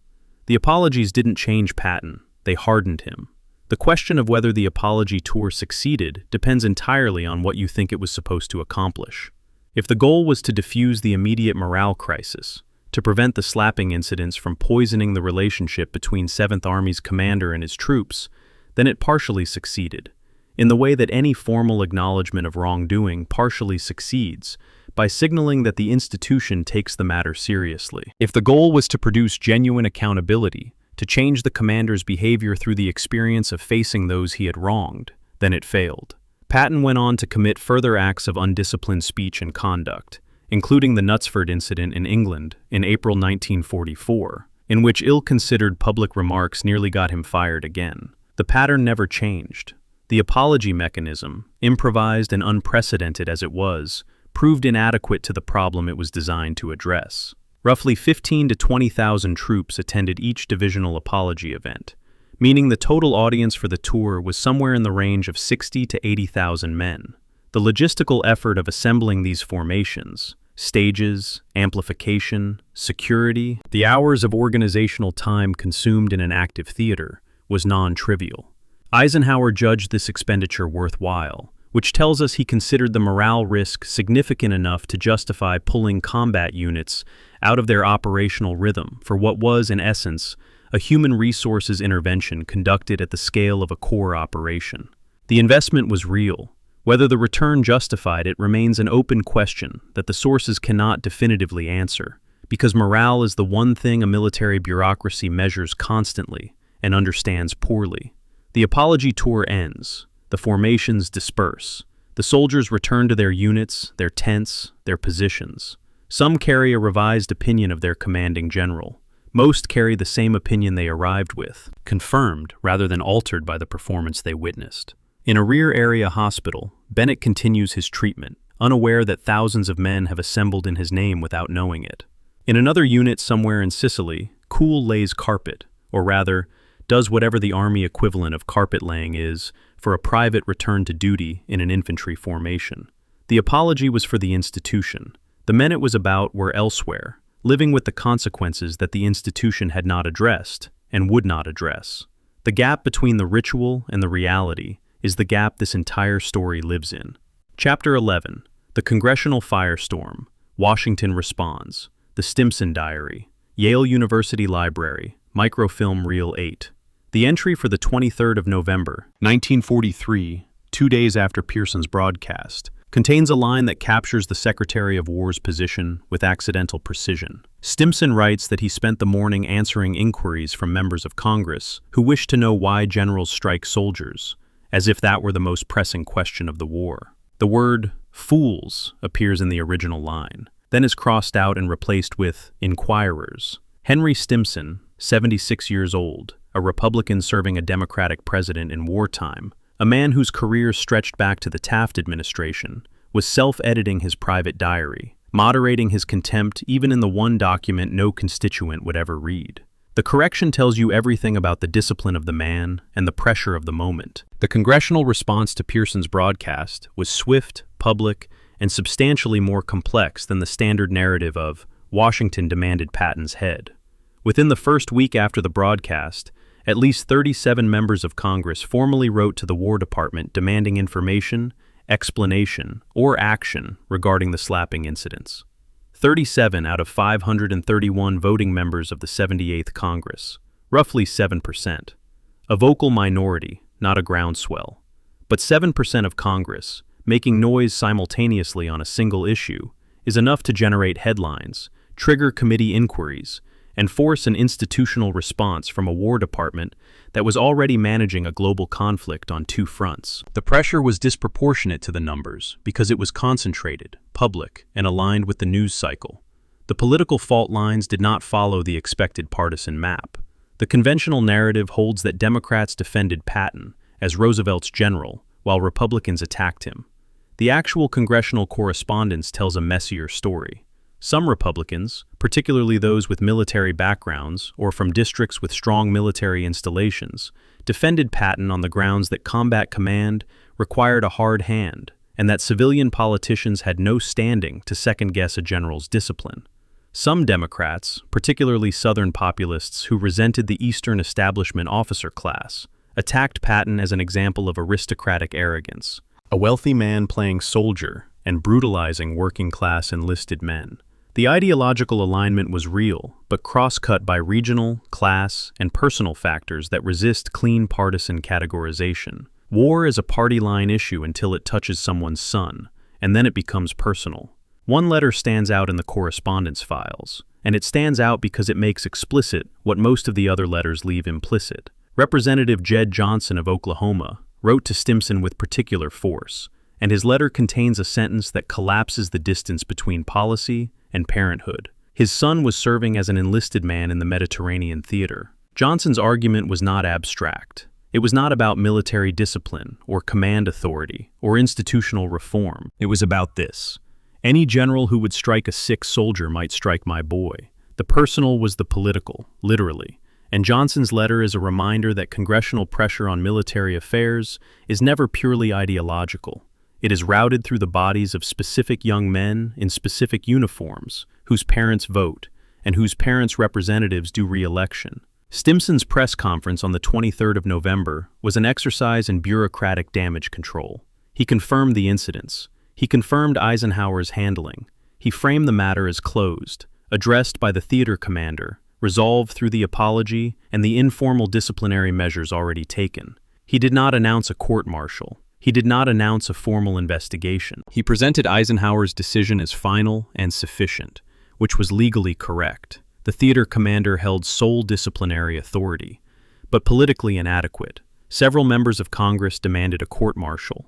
The apologies didn't change Patton, they hardened him. The question of whether the apology tour succeeded depends entirely on what you think it was supposed to accomplish. If the goal was to diffuse the immediate morale crisis, to prevent the slapping incidents from poisoning the relationship between 7th Army's commander and his troops, then it partially succeeded, in the way that any formal acknowledgement of wrongdoing partially succeeds, by signaling that the institution takes the matter seriously. If the goal was to produce genuine accountability, to change the commander's behavior through the experience of facing those he had wronged, then it failed. Patton went on to commit further acts of undisciplined speech and conduct, including the Knutsford incident in England in April 1944, in which ill-considered public remarks nearly got him fired again. The pattern never changed. The apology mechanism, improvised and unprecedented as it was, proved inadequate to the problem it was designed to address. Roughly 15,000 to 20,000 troops attended each divisional apology event, meaning the total audience for the tour was somewhere in the range of 60,000 to 80,000 men. The logistical effort of assembling these formations, stages, amplification, security, the hours of organizational time consumed in an active theater, was non-trivial. Eisenhower judged this expenditure worthwhile, which tells us he considered the morale risk significant enough to justify pulling combat units out of their operational rhythm for what was, in essence, a human resources intervention conducted at the scale of a core operation. The investment was real. Whether the return justified it remains an open question that the sources cannot definitively answer, because morale is the one thing a military bureaucracy measures constantly and understands poorly. The apology tour ends. The formations disperse. The soldiers return to their units, their tents, their positions. Some carry a revised opinion of their commanding general. Most carry the same opinion they arrived with, confirmed rather than altered by the performance they witnessed. In a rear area hospital, Bennett continues his treatment, unaware that thousands of men have assembled in his name without knowing it. In another unit somewhere in Sicily, Kuhl lays carpet, or rather, does whatever the Army equivalent of carpet laying is for a private return to duty in an infantry formation. The apology was for the institution. The men it was about were elsewhere, living with the consequences that the institution had not addressed and would not address. The gap between the ritual and the reality is the gap this entire story lives in. Chapter 11, The Congressional Firestorm, Washington Responds, The Stimson Diary, Yale University Library, Microfilm Reel 8. The entry for the 23rd of November, 1943, 2 days after Pearson's broadcast, contains a line that captures the Secretary of War's position with accidental precision. Stimson writes that he spent the morning answering inquiries from members of Congress who wished to know why generals strike soldiers, as if that were the most pressing question of the war. The word fools appears in the original line, then is crossed out and replaced with inquirers. Henry Stimson, 76 years old, a Republican serving a Democratic president in wartime, a man whose career stretched back to the Taft administration, was self-editing his private diary, moderating his contempt even in the one document no constituent would ever read. The correction tells you everything about the discipline of the man and the pressure of the moment. The congressional response to Pearson's broadcast was swift, public, and substantially more complex than the standard narrative of Washington demanded Patton's head. Within the first week after the broadcast, at least 37 members of Congress formally wrote to the War Department demanding information, explanation, or action regarding the slapping incidents. 37 out of 531 voting members of the 78th Congress, roughly 7%. A vocal minority, not a groundswell. But 7% of Congress, making noise simultaneously on a single issue, is enough to generate headlines, trigger committee inquiries, and force an institutional response from a War Department that was already managing a global conflict on two fronts. The pressure was disproportionate to the numbers because it was concentrated, public, and aligned with the news cycle. The political fault lines did not follow the expected partisan map. The conventional narrative holds that Democrats defended Patton as Roosevelt's general, while Republicans attacked him. The actual congressional correspondence tells a messier story. Some Republicans, particularly those with military backgrounds or from districts with strong military installations, defended Patton on the grounds that combat command required a hard hand and that civilian politicians had no standing to second-guess a general's discipline. Some Democrats, particularly Southern populists who resented the Eastern establishment officer class, attacked Patton as an example of aristocratic arrogance, a wealthy man playing soldier and brutalizing working-class enlisted men. The ideological alignment was real, but cross-cut by regional, class, and personal factors that resist clean partisan categorization. War is a party-line issue until it touches someone's son, and then it becomes personal. One letter stands out in the correspondence files, and it stands out because it makes explicit what most of the other letters leave implicit. Representative Jed Johnson of Oklahoma wrote to Stimson with particular force, and his letter contains a sentence that collapses the distance between policy and parenthood. His son was serving as an enlisted man in the Mediterranean theater. Johnson's argument was not abstract. It was not about military discipline or command authority or institutional reform. It was about this. Any general who would strike a sick soldier might strike my boy. The personal was the political, literally. And Johnson's letter is a reminder that congressional pressure on military affairs is never purely ideological. It is routed through the bodies of specific young men in specific uniforms, whose parents vote, and whose parents' representatives do re-election. Stimson's press conference on the 23rd of November was an exercise in bureaucratic damage control. He confirmed the incidents. He confirmed Eisenhower's handling. He framed the matter as closed, addressed by the theater commander, resolved through the apology and the informal disciplinary measures already taken. He did not announce a court-martial. He did not announce a formal investigation. He presented Eisenhower's decision as final and sufficient, which was legally correct. The theater commander held sole disciplinary authority, but politically inadequate. Several members of Congress demanded a court-martial.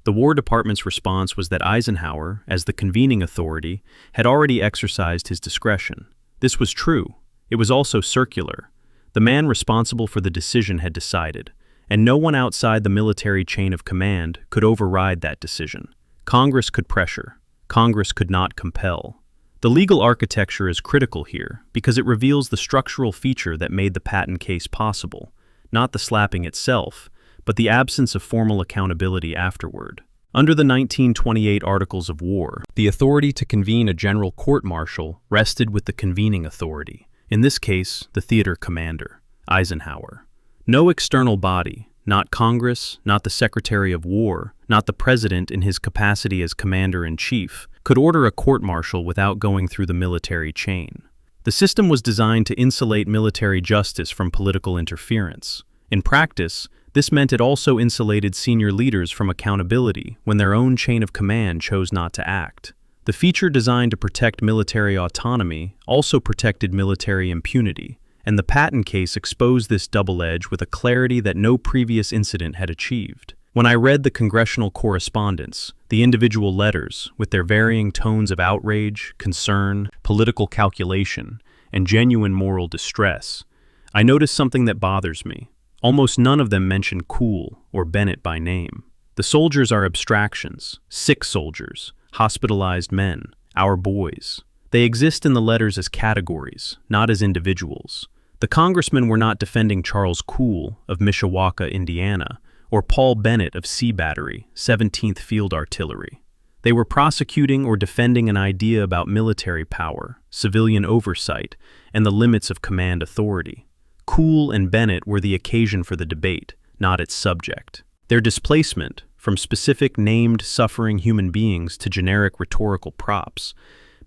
The War Department's response was that Eisenhower, as the convening authority, had already exercised his discretion. This was true. It was also circular. The man responsible for the decision had decided, and no one outside the military chain of command could override that decision. Congress could pressure. Congress could not compel. The legal architecture is critical here because it reveals the structural feature that made the Patton case possible, not the slapping itself, but the absence of formal accountability afterward. Under the 1928 Articles of War, the authority to convene a general court-martial rested with the convening authority, in this case, the theater commander, Eisenhower. No external body, not Congress, not the Secretary of War, not the President in his capacity as Commander-in-Chief, could order a court-martial without going through the military chain. The system was designed to insulate military justice from political interference. In practice, this meant it also insulated senior leaders from accountability when their own chain of command chose not to act. The feature designed to protect military autonomy also protected military impunity, and the Patton case exposed this double edge with a clarity that no previous incident had achieved. When I read the congressional correspondence, the individual letters, with their varying tones of outrage, concern, political calculation, and genuine moral distress, I noticed something that bothers me. Almost none of them mention Kuhl or Bennett by name. The soldiers are abstractions, sick soldiers, hospitalized men, our boys. They exist in the letters as categories, not as individuals. The congressmen were not defending Charles Kuhl of Mishawaka, Indiana, or Paul Bennett of Sea Battery, 17th Field Artillery. They were prosecuting or defending an idea about military power, civilian oversight, and the limits of command authority. Kuhl and Bennett were the occasion for the debate, not its subject. Their displacement, from specific named suffering human beings to generic rhetorical props,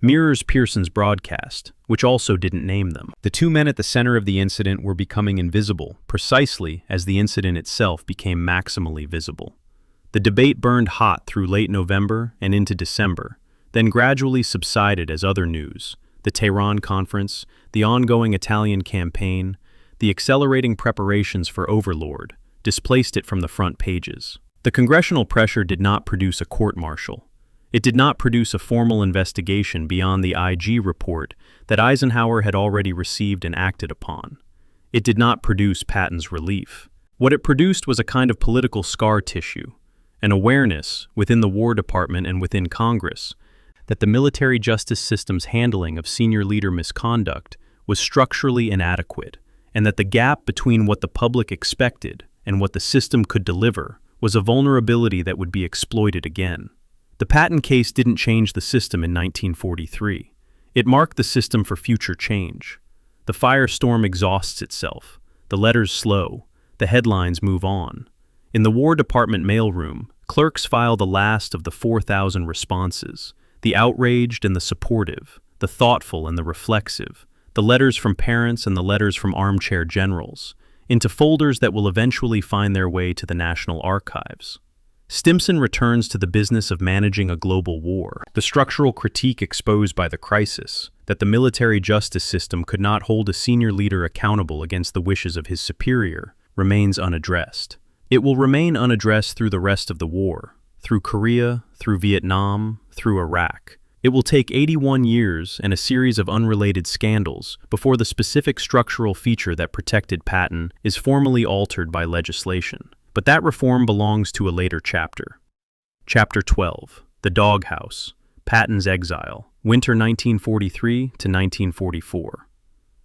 mirrors Pearson's broadcast, which also didn't name them. The two men at the center of the incident were becoming invisible, precisely as the incident itself became maximally visible. The debate burned hot through late November and into December, then gradually subsided as other news, the Tehran conference, the ongoing Italian campaign, the accelerating preparations for Overlord, displaced it from the front pages. The congressional pressure did not produce a court-martial. It did not produce a formal investigation beyond the IG report that Eisenhower had already received and acted upon. It did not produce Patton's relief. What it produced was a kind of political scar tissue, an awareness within the War Department and within Congress that the military justice system's handling of senior leader misconduct was structurally inadequate, and that the gap between what the public expected and what the system could deliver was a vulnerability that would be exploited again. The Patton case didn't change the system in 1943. It marked the system for future change. The firestorm exhausts itself. The letters slow. The headlines move on. In the War Department mailroom, clerks file the last of the 4,000 responses, the outraged and the supportive, the thoughtful and the reflexive, the letters from parents and the letters from armchair generals, into folders that will eventually find their way to the National Archives. Stimson returns to the business of managing a global war. The structural critique exposed by the crisis, that the military justice system could not hold a senior leader accountable against the wishes of his superior, remains unaddressed. It will remain unaddressed through the rest of the war, through Korea, through Vietnam, through Iraq. It will take 81 years and a series of unrelated scandals before the specific structural feature that protected Patton is formally altered by legislation. But that reform belongs to a later chapter. Chapter 12, The Doghouse, Patton's Exile, Winter 1943 to 1944.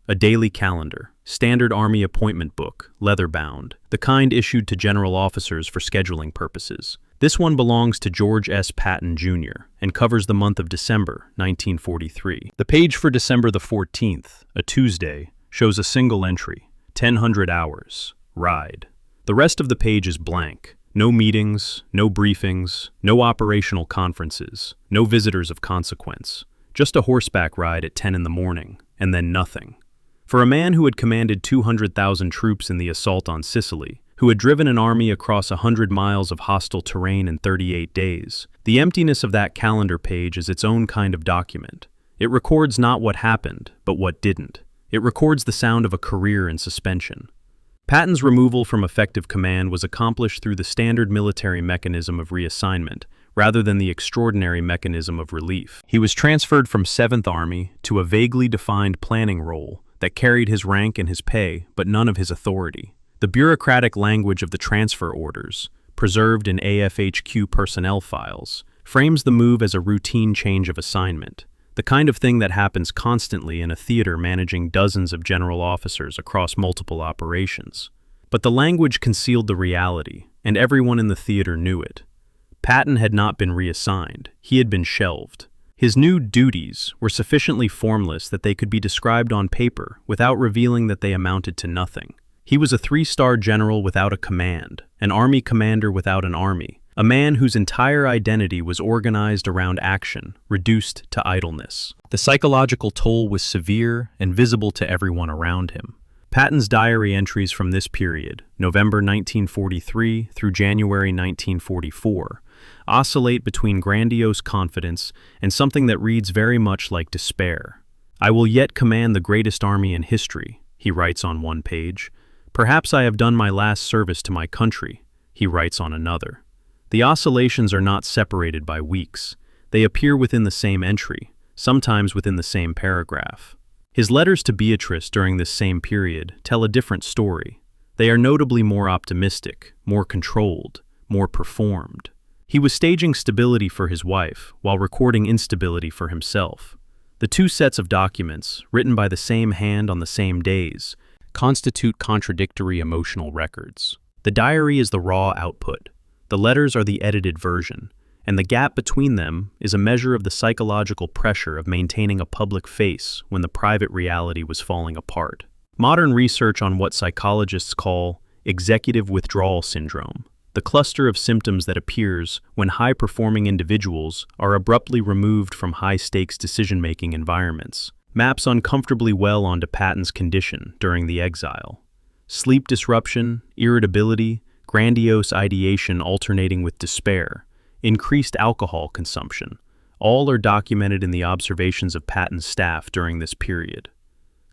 A daily calendar, standard Army appointment book, leather-bound, the kind issued to general officers for scheduling purposes. This one belongs to George S. Patton, Jr., and covers the month of December 1943. The page for December the 14th, a Tuesday, shows a single entry, 1000 hours, ride. The rest of the page is blank. No meetings, no briefings, no operational conferences, no visitors of consequence. Just a horseback ride at 10 in the morning, and then nothing. For a man who had commanded 200,000 troops in the assault on Sicily, who had driven an army across 100 miles of hostile terrain in 38 days, the emptiness of that calendar page is its own kind of document. It records not what happened, but what didn't. It records the sound of a career in suspension. Patton's removal from effective command was accomplished through the standard military mechanism of reassignment, rather than the extraordinary mechanism of relief. He was transferred from 7th Army to a vaguely defined planning role that carried his rank and his pay, but none of his authority. The bureaucratic language of the transfer orders, preserved in AFHQ personnel files, frames the move as a routine change of assignment, the kind of thing that happens constantly in a theater managing dozens of general officers across multiple operations. But the language concealed the reality, and everyone in the theater knew it. Patton had not been reassigned. He had been shelved. His new duties were sufficiently formless that they could be described on paper without revealing that they amounted to nothing. He was a 3-star general without a command, an army commander without an army, a man whose entire identity was organized around action, reduced to idleness. The psychological toll was severe and visible to everyone around him. Patton's diary entries from this period, November 1943 through January 1944, oscillate between grandiose confidence and something that reads very much like despair. "I will yet command the greatest army in history," he writes on one page. "Perhaps I have done my last service to my country," he writes on another. The oscillations are not separated by weeks. They appear within the same entry, sometimes within the same paragraph. His letters to Beatrice during this same period tell a different story. They are notably more optimistic, more controlled, more performed. He was staging stability for his wife while recording instability for himself. The two sets of documents, written by the same hand on the same days, constitute contradictory emotional records. The diary is the raw output, the letters are the edited version, and the gap between them is a measure of the psychological pressure of maintaining a public face when the private reality was falling apart. Modern research on what psychologists call executive withdrawal syndrome, the cluster of symptoms that appears when high-performing individuals are abruptly removed from high-stakes decision-making environments, maps uncomfortably well onto Patton's condition during the exile. Sleep disruption, irritability, grandiose ideation alternating with despair, increased alcohol consumption, all are documented in the observations of Patton's staff during this period.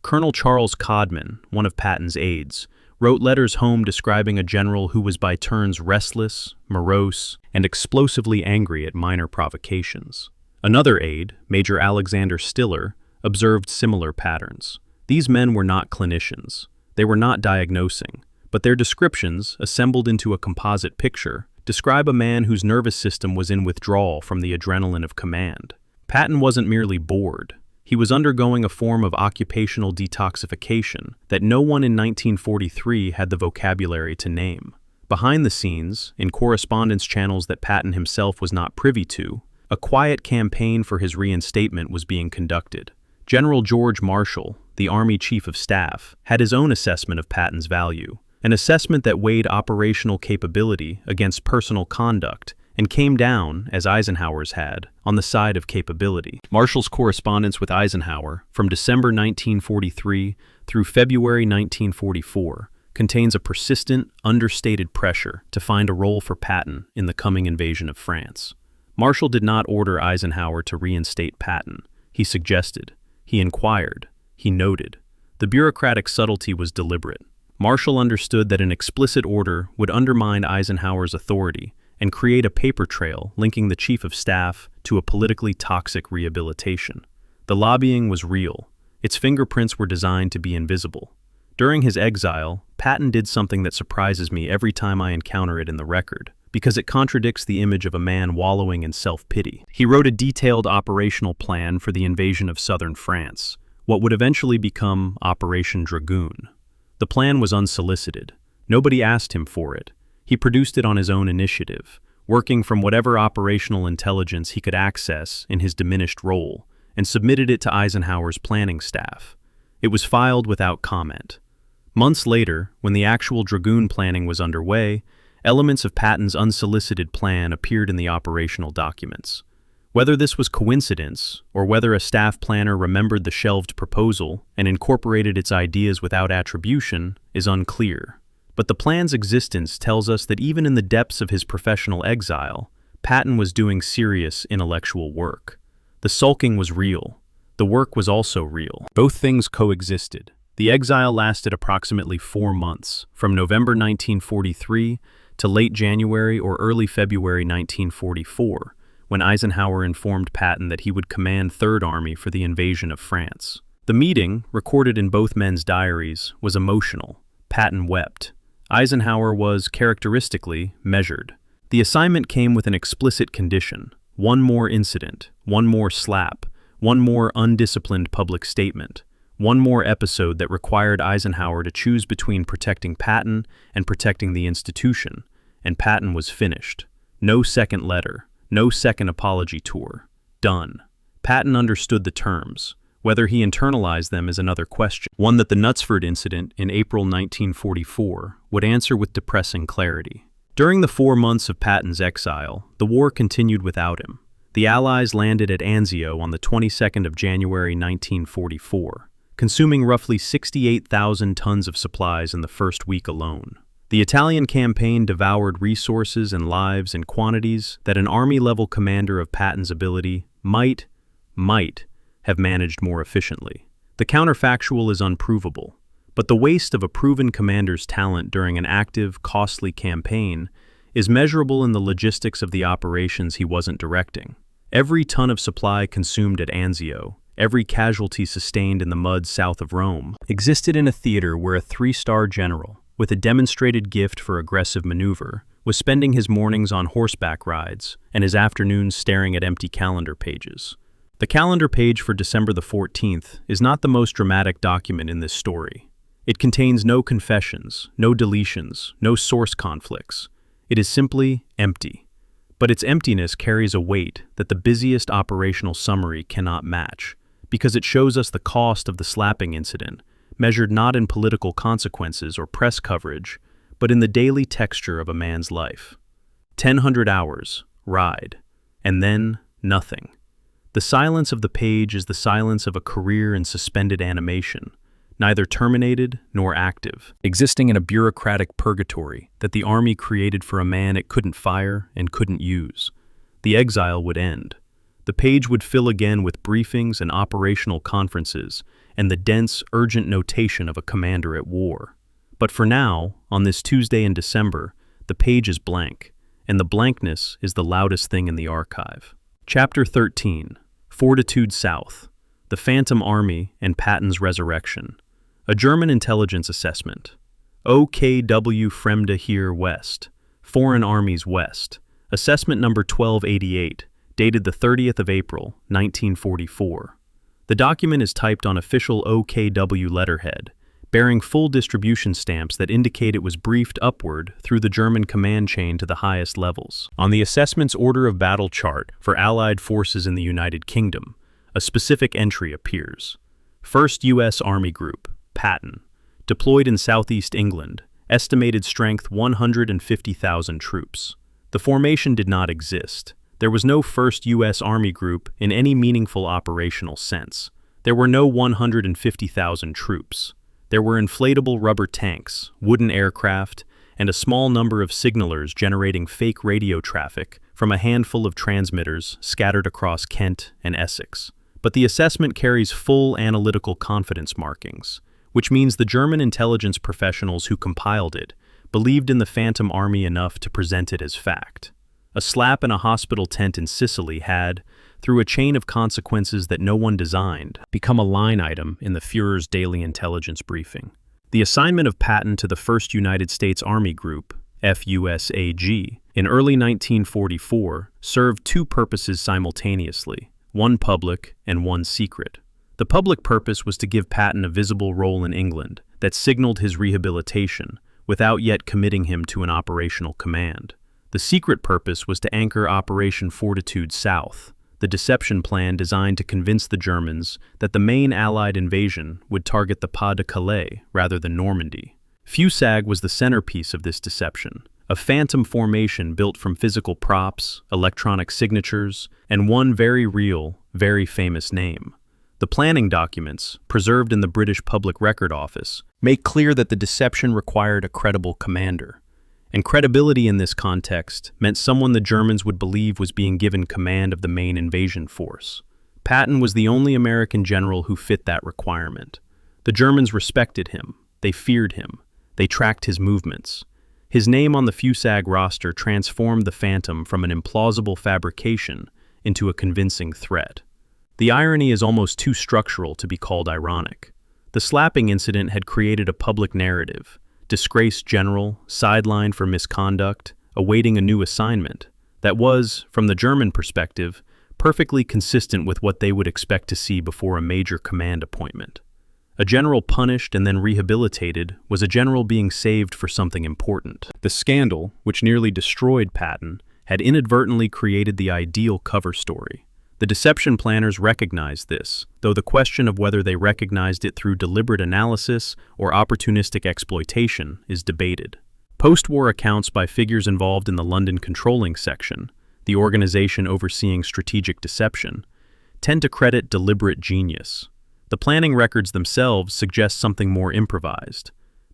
Colonel Charles Codman, one of Patton's aides, wrote letters home describing a general who was by turns restless, morose, and explosively angry at minor provocations. Another aide, Major Alexander Stiller, observed similar patterns. These men were not clinicians. They were not diagnosing, but their descriptions, assembled into a composite picture, describe a man whose nervous system was in withdrawal from the adrenaline of command. Patton wasn't merely bored. He was undergoing a form of occupational detoxification that no one in 1943 had the vocabulary to name. Behind the scenes, in correspondence channels that Patton himself was not privy to, a quiet campaign for his reinstatement was being conducted. General George Marshall, the Army Chief of Staff, had his own assessment of Patton's value, an assessment that weighed operational capability against personal conduct and came down, as Eisenhower's had, on the side of capability. Marshall's correspondence with Eisenhower from December 1943 through February 1944 contains a persistent, understated pressure to find a role for Patton in the coming invasion of France. Marshall did not order Eisenhower to reinstate Patton. He suggested, he inquired, he noted. The bureaucratic subtlety was deliberate. Marshall understood that an explicit order would undermine Eisenhower's authority and create a paper trail linking the Chief of Staff to a politically toxic rehabilitation. The lobbying was real. Its fingerprints were designed to be invisible. During his exile, Patton did something that surprises me every time I encounter it in the record, because it contradicts the image of a man wallowing in self-pity. He wrote a detailed operational plan for the invasion of southern France, what would eventually become Operation Dragoon. The plan was unsolicited. Nobody asked him for it. He produced it on his own initiative, working from whatever operational intelligence he could access in his diminished role, and submitted it to Eisenhower's planning staff. It was filed without comment. Months later, when the actual Dragoon planning was underway, elements of Patton's unsolicited plan appeared in the operational documents. Whether this was coincidence, or whether a staff planner remembered the shelved proposal and incorporated its ideas without attribution, is unclear. But the plan's existence tells us that even in the depths of his professional exile, Patton was doing serious intellectual work. The sulking was real. The work was also real. Both things coexisted. The exile lasted approximately 4 months, from November 1943 to late January or early February 1944, when Eisenhower informed Patton that he would command Third Army for the invasion of France. The meeting, recorded in both men's diaries, was emotional. Patton wept. Eisenhower was, characteristically, measured. The assignment came with an explicit condition: one more incident, one more slap, one more undisciplined public statement, one more episode that required Eisenhower to choose between protecting Patton and protecting the institution, and Patton was finished. No second letter, no second apology tour. Done. Patton understood the terms. Whether he internalized them is another question, one that the Knutsford incident in April 1944 would answer with depressing clarity. During the 4 months of Patton's exile, the war continued without him. The Allies landed at Anzio on the 22nd of January 1944, consuming roughly 68,000 tons of supplies in the first week alone. The Italian campaign devoured resources and lives in quantities that an Army-level commander of Patton's ability might have managed more efficiently. The counterfactual is unprovable, but the waste of a proven commander's talent during an active, costly campaign is measurable in the logistics of the operations he wasn't directing. Every ton of supply consumed at Anzio, every casualty sustained in the mud south of Rome, existed in a theater where a 3-star general, with a demonstrated gift for aggressive maneuver, was spending his mornings on horseback rides and his afternoons staring at empty calendar pages. The calendar page for December the 14th is not the most dramatic document in this story. It contains no confessions, no deletions, no source conflicts. It is simply empty. But its emptiness carries a weight that the busiest operational summary cannot match, because it shows us the cost of the slapping incident, measured not in political consequences or press coverage, but in the daily texture of a man's life. 1,000 hours, ride, and then nothing. The silence of the page is the silence of a career in suspended animation, neither terminated nor active, existing in a bureaucratic purgatory that the Army created for a man it couldn't fire and couldn't use. The exile would end. The page would fill again with briefings and operational conferences and the dense, urgent notation of a commander at war. But for now, on this Tuesday in December, the page is blank, and the blankness is the loudest thing in the archive. Chapter 13, Fortitude South, The Phantom Army and Patton's Resurrection. A German intelligence assessment. OKW Fremde Heer West, Foreign Armies West. Assessment number 1288, dated the 30th of April, 1944. The document is typed on official OKW letterhead, bearing full distribution stamps that indicate it was briefed upward through the German command chain to the highest levels. On the assessment's order of battle chart for Allied forces in the United Kingdom, a specific entry appears. 1st U.S. Army Group, Patton, deployed in southeast England, estimated strength 150,000 troops. The formation did not exist. There was no 1st U.S. Army Group in any meaningful operational sense. There were no 150,000 troops. There were inflatable rubber tanks, wooden aircraft, and a small number of signalers generating fake radio traffic from a handful of transmitters scattered across Kent and Essex. But the assessment carries full analytical confidence markings, which means the German intelligence professionals who compiled it believed in the Phantom Army enough to present it as fact. A slap in a hospital tent in Sicily had, through a chain of consequences that no one designed, become a line item in the Führer's daily intelligence briefing. The assignment of Patton to the 1st United States Army Group, FUSAG, in early 1944 served two purposes simultaneously, one public and one secret. The public purpose was to give Patton a visible role in England that signaled his rehabilitation without yet committing him to an operational command. The secret purpose was to anchor Operation Fortitude South, the deception plan designed to convince the Germans that the main Allied invasion would target the Pas de Calais rather than Normandy. FUSAG was the centerpiece of this deception, a phantom formation built from physical props, electronic signatures, and one very real, very famous name. The planning documents, preserved in the British Public Record Office, make clear that the deception required a credible commander. And credibility in this context meant someone the Germans would believe was being given command of the main invasion force. Patton was the only American general who fit that requirement. The Germans respected him, they feared him, they tracked his movements. His name on the FUSAG roster transformed the Phantom from an implausible fabrication into a convincing threat. The irony is almost too structural to be called ironic. The slapping incident had created a public narrative, disgraced general, sidelined for misconduct, awaiting a new assignment, that was, from the German perspective, perfectly consistent with what they would expect to see before a major command appointment. A general punished and then rehabilitated was a general being saved for something important. The scandal, which nearly destroyed Patton, had inadvertently created the ideal cover story. The deception planners recognized this, though the question of whether they recognized it through deliberate analysis or opportunistic exploitation is debated. Post-war accounts by figures involved in the London Controlling Section, the organization overseeing strategic deception, tend to credit deliberate genius. The planning records themselves suggest something more improvised.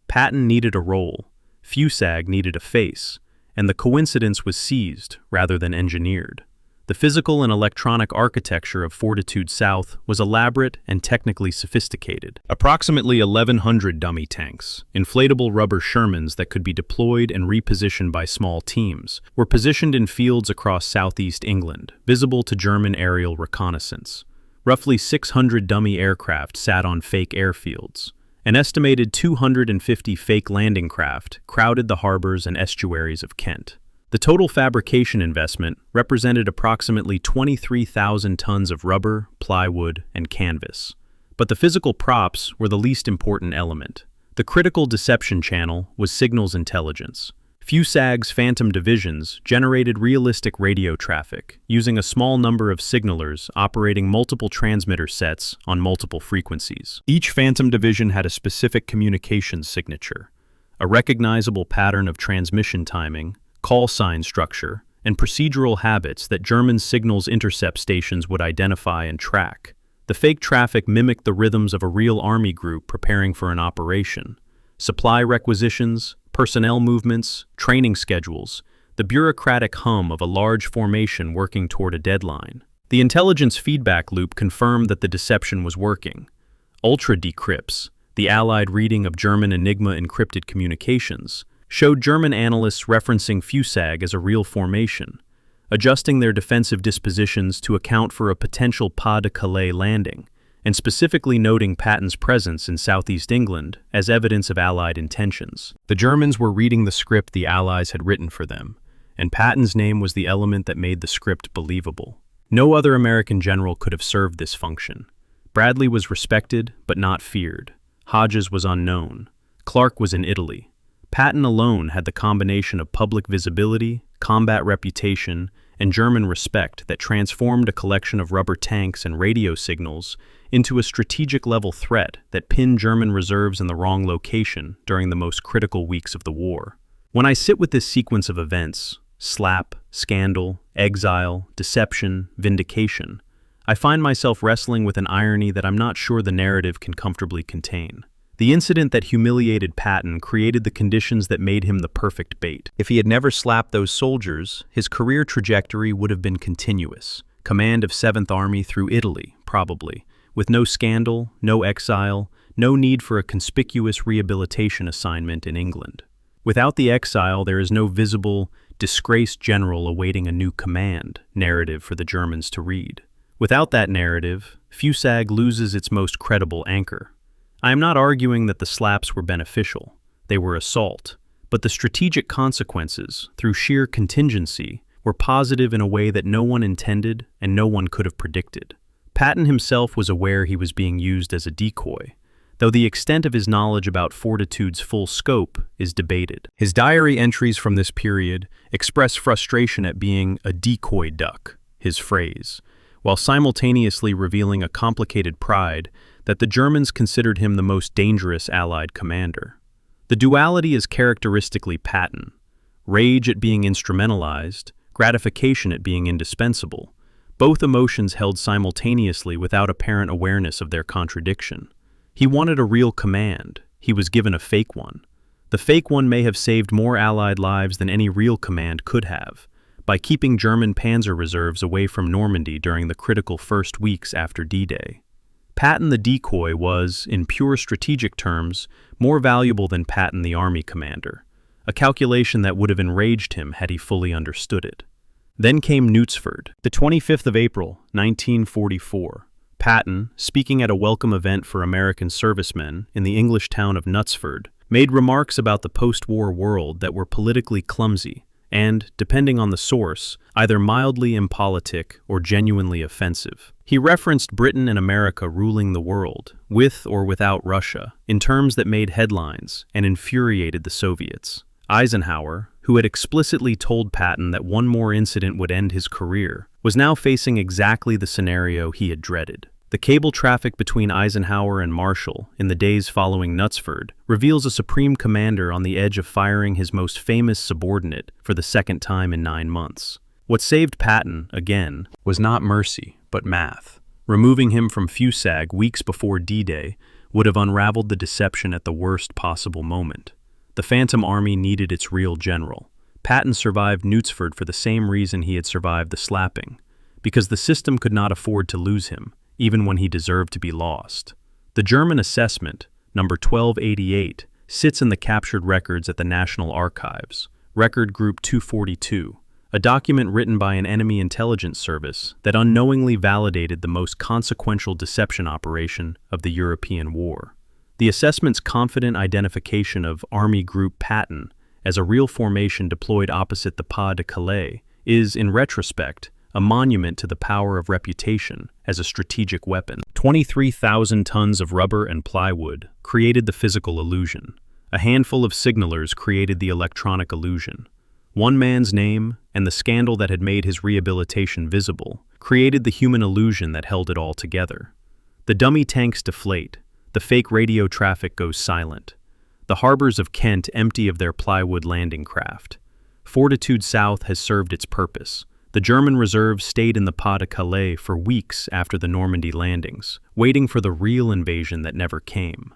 Patton needed a role, FUSAG needed a face, and the coincidence was seized rather than engineered. The physical and electronic architecture of Fortitude South was elaborate and technically sophisticated. Approximately 1,100 dummy tanks, inflatable rubber Shermans that could be deployed and repositioned by small teams, were positioned in fields across southeast England, visible to German aerial reconnaissance. Roughly 600 dummy aircraft sat on fake airfields. An estimated 250 fake landing craft crowded the harbors and estuaries of Kent. The total fabrication investment represented approximately 23,000 tons of rubber, plywood, and canvas. But the physical props were the least important element. The critical deception channel was signals intelligence. Fusag's Phantom divisions generated realistic radio traffic, using a small number of signalers operating multiple transmitter sets on multiple frequencies. Each Phantom division had a specific communications signature, a recognizable pattern of transmission timing, call sign structure, and procedural habits that German signals intercept stations would identify and track. The fake traffic mimicked the rhythms of a real army group preparing for an operation. Supply requisitions, personnel movements, training schedules, the bureaucratic hum of a large formation working toward a deadline. The intelligence feedback loop confirmed that the deception was working. Ultra decrypts, the Allied reading of German Enigma encrypted communications, showed German analysts referencing Fusag as a real formation, adjusting their defensive dispositions to account for a potential Pas-de-Calais landing, and specifically noting Patton's presence in southeast England as evidence of Allied intentions. The Germans were reading the script the Allies had written for them, and Patton's name was the element that made the script believable. No other American general could have served this function. Bradley was respected, but not feared. Hodges was unknown. Clark was in Italy. Patton alone had the combination of public visibility, combat reputation, and German respect that transformed a collection of rubber tanks and radio signals into a strategic-level threat that pinned German reserves in the wrong location during the most critical weeks of the war. When I sit with this sequence of events, slap, scandal, exile, deception, vindication, I find myself wrestling with an irony that I'm not sure the narrative can comfortably contain. The incident that humiliated Patton created the conditions that made him the perfect bait. If he had never slapped those soldiers, his career trajectory would have been continuous. Command of 7th Army through Italy, probably, with no scandal, no exile, no need for a conspicuous rehabilitation assignment in England. Without the exile, there is no visible, disgraced general awaiting a new command narrative for the Germans to read. Without that narrative, Fusag loses its most credible anchor. I am not arguing that the slaps were beneficial. They were assault. But the strategic consequences, through sheer contingency, were positive in a way that no one intended and no one could have predicted. Patton himself was aware he was being used as a decoy, though the extent of his knowledge about Fortitude's full scope is debated. His diary entries from this period express frustration at being a decoy duck, his phrase, while simultaneously revealing a complicated pride that the Germans considered him the most dangerous Allied commander. The duality is characteristically Patton: rage at being instrumentalized, gratification at being indispensable, both emotions held simultaneously without apparent awareness of their contradiction. He wanted a real command. He was given a fake one. The fake one may have saved more Allied lives than any real command could have, by keeping German panzer reserves away from Normandy during the critical first weeks after D-Day. Patton the decoy was, in pure strategic terms, more valuable than Patton the army commander, a calculation that would have enraged him had he fully understood it. Then came Knutsford, the 25th of April, 1944. Patton, speaking at a welcome event for American servicemen in the English town of Knutsford, made remarks about the post-war world that were politically clumsy and, depending on the source, either mildly impolitic or genuinely offensive. He referenced Britain and America ruling the world, with or without Russia, in terms that made headlines and infuriated the Soviets. Eisenhower, who had explicitly told Patton that one more incident would end his career, was now facing exactly the scenario he had dreaded. The cable traffic between Eisenhower and Marshall in the days following Knutsford reveals a supreme commander on the edge of firing his most famous subordinate for the second time in 9 months. What saved Patton, again, was not mercy, but math. Removing him from Fusag weeks before D-Day would have unraveled the deception at the worst possible moment. The Phantom Army needed its real general. Patton survived Knutsford for the same reason he had survived the slapping, because the system could not afford to lose him, even when he deserved to be lost. The German assessment, number 1288, sits in the captured records at the National Archives, Record Group 242, a document written by an enemy intelligence service that unknowingly validated the most consequential deception operation of the European war. The assessment's confident identification of Army Group Patton as a real formation deployed opposite the Pas de Calais, is, in retrospect, a monument to the power of reputation as a strategic weapon. 23,000 tons of rubber and plywood created the physical illusion. A handful of signalers created the electronic illusion. One man's name, and the scandal that had made his rehabilitation visible, created the human illusion that held it all together. The dummy tanks deflate. The fake radio traffic goes silent. The harbors of Kent empty of their plywood landing craft. Fortitude South has served its purpose. The German reserves stayed in the Pas de Calais for weeks after the Normandy landings, waiting for the real invasion that never came.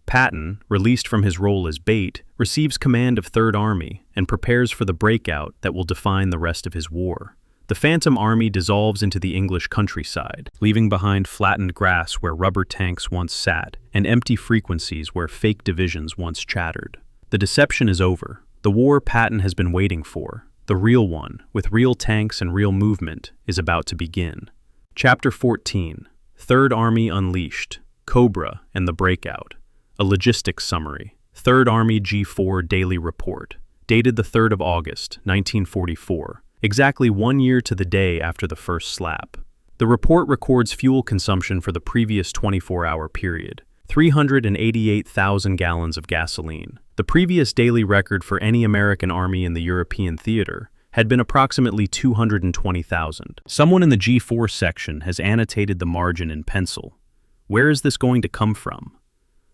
Patton, released from his role as bait, receives command of Third Army and prepares for the breakout that will define the rest of his war. The Phantom Army dissolves into the English countryside, leaving behind flattened grass where rubber tanks once sat and empty frequencies where fake divisions once chattered. The deception is over. The war Patton has been waiting for, the real one, with real tanks and real movement, is about to begin. Chapter 14. Third Army Unleashed, Cobra and the Breakout. A logistics summary. Third Army G4 Daily Report. Dated the 3rd of August, 1944. Exactly 1 year to the day after the first slap. The report records fuel consumption for the previous 24-hour period. 388,000 gallons of gasoline. The previous daily record for any American army in the European theater had been approximately 220,000. Someone in the G4 section has annotated the margin in pencil. Where is this going to come from?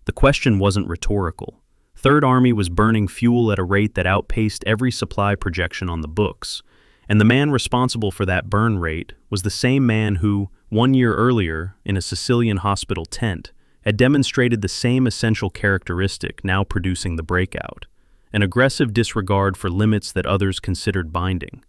The question wasn't rhetorical. Third Army was burning fuel at a rate that outpaced every supply projection on the books, and the man responsible for that burn rate was the same man who, 1 year earlier, in a Sicilian hospital tent, had demonstrated the same essential characteristic now producing the breakout, an aggressive disregard for limits that others considered binding.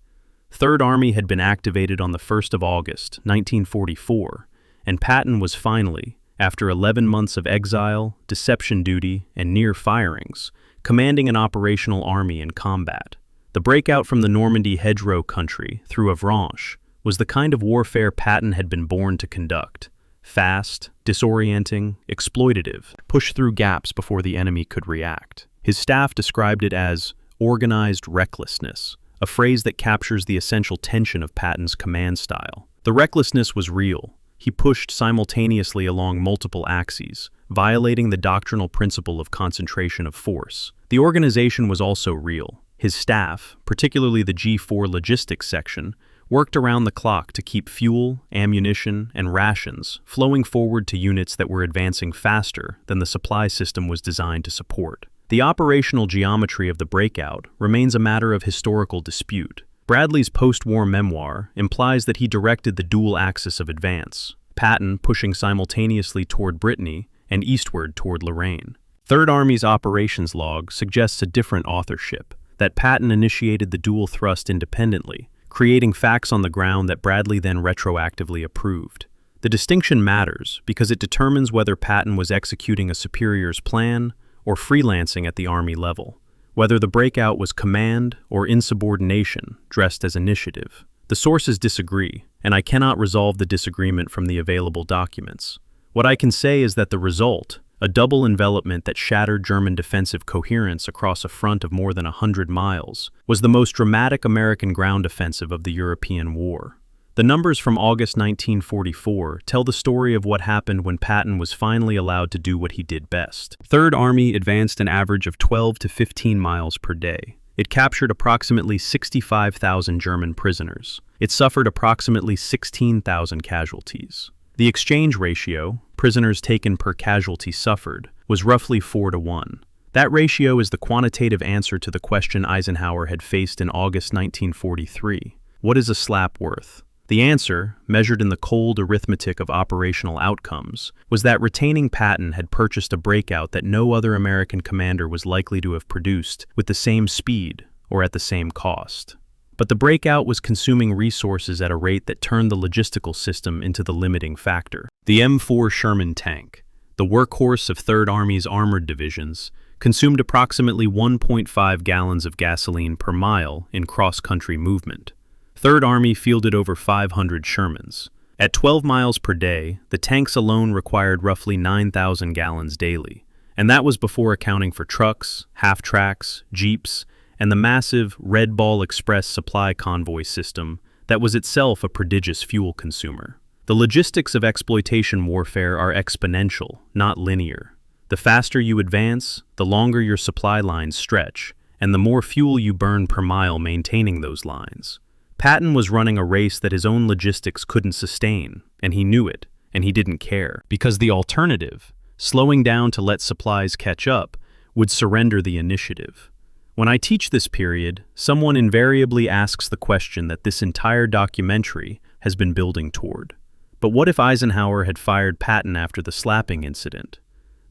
Third Army had been activated on the 1st of August, 1944, and Patton was finally, after 11 months of exile, deception duty, and near firings, commanding an operational army in combat. The breakout from the Normandy hedgerow country through Avranches was the kind of warfare Patton had been born to conduct. Fast, disorienting, exploitative, push through gaps before the enemy could react. His staff described it as organized recklessness, a phrase that captures the essential tension of Patton's command style. The recklessness was real. He pushed simultaneously along multiple axes, violating the doctrinal principle of concentration of force. The organization was also real. His staff, particularly the G4 logistics section, worked around the clock to keep fuel, ammunition, and rations flowing forward to units that were advancing faster than the supply system was designed to support. The operational geometry of the breakout remains a matter of historical dispute. Bradley's post-war memoir implies that he directed the dual axis of advance, Patton pushing simultaneously toward Brittany and eastward toward Lorraine. Third Army's operations log suggests a different authorship, that Patton initiated the dual thrust independently, creating facts on the ground that Bradley then retroactively approved. The distinction matters because it determines whether Patton was executing a superior's plan or freelancing at the Army level, whether the breakout was command or insubordination dressed as initiative. The sources disagree, and I cannot resolve the disagreement from the available documents. What I can say is that the result, a double envelopment that shattered German defensive coherence across a front of more than 100 miles, was the most dramatic American ground offensive of the European War. The numbers from August 1944 tell the story of what happened when Patton was finally allowed to do what he did best. Third Army advanced an average of 12 to 15 miles per day. It captured approximately 65,000 German prisoners. It suffered approximately 16,000 casualties. The exchange ratio, prisoners taken per casualty suffered, was roughly 4-to-1. That ratio is the quantitative answer to the question Eisenhower had faced in August 1943. What is a slap worth? The answer, measured in the cold arithmetic of operational outcomes, was that retaining Patton had purchased a breakout that no other American commander was likely to have produced with the same speed or at the same cost. But the breakout was consuming resources at a rate that turned the logistical system into the limiting factor. The M4 Sherman tank, the workhorse of Third Army's armored divisions, consumed approximately 1.5 gallons of gasoline per mile in cross-country movement. Third Army fielded over 500 Shermans. At 12 miles per day, the tanks alone required roughly 9,000 gallons daily, and that was before accounting for trucks, half-tracks, jeeps, and the massive Red Ball Express supply convoy system that was itself a prodigious fuel consumer. The logistics of exploitation warfare are exponential, not linear. The faster you advance, the longer your supply lines stretch, and the more fuel you burn per mile maintaining those lines. Patton was running a race that his own logistics couldn't sustain, and he knew it, and he didn't care. Because the alternative, slowing down to let supplies catch up, would surrender the initiative. When I teach this period, someone invariably asks the question that this entire documentary has been building toward. But what if Eisenhower had fired Patton after the slapping incident?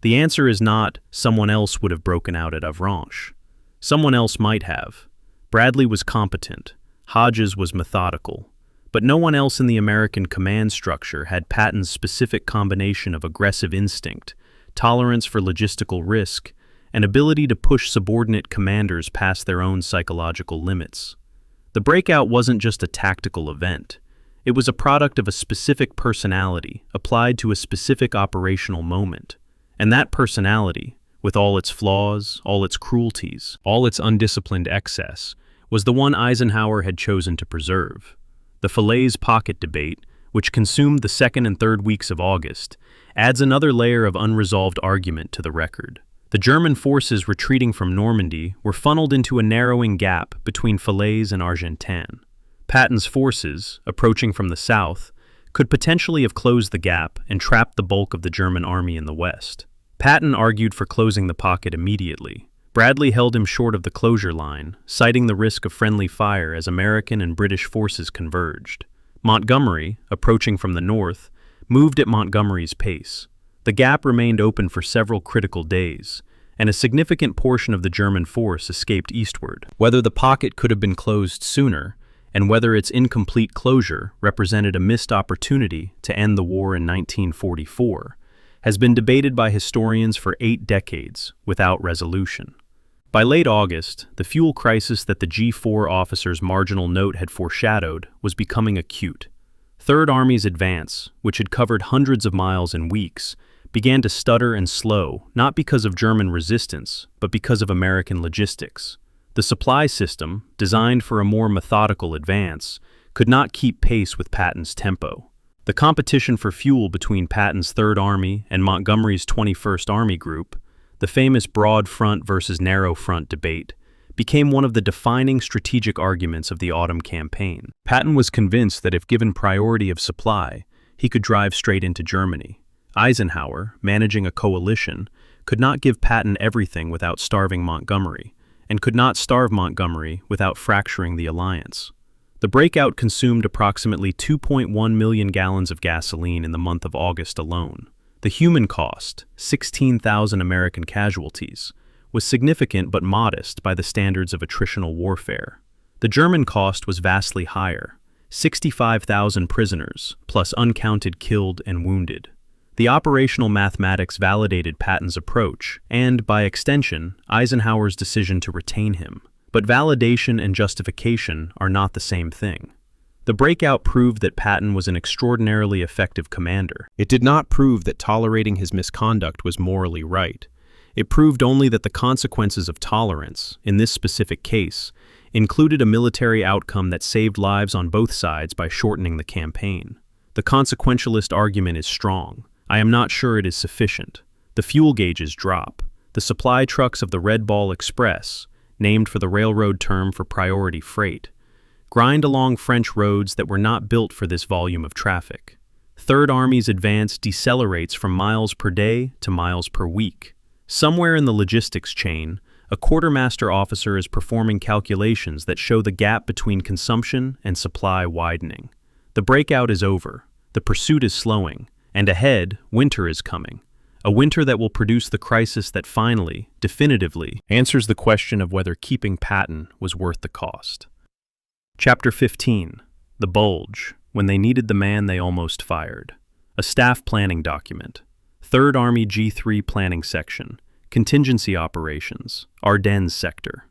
The answer is not someone else would have broken out at Avranches. Someone else might have. Bradley was competent. Hodges was methodical. But no one else in the American command structure had Patton's specific combination of aggressive instinct, tolerance for logistical risk, and ability to push subordinate commanders past their own psychological limits. The breakout wasn't just a tactical event. It was a product of a specific personality applied to a specific operational moment. And that personality, with all its flaws, all its cruelties, all its undisciplined excess, was the one Eisenhower had chosen to preserve. The Falaise Pocket debate, which consumed the second and third weeks of August, adds another layer of unresolved argument to the record. The German forces retreating from Normandy were funneled into a narrowing gap between Falaise and Argentan. Patton's forces, approaching from the south, could potentially have closed the gap and trapped the bulk of the German army in the west. Patton argued for closing the pocket immediately. Bradley held him short of the closure line, citing the risk of friendly fire as American and British forces converged. Montgomery, approaching from the north, moved at Montgomery's pace. The gap remained open for several critical days, and a significant portion of the German force escaped eastward. Whether the pocket could have been closed sooner, and whether its incomplete closure represented a missed opportunity to end the war in 1944, has been debated by historians for 8 decades without resolution. By late August, the fuel crisis that the G4 officer's marginal note had foreshadowed was becoming acute. Third Army's advance, which had covered hundreds of miles in weeks, began to stutter and slow, not because of German resistance, but because of American logistics. The supply system, designed for a more methodical advance, could not keep pace with Patton's tempo. The competition for fuel between Patton's Third Army and Montgomery's 21st Army Group, the famous broad front versus narrow front debate, became one of the defining strategic arguments of the autumn campaign. Patton was convinced that if given priority of supply, he could drive straight into Germany. Eisenhower, managing a coalition, could not give Patton everything without starving Montgomery, and could not starve Montgomery without fracturing the alliance. The breakout consumed approximately 2.1 million gallons of gasoline in the month of August alone. The human cost, 16,000 American casualties, was significant but modest by the standards of attritional warfare. The German cost was vastly higher, 65,000 prisoners, plus uncounted killed and wounded. The operational mathematics validated Patton's approach and, by extension, Eisenhower's decision to retain him. But validation and justification are not the same thing. The breakout proved that Patton was an extraordinarily effective commander. It did not prove that tolerating his misconduct was morally right. It proved only that the consequences of tolerance, in this specific case, included a military outcome that saved lives on both sides by shortening the campaign. The consequentialist argument is strong. I am not sure it is sufficient. The fuel gauges drop. The supply trucks of the Red Ball Express, named for the railroad term for priority freight, grind along French roads that were not built for this volume of traffic. Third Army's advance decelerates from miles per day to miles per week. Somewhere in the logistics chain, a quartermaster officer is performing calculations that show the gap between consumption and supply widening. The breakout is over, the pursuit is slowing, and ahead, winter is coming. A winter that will produce the crisis that finally, definitively, answers the question of whether keeping Patton was worth the cost. Chapter 15. The Bulge, When They Needed the Man They Almost Fired. A staff planning document. 3rd Army G3 Planning Section. Contingency Operations. Ardennes Sector.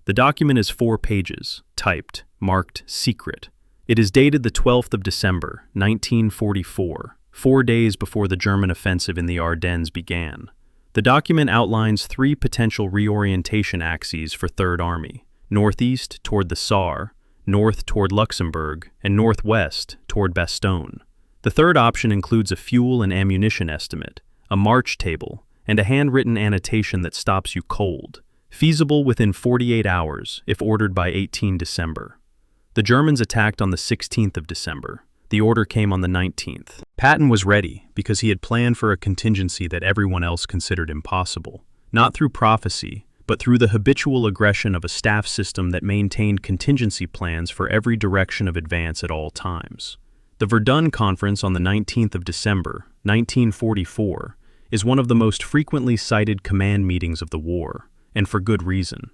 The document is 4 pages, typed, marked secret. It is dated the 12th of December, 1944. 4 days before the German offensive in the Ardennes began. The document outlines 3 potential reorientation axes for Third Army: northeast toward the Saar, north toward Luxembourg, and northwest toward Bastogne. The third option includes a fuel and ammunition estimate, a march table, and a handwritten annotation that stops you cold, feasible within 48 hours if ordered by 18 December. The Germans attacked on the 16th of December. The order came on the 19th. Patton was ready because he had planned for a contingency that everyone else considered impossible, not through prophecy, but through the habitual aggression of a staff system that maintained contingency plans for every direction of advance at all times. The Verdun Conference on the 19th of December, 1944, is one of the most frequently cited command meetings of the war, and for good reason.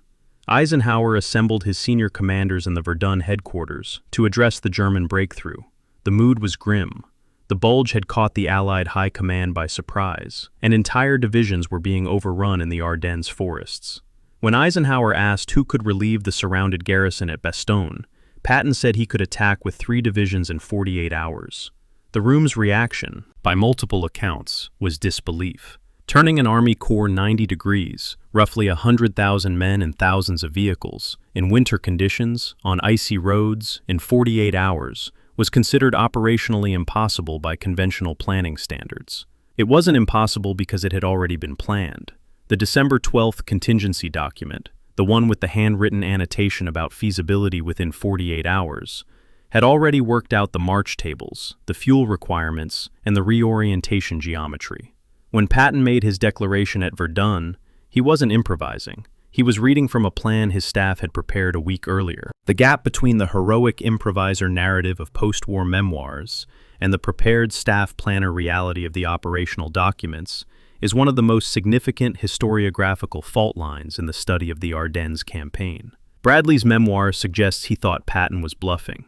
Eisenhower assembled his senior commanders in the Verdun headquarters to address the German breakthrough. The mood was grim. The bulge had caught the Allied high command by surprise, and entire divisions were being overrun in the Ardennes forests. When Eisenhower asked who could relieve the surrounded garrison at Bastogne, Patton said he could attack with 3 divisions in 48 hours. The room's reaction, by multiple accounts, was disbelief. Turning an Army Corps 90 degrees, roughly 100,000 men and thousands of vehicles, in winter conditions, on icy roads, in 48 hours, was considered operationally impossible by conventional planning standards. It wasn't impossible because it had already been planned. The December 12th contingency document, the one with the handwritten annotation about feasibility within 48 hours, had already worked out the march tables, the fuel requirements, and the reorientation geometry. When Patton made his declaration at Verdun, he wasn't improvising. He was reading from a plan his staff had prepared a week earlier. The gap between the heroic improviser narrative of post-war memoirs and the prepared staff planner reality of the operational documents is one of the most significant historiographical fault lines in the study of the Ardennes campaign. Bradley's memoir suggests he thought Patton was bluffing.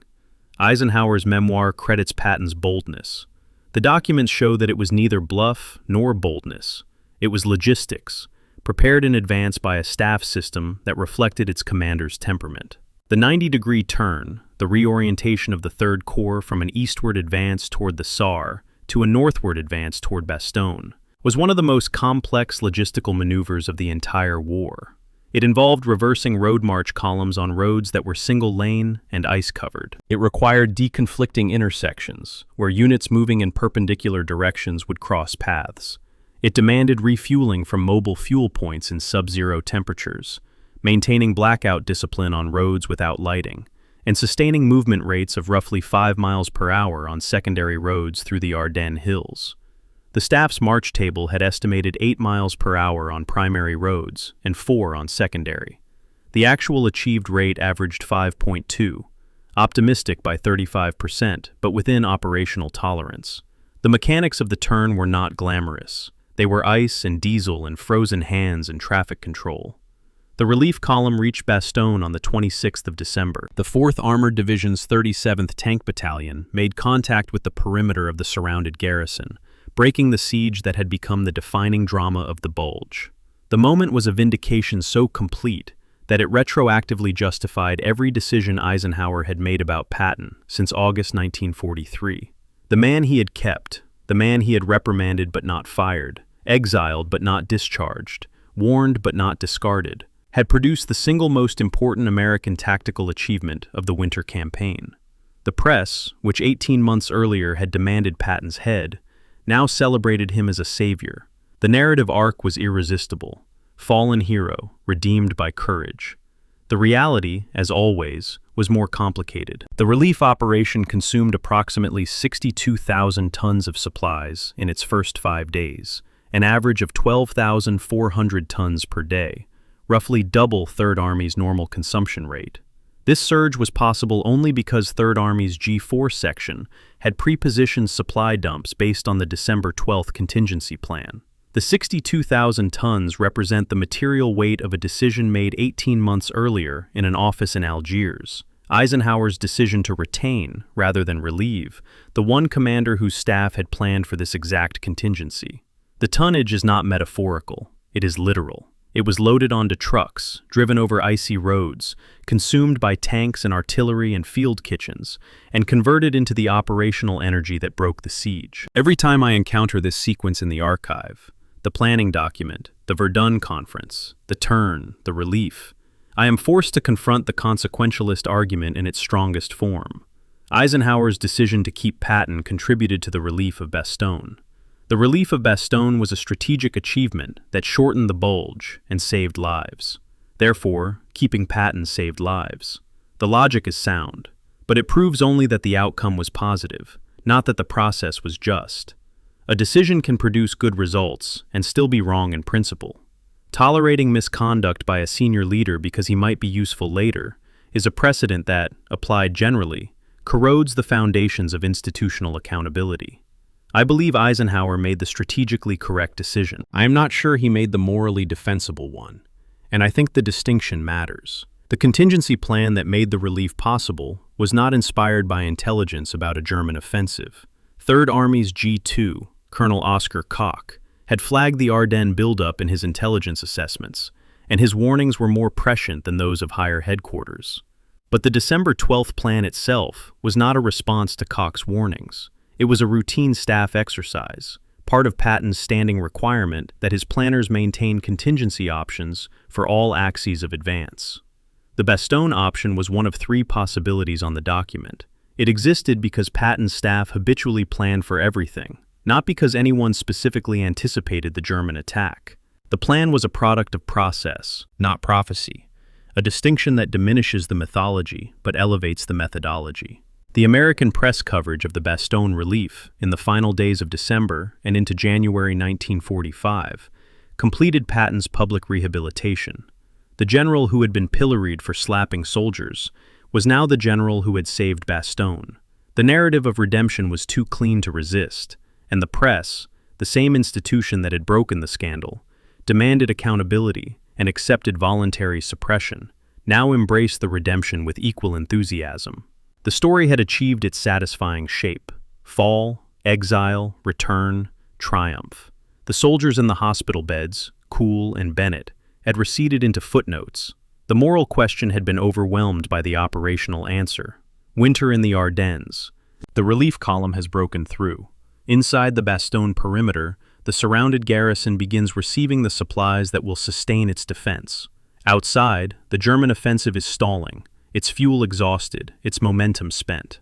Eisenhower's memoir credits Patton's boldness. The documents show that it was neither bluff nor boldness. It was logistics, prepared in advance by a staff system that reflected its commander's temperament. The 90-degree turn, the reorientation of the Third Corps from an eastward advance toward the Saar to a northward advance toward Bastogne, was one of the most complex logistical maneuvers of the entire war. It involved reversing road march columns on roads that were single-lane and ice-covered. It required deconflicting intersections, where units moving in perpendicular directions would cross paths. It demanded refueling from mobile fuel points in sub-zero temperatures, maintaining blackout discipline on roads without lighting, and sustaining movement rates of roughly 5 miles per hour on secondary roads through the Ardennes Hills. The staff's march table had estimated 8 miles per hour on primary roads and 4 on secondary. The actual achieved rate averaged 5.2, optimistic by 35%, but within operational tolerance. The mechanics of the turn were not glamorous. They were ice and diesel and frozen hands and traffic control. The relief column reached Bastogne on the 26th of December. The 4th Armored Division's 37th Tank Battalion made contact with the perimeter of the surrounded garrison, breaking the siege that had become the defining drama of the Bulge. The moment was a vindication so complete that it retroactively justified every decision Eisenhower had made about Patton since August 1943. The man he had kept, the man he had reprimanded but not fired, exiled but not discharged, warned but not discarded, had produced the single most important American tactical achievement of the winter campaign. The press, which 18 months earlier had demanded Patton's head, now celebrated him as a savior. The narrative arc was irresistible. Fallen hero, redeemed by courage. The reality, as always, was more complicated. The relief operation consumed approximately 62,000 tons of supplies in its first 5 days, an average of 12,400 tons per day, roughly double Third Army's normal consumption rate. This surge was possible only because Third Army's G4 section had pre-positioned supply dumps based on the December 12th contingency plan. The 62,000 tons represent the material weight of a decision made 18 months earlier in an office in Algiers. Eisenhower's decision to retain, rather than relieve, the one commander whose staff had planned for this exact contingency. The tonnage is not metaphorical, it is literal. It was loaded onto trucks, driven over icy roads, consumed by tanks and artillery and field kitchens, and converted into the operational energy that broke the siege. Every time I encounter this sequence in the archive, the planning document, the Verdun Conference, the turn, the relief, I am forced to confront the consequentialist argument in its strongest form. Eisenhower's decision to keep Patton contributed to the relief of Bastogne. The relief of Bastogne was a strategic achievement that shortened the bulge and saved lives. Therefore, keeping Patton saved lives. The logic is sound, but it proves only that the outcome was positive, not that the process was just. A decision can produce good results and still be wrong in principle. Tolerating misconduct by a senior leader because he might be useful later is a precedent that, applied generally, corrodes the foundations of institutional accountability. I believe Eisenhower made the strategically correct decision. I am not sure he made the morally defensible one, and I think the distinction matters. The contingency plan that made the relief possible was not inspired by intelligence about a German offensive. Third Army's G2, Colonel Oskar Koch, had flagged the Ardennes buildup in his intelligence assessments, and his warnings were more prescient than those of higher headquarters. But the December 12th plan itself was not a response to Koch's warnings. It was a routine staff exercise, part of Patton's standing requirement that his planners maintain contingency options for all axes of advance. The Bastogne option was one of three possibilities on the document. It existed because Patton's staff habitually planned for everything, not because anyone specifically anticipated the German attack. The plan was a product of process, not prophecy, a distinction that diminishes the mythology but elevates the methodology. The American press coverage of the Bastogne relief in the final days of December and into January 1945 completed Patton's public rehabilitation. The general who had been pilloried for slapping soldiers was now the general who had saved Bastogne. The narrative of redemption was too clean to resist, and the press, the same institution that had broken the scandal, demanded accountability and accepted voluntary suppression, now embraced the redemption with equal enthusiasm. The story had achieved its satisfying shape: fall, exile, return, triumph. The soldiers in the hospital beds, Kuhl and Bennett, had receded into footnotes. The moral question had been overwhelmed by the operational answer: winter in the Ardennes. The relief column has broken through. Inside the Bastogne perimeter, the surrounded garrison begins receiving the supplies that will sustain its defense. Outside, the German offensive is stalling, its fuel exhausted, its momentum spent.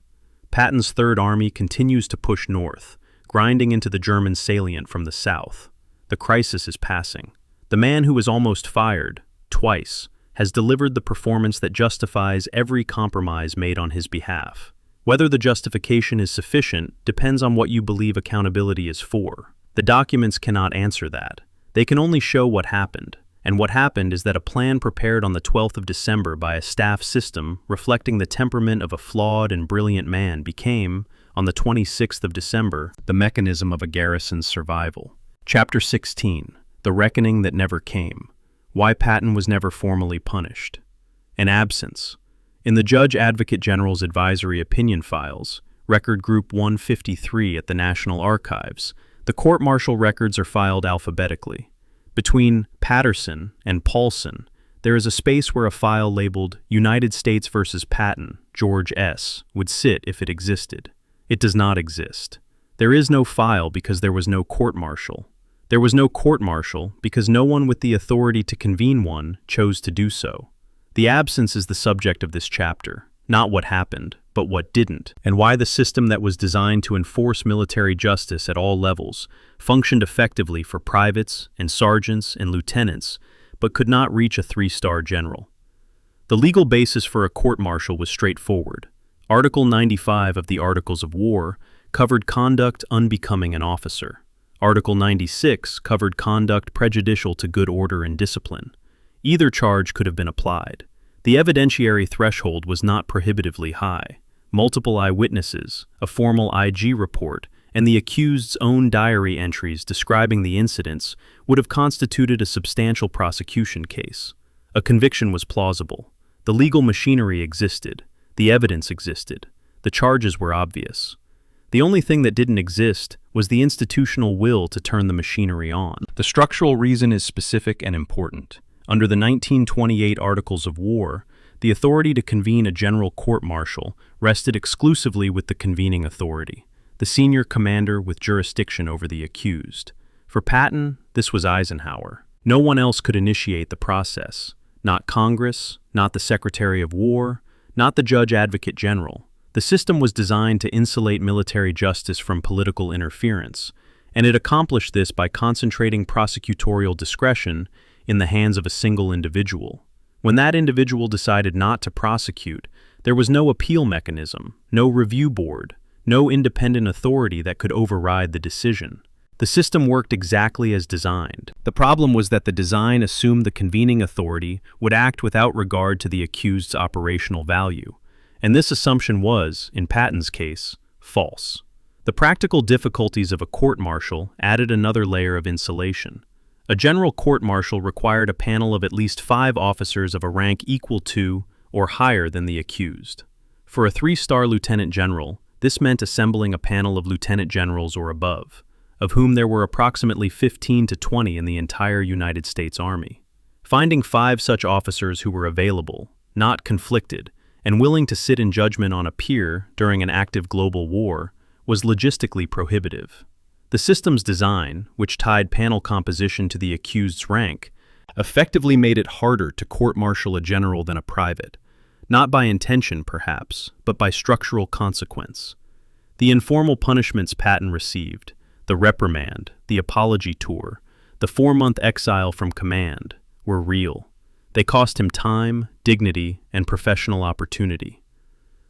Patton's Third Army continues to push north, grinding into the German salient from the south. The crisis is passing. The man who was almost fired, twice, has delivered the performance that justifies every compromise made on his behalf. Whether the justification is sufficient depends on what you believe accountability is for. The documents cannot answer that. They can only show what happened. And what happened is that a plan prepared on the 12th of December by a staff system reflecting the temperament of a flawed and brilliant man became, on the 26th of December, the mechanism of a garrison's survival. Chapter 16. The Reckoning That Never Came. Why Patton Was Never Formally Punished. An absence. In the Judge Advocate General's Advisory Opinion Files, Record Group 153 at the National Archives, the court-martial records are filed alphabetically. Between Patterson and Paulson, there is a space where a file labeled United States versus Patton, George S., would sit if it existed. It does not exist. There is no file because there was no court-martial. There was no court-martial because no one with the authority to convene one chose to do so. The absence is the subject of this chapter, not what happened, but what didn't, and why the system that was designed to enforce military justice at all levels functioned effectively for privates and sergeants and lieutenants, but could not reach a three-star general. The legal basis for a court-martial was straightforward. Article 95 of the Articles of War covered conduct unbecoming an officer. Article 96 covered conduct prejudicial to good order and discipline. Either charge could have been applied. The evidentiary threshold was not prohibitively high. Multiple eyewitnesses, a formal IG report, and the accused's own diary entries describing the incidents would have constituted a substantial prosecution case. A conviction was plausible. The legal machinery existed. The evidence existed. The charges were obvious. The only thing that didn't exist was the institutional will to turn the machinery on. The structural reason is specific and important. Under the 1928 Articles of War, the authority to convene a general court-martial rested exclusively with the convening authority, the senior commander with jurisdiction over the accused. For Patton, this was Eisenhower. No one else could initiate the process. not Congress, not the Secretary of War, not the Judge Advocate General. The system was designed to insulate military justice from political interference, and it accomplished this by concentrating prosecutorial discretion in the hands of a single individual. When that individual decided not to prosecute, there was no appeal mechanism, no review board, no independent authority that could override the decision. The system worked exactly as designed. The problem was that the design assumed the convening authority would act without regard to the accused's operational value, and this assumption was, in Patton's case, false. The practical difficulties of a court-martial added another layer of insulation. A general court-martial required a panel of at least 5 officers of a rank equal to or higher than the accused. For a 3-star lieutenant general, this meant assembling a panel of lieutenant generals or above, of whom there were approximately 15 to 20 in the entire United States Army. Finding 5 such officers who were available, not conflicted, and willing to sit in judgment on a peer during an active global war was logistically prohibitive. The system's design, which tied panel composition to the accused's rank, effectively made it harder to court-martial a general than a private, not by intention perhaps, but by structural consequence. The informal punishments Patton received, the reprimand, the apology tour, the 4-month exile from command, were real. They cost him time, dignity, and professional opportunity.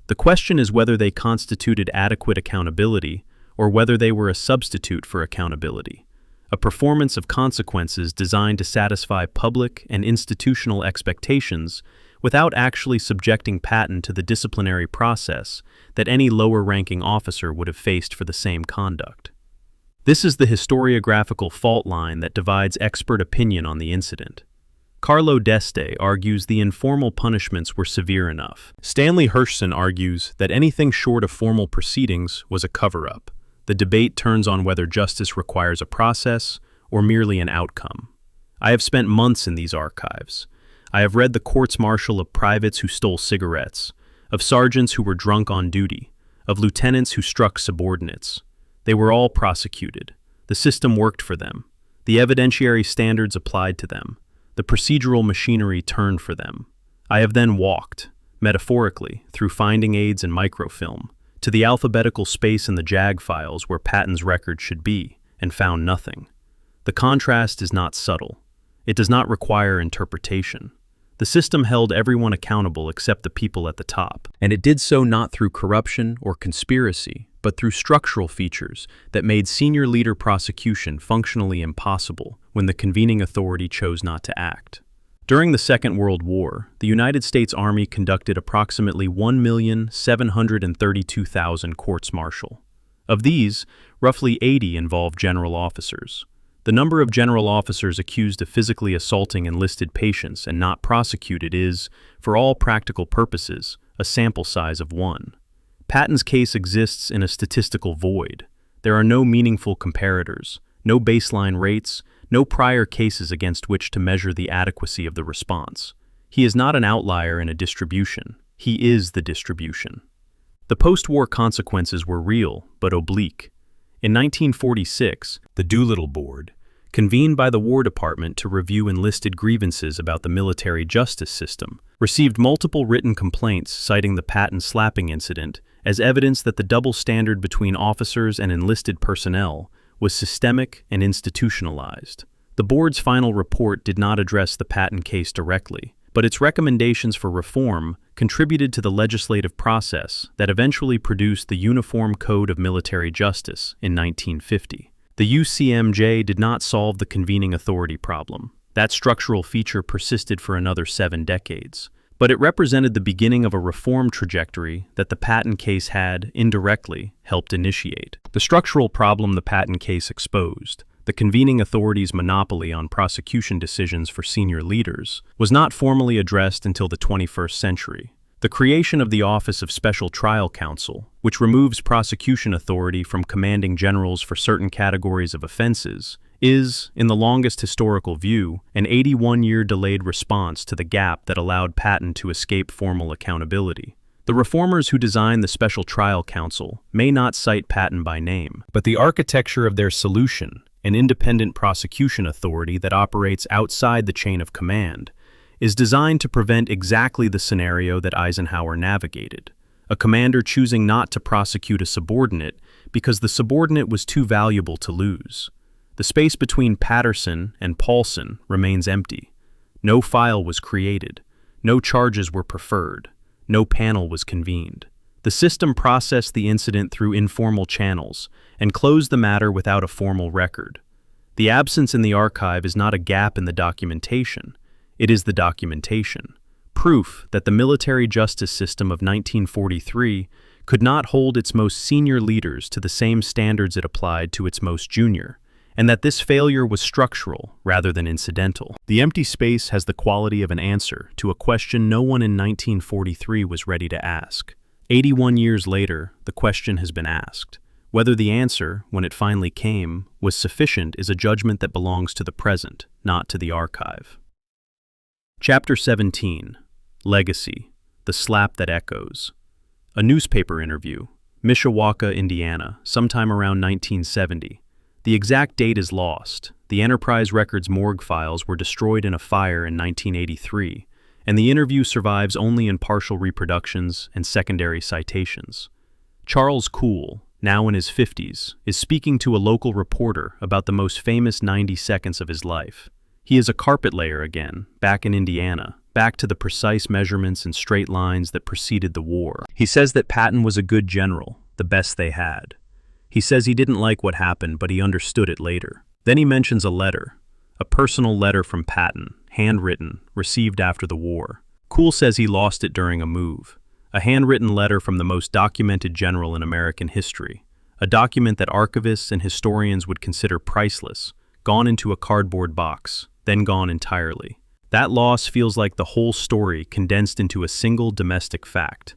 The question is whether they constituted adequate accountability or whether they were a substitute for accountability, a performance of consequences designed to satisfy public and institutional expectations without actually subjecting Patton to the disciplinary process that any lower-ranking officer would have faced for the same conduct. This is the historiographical fault line that divides expert opinion on the incident. Carlo D'Este argues the informal punishments were severe enough. Stanley Hirschson argues that anything short of formal proceedings was a cover-up. The debate turns on whether justice requires a process or merely an outcome. I have spent months in these archives. I have read the courts-martial of privates who stole cigarettes, of sergeants who were drunk on duty, of lieutenants who struck subordinates. They were all prosecuted. The system worked for them. The evidentiary standards applied to them. The procedural machinery turned for them. I have then walked, metaphorically, through finding aids and microfilm, to the alphabetical space in the JAG files where Patton's record should be, and found nothing. The contrast is not subtle. It does not require interpretation. The system held everyone accountable except the people at the top, and it did so not through corruption or conspiracy, but through structural features that made senior leader prosecution functionally impossible when the convening authority chose not to act. During the Second World War, the United States Army conducted approximately 1,732,000 courts-martial. Of these, roughly 80 involved general officers. The number of general officers accused of physically assaulting enlisted patients and not prosecuted is, for all practical purposes, a sample size of 1. Patton's case exists in a statistical void. There are no meaningful comparators, no baseline rates, no prior cases against which to measure the adequacy of the response. He is not an outlier in a distribution. He is the distribution. The post-war consequences were real, but oblique. In 1946, the Doolittle Board, convened by the War Department to review enlisted grievances about the military justice system, received multiple written complaints citing the Patton slapping incident as evidence that the double standard between officers and enlisted personnel was systemic and institutionalized. The board's final report did not address the Patton case directly, but its recommendations for reform contributed to the legislative process that eventually produced the Uniform Code of Military Justice in 1950. The UCMJ did not solve the convening authority problem. That structural feature persisted for another 7 decades. But it represented the beginning of a reform trajectory that the Patton case had, indirectly, helped initiate. The structural problem the Patton case exposed, the convening authority's monopoly on prosecution decisions for senior leaders, was not formally addressed until the 21st century. The creation of the Office of Special Trial Counsel, which removes prosecution authority from commanding generals for certain categories of offenses, is, in the longest historical view, an 81-year delayed response to the gap that allowed Patton to escape formal accountability. The reformers who designed the Special Trial Counsel may not cite Patton by name, but the architecture of their solution, an independent prosecution authority that operates outside the chain of command, is designed to prevent exactly the scenario that Eisenhower navigated, a commander choosing not to prosecute a subordinate because the subordinate was too valuable to lose. The space between Patterson and Paulson remains empty. No file was created. No charges were preferred. No panel was convened. The system processed the incident through informal channels and closed the matter without a formal record. The absence in the archive is not a gap in the documentation. It is the documentation. Proof that the military justice system of 1943 could not hold its most senior leaders to the same standards it applied to its most junior, and that this failure was structural rather than incidental. The empty space has the quality of an answer to a question no one in 1943 was ready to ask. 81 years later, the question has been asked. Whether the answer, when it finally came, was sufficient is a judgment that belongs to the present, not to the archive. Chapter 17. Legacy. The Slap That Echoes. A newspaper interview. Mishawaka, Indiana, sometime around 1970. The exact date is lost. The Enterprise Records morgue files were destroyed in a fire in 1983, and the interview survives only in partial reproductions and secondary citations. Charles Kuhl, now in his 50s, is speaking to a local reporter about the most famous 90 seconds of his life. He is a carpet layer again, back in Indiana, back to the precise measurements and straight lines that preceded the war. He says that Patton was a good general, the best they had. He says he didn't like what happened, but he understood it later. Then he mentions a letter, a personal letter from Patton, handwritten, received after the war. Kuhl says he lost it during a move. A handwritten letter from the most documented general in American history, a document that archivists and historians would consider priceless, gone into a cardboard box, then gone entirely. That loss feels like the whole story condensed into a single domestic fact.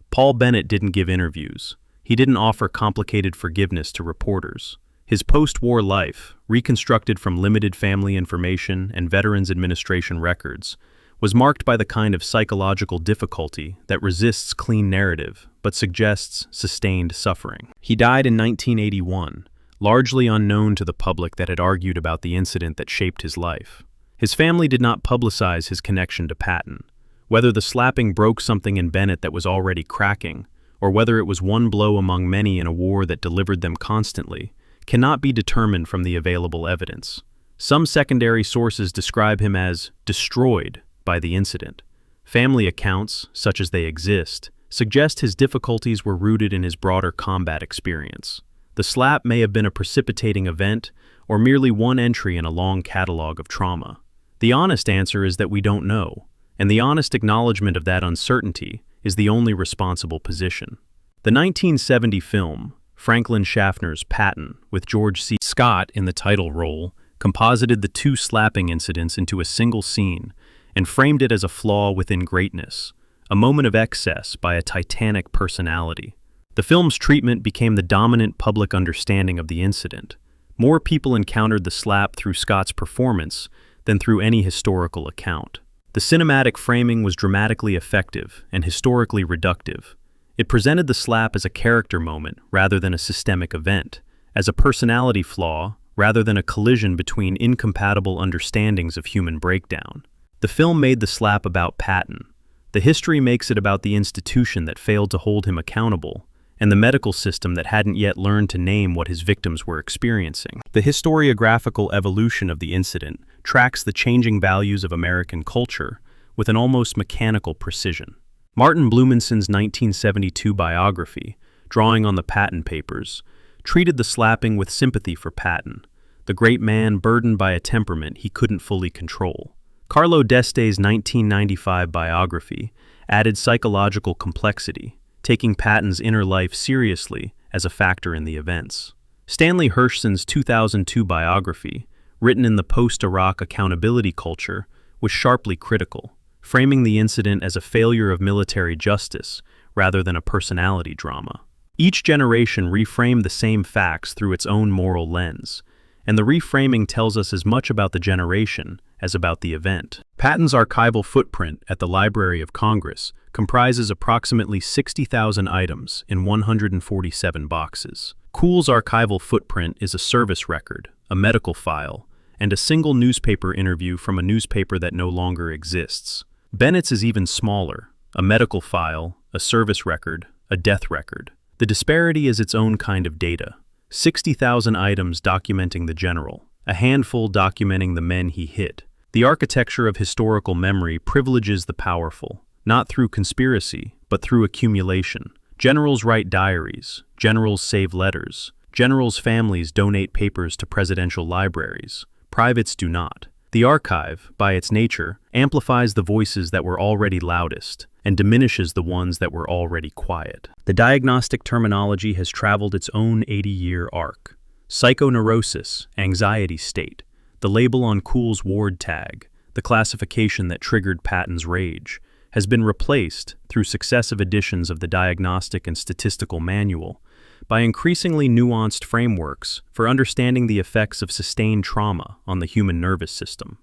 Paul Bennett didn't give interviews. He didn't offer complicated forgiveness to reporters. His post-war life, reconstructed from limited family information and Veterans Administration records, was marked by the kind of psychological difficulty that resists clean narrative but suggests sustained suffering. He died in 1981, largely unknown to the public that had argued about the incident that shaped his life. His family did not publicize his connection to Patton. Whether the slapping broke something in Bennett that was already cracking, or whether it was one blow among many in a war that delivered them constantly, cannot be determined from the available evidence. Some secondary sources describe him as destroyed by the incident. Family accounts, such as they exist, suggest his difficulties were rooted in his broader combat experience. The slap may have been a precipitating event, or merely one entry in a long catalog of trauma. The honest answer is that we don't know, and the honest acknowledgement of that uncertainty is the only responsible position. The 1970 film, Franklin Schaffner's Patton, with George C. Scott in the title role, composited the two slapping incidents into a single scene and framed it as a flaw within greatness, a moment of excess by a titanic personality. The film's treatment became the dominant public understanding of the incident. More people encountered the slap through Scott's performance than through any historical account. The cinematic framing was dramatically effective and historically reductive. It presented the slap as a character moment rather than a systemic event, as a personality flaw rather than a collision between incompatible understandings of human breakdown. The film made the slap about Patton. The history makes it about the institution that failed to hold him accountable, and the medical system that hadn't yet learned to name what his victims were experiencing. The historiographical evolution of the incident tracks the changing values of American culture with an almost mechanical precision. Martin Blumensen's 1972 biography, drawing on the Patton papers, treated the slapping with sympathy for Patton, the great man burdened by a temperament he couldn't fully control. Carlo D'Este's 1995 biography added psychological complexity, taking Patton's inner life seriously as a factor in the events. Stanley Hirschson's 2002 biography, written in the post-Iraq accountability culture, was sharply critical, framing the incident as a failure of military justice rather than a personality drama. Each generation reframed the same facts through its own moral lens, and the reframing tells us as much about the generation as about the event. Patton's archival footprint at the Library of Congress comprises approximately 60,000 items in 147 boxes. Kuhl's archival footprint is a service record, a medical file, and a single newspaper interview from a newspaper that no longer exists. Bennett's is even smaller: a medical file, a service record, a death record. The disparity is its own kind of data. 60,000 items documenting the general, a handful documenting the men he hit. The architecture of historical memory privileges the powerful, not through conspiracy, but through accumulation. Generals write diaries, generals save letters, generals' families donate papers to presidential libraries. Privates do not. The archive, by its nature, amplifies the voices that were already loudest and diminishes the ones that were already quiet. The diagnostic terminology has traveled its own 80-year arc. Psychoneurosis, anxiety state, the label on Kuhl's ward tag, the classification that triggered Patton's rage, has been replaced, through successive editions of the Diagnostic and Statistical Manual, by increasingly nuanced frameworks for understanding the effects of sustained trauma on the human nervous system.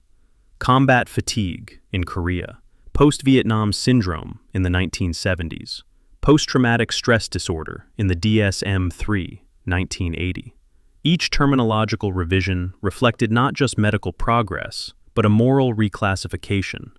Combat fatigue in Korea, post-Vietnam syndrome in the 1970s, post-traumatic stress disorder in the DSM-3, 1980. Each terminological revision reflected not just medical progress, but a moral reclassification.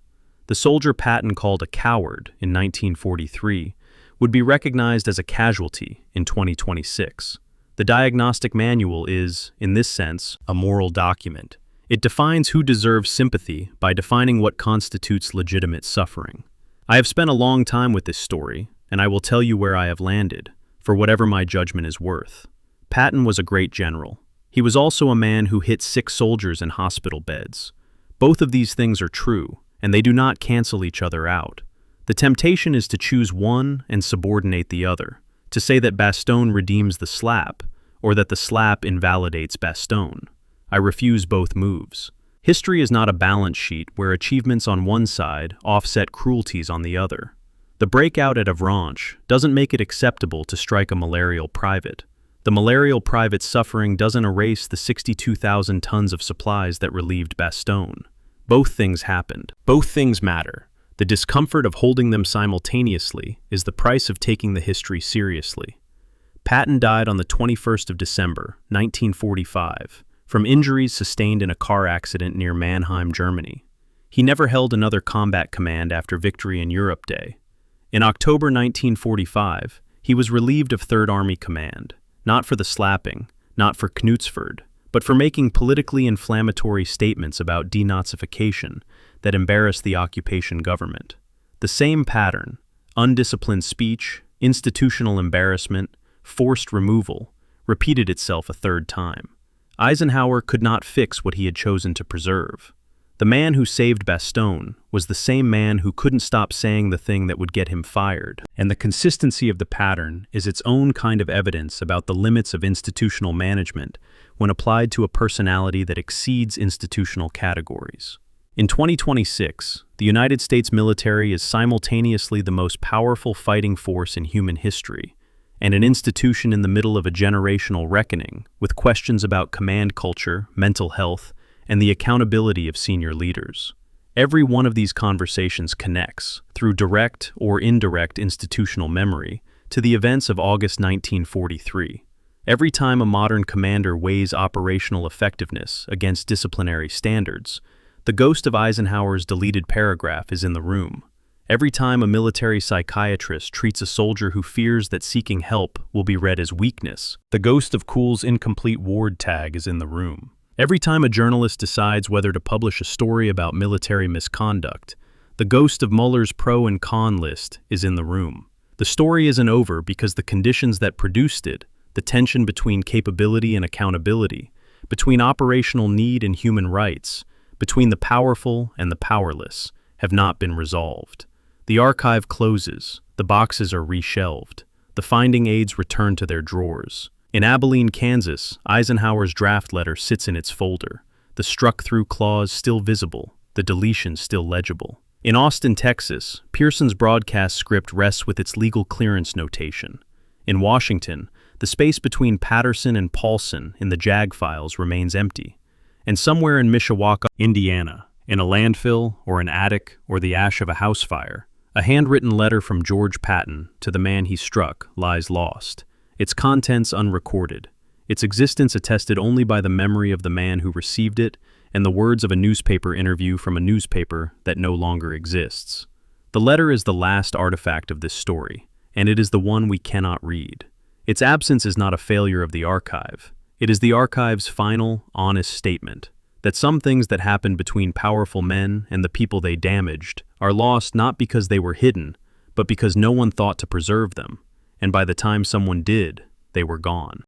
The soldier Patton called a coward in 1943 would be recognized as a casualty in 2026. The diagnostic manual is, in this sense, a moral document. It defines who deserves sympathy by defining what constitutes legitimate suffering. I have spent a long time with this story, and I will tell you where I have landed, for whatever my judgment is worth. Patton was a great general. He was also a man who hit sick soldiers in hospital beds. Both of these things are true, and they do not cancel each other out. The temptation is to choose one and subordinate the other, to say that Bastogne redeems the slap, or that the slap invalidates Bastogne. I refuse both moves. History is not a balance sheet where achievements on one side offset cruelties on the other. The breakout at Avranches doesn't make it acceptable to strike a malarial private. The malarial private's suffering doesn't erase the 62,000 tons of supplies that relieved Bastogne. Both things happened. Both things matter. The discomfort of holding them simultaneously is the price of taking the history seriously. Patton died on the 21st of December, 1945, from injuries sustained in a car accident near Mannheim, Germany. He never held another combat command after Victory in Europe Day. In October 1945, he was relieved of 3rd Army Command, not for the slapping, not for Knutsford, but for making politically inflammatory statements about denazification that embarrassed the occupation government. The same pattern, undisciplined speech, institutional embarrassment, forced removal, repeated itself a third time. Eisenhower could not fix what he had chosen to preserve. The man who saved Bastogne was the same man who couldn't stop saying the thing that would get him fired. And the consistency of the pattern is its own kind of evidence about the limits of institutional management when applied to a personality that exceeds institutional categories. In 2026, the United States military is simultaneously the most powerful fighting force in human history and an institution in the middle of a generational reckoning with questions about command culture, mental health, and the accountability of senior leaders. Every one of these conversations connects, through direct or indirect institutional memory, to the events of August 1943. Every time a modern commander weighs operational effectiveness against disciplinary standards, the ghost of Eisenhower's deleted paragraph is in the room. Every time a military psychiatrist treats a soldier who fears that seeking help will be read as weakness, the ghost of Kuhl's incomplete ward tag is in the room. Every time a journalist decides whether to publish a story about military misconduct, the ghost of Mueller's pro and con list is in the room. The story isn't over because the conditions that produced it, the tension between capability and accountability, between operational need and human rights, between the powerful and the powerless, have not been resolved. The archive closes, the boxes are reshelved, the finding aids return to their drawers. In Abilene, Kansas, Eisenhower's draft letter sits in its folder, the struck-through clause still visible, the deletion still legible. In Austin, Texas, Pearson's broadcast script rests with its legal clearance notation. In Washington, the space between Patterson and Paulson in the JAG files remains empty. And somewhere in Mishawaka, Indiana, in a landfill or an attic or the ash of a house fire, a handwritten letter from George Patton to the man he struck lies lost, its contents unrecorded, its existence attested only by the memory of the man who received it and the words of a newspaper interview from a newspaper that no longer exists. The letter is the last artifact of this story, and it is the one we cannot read. Its absence is not a failure of the archive. It is the archive's final, honest statement that some things that happened between powerful men and the people they damaged are lost not because they were hidden, but because no one thought to preserve them, and by the time someone did, they were gone.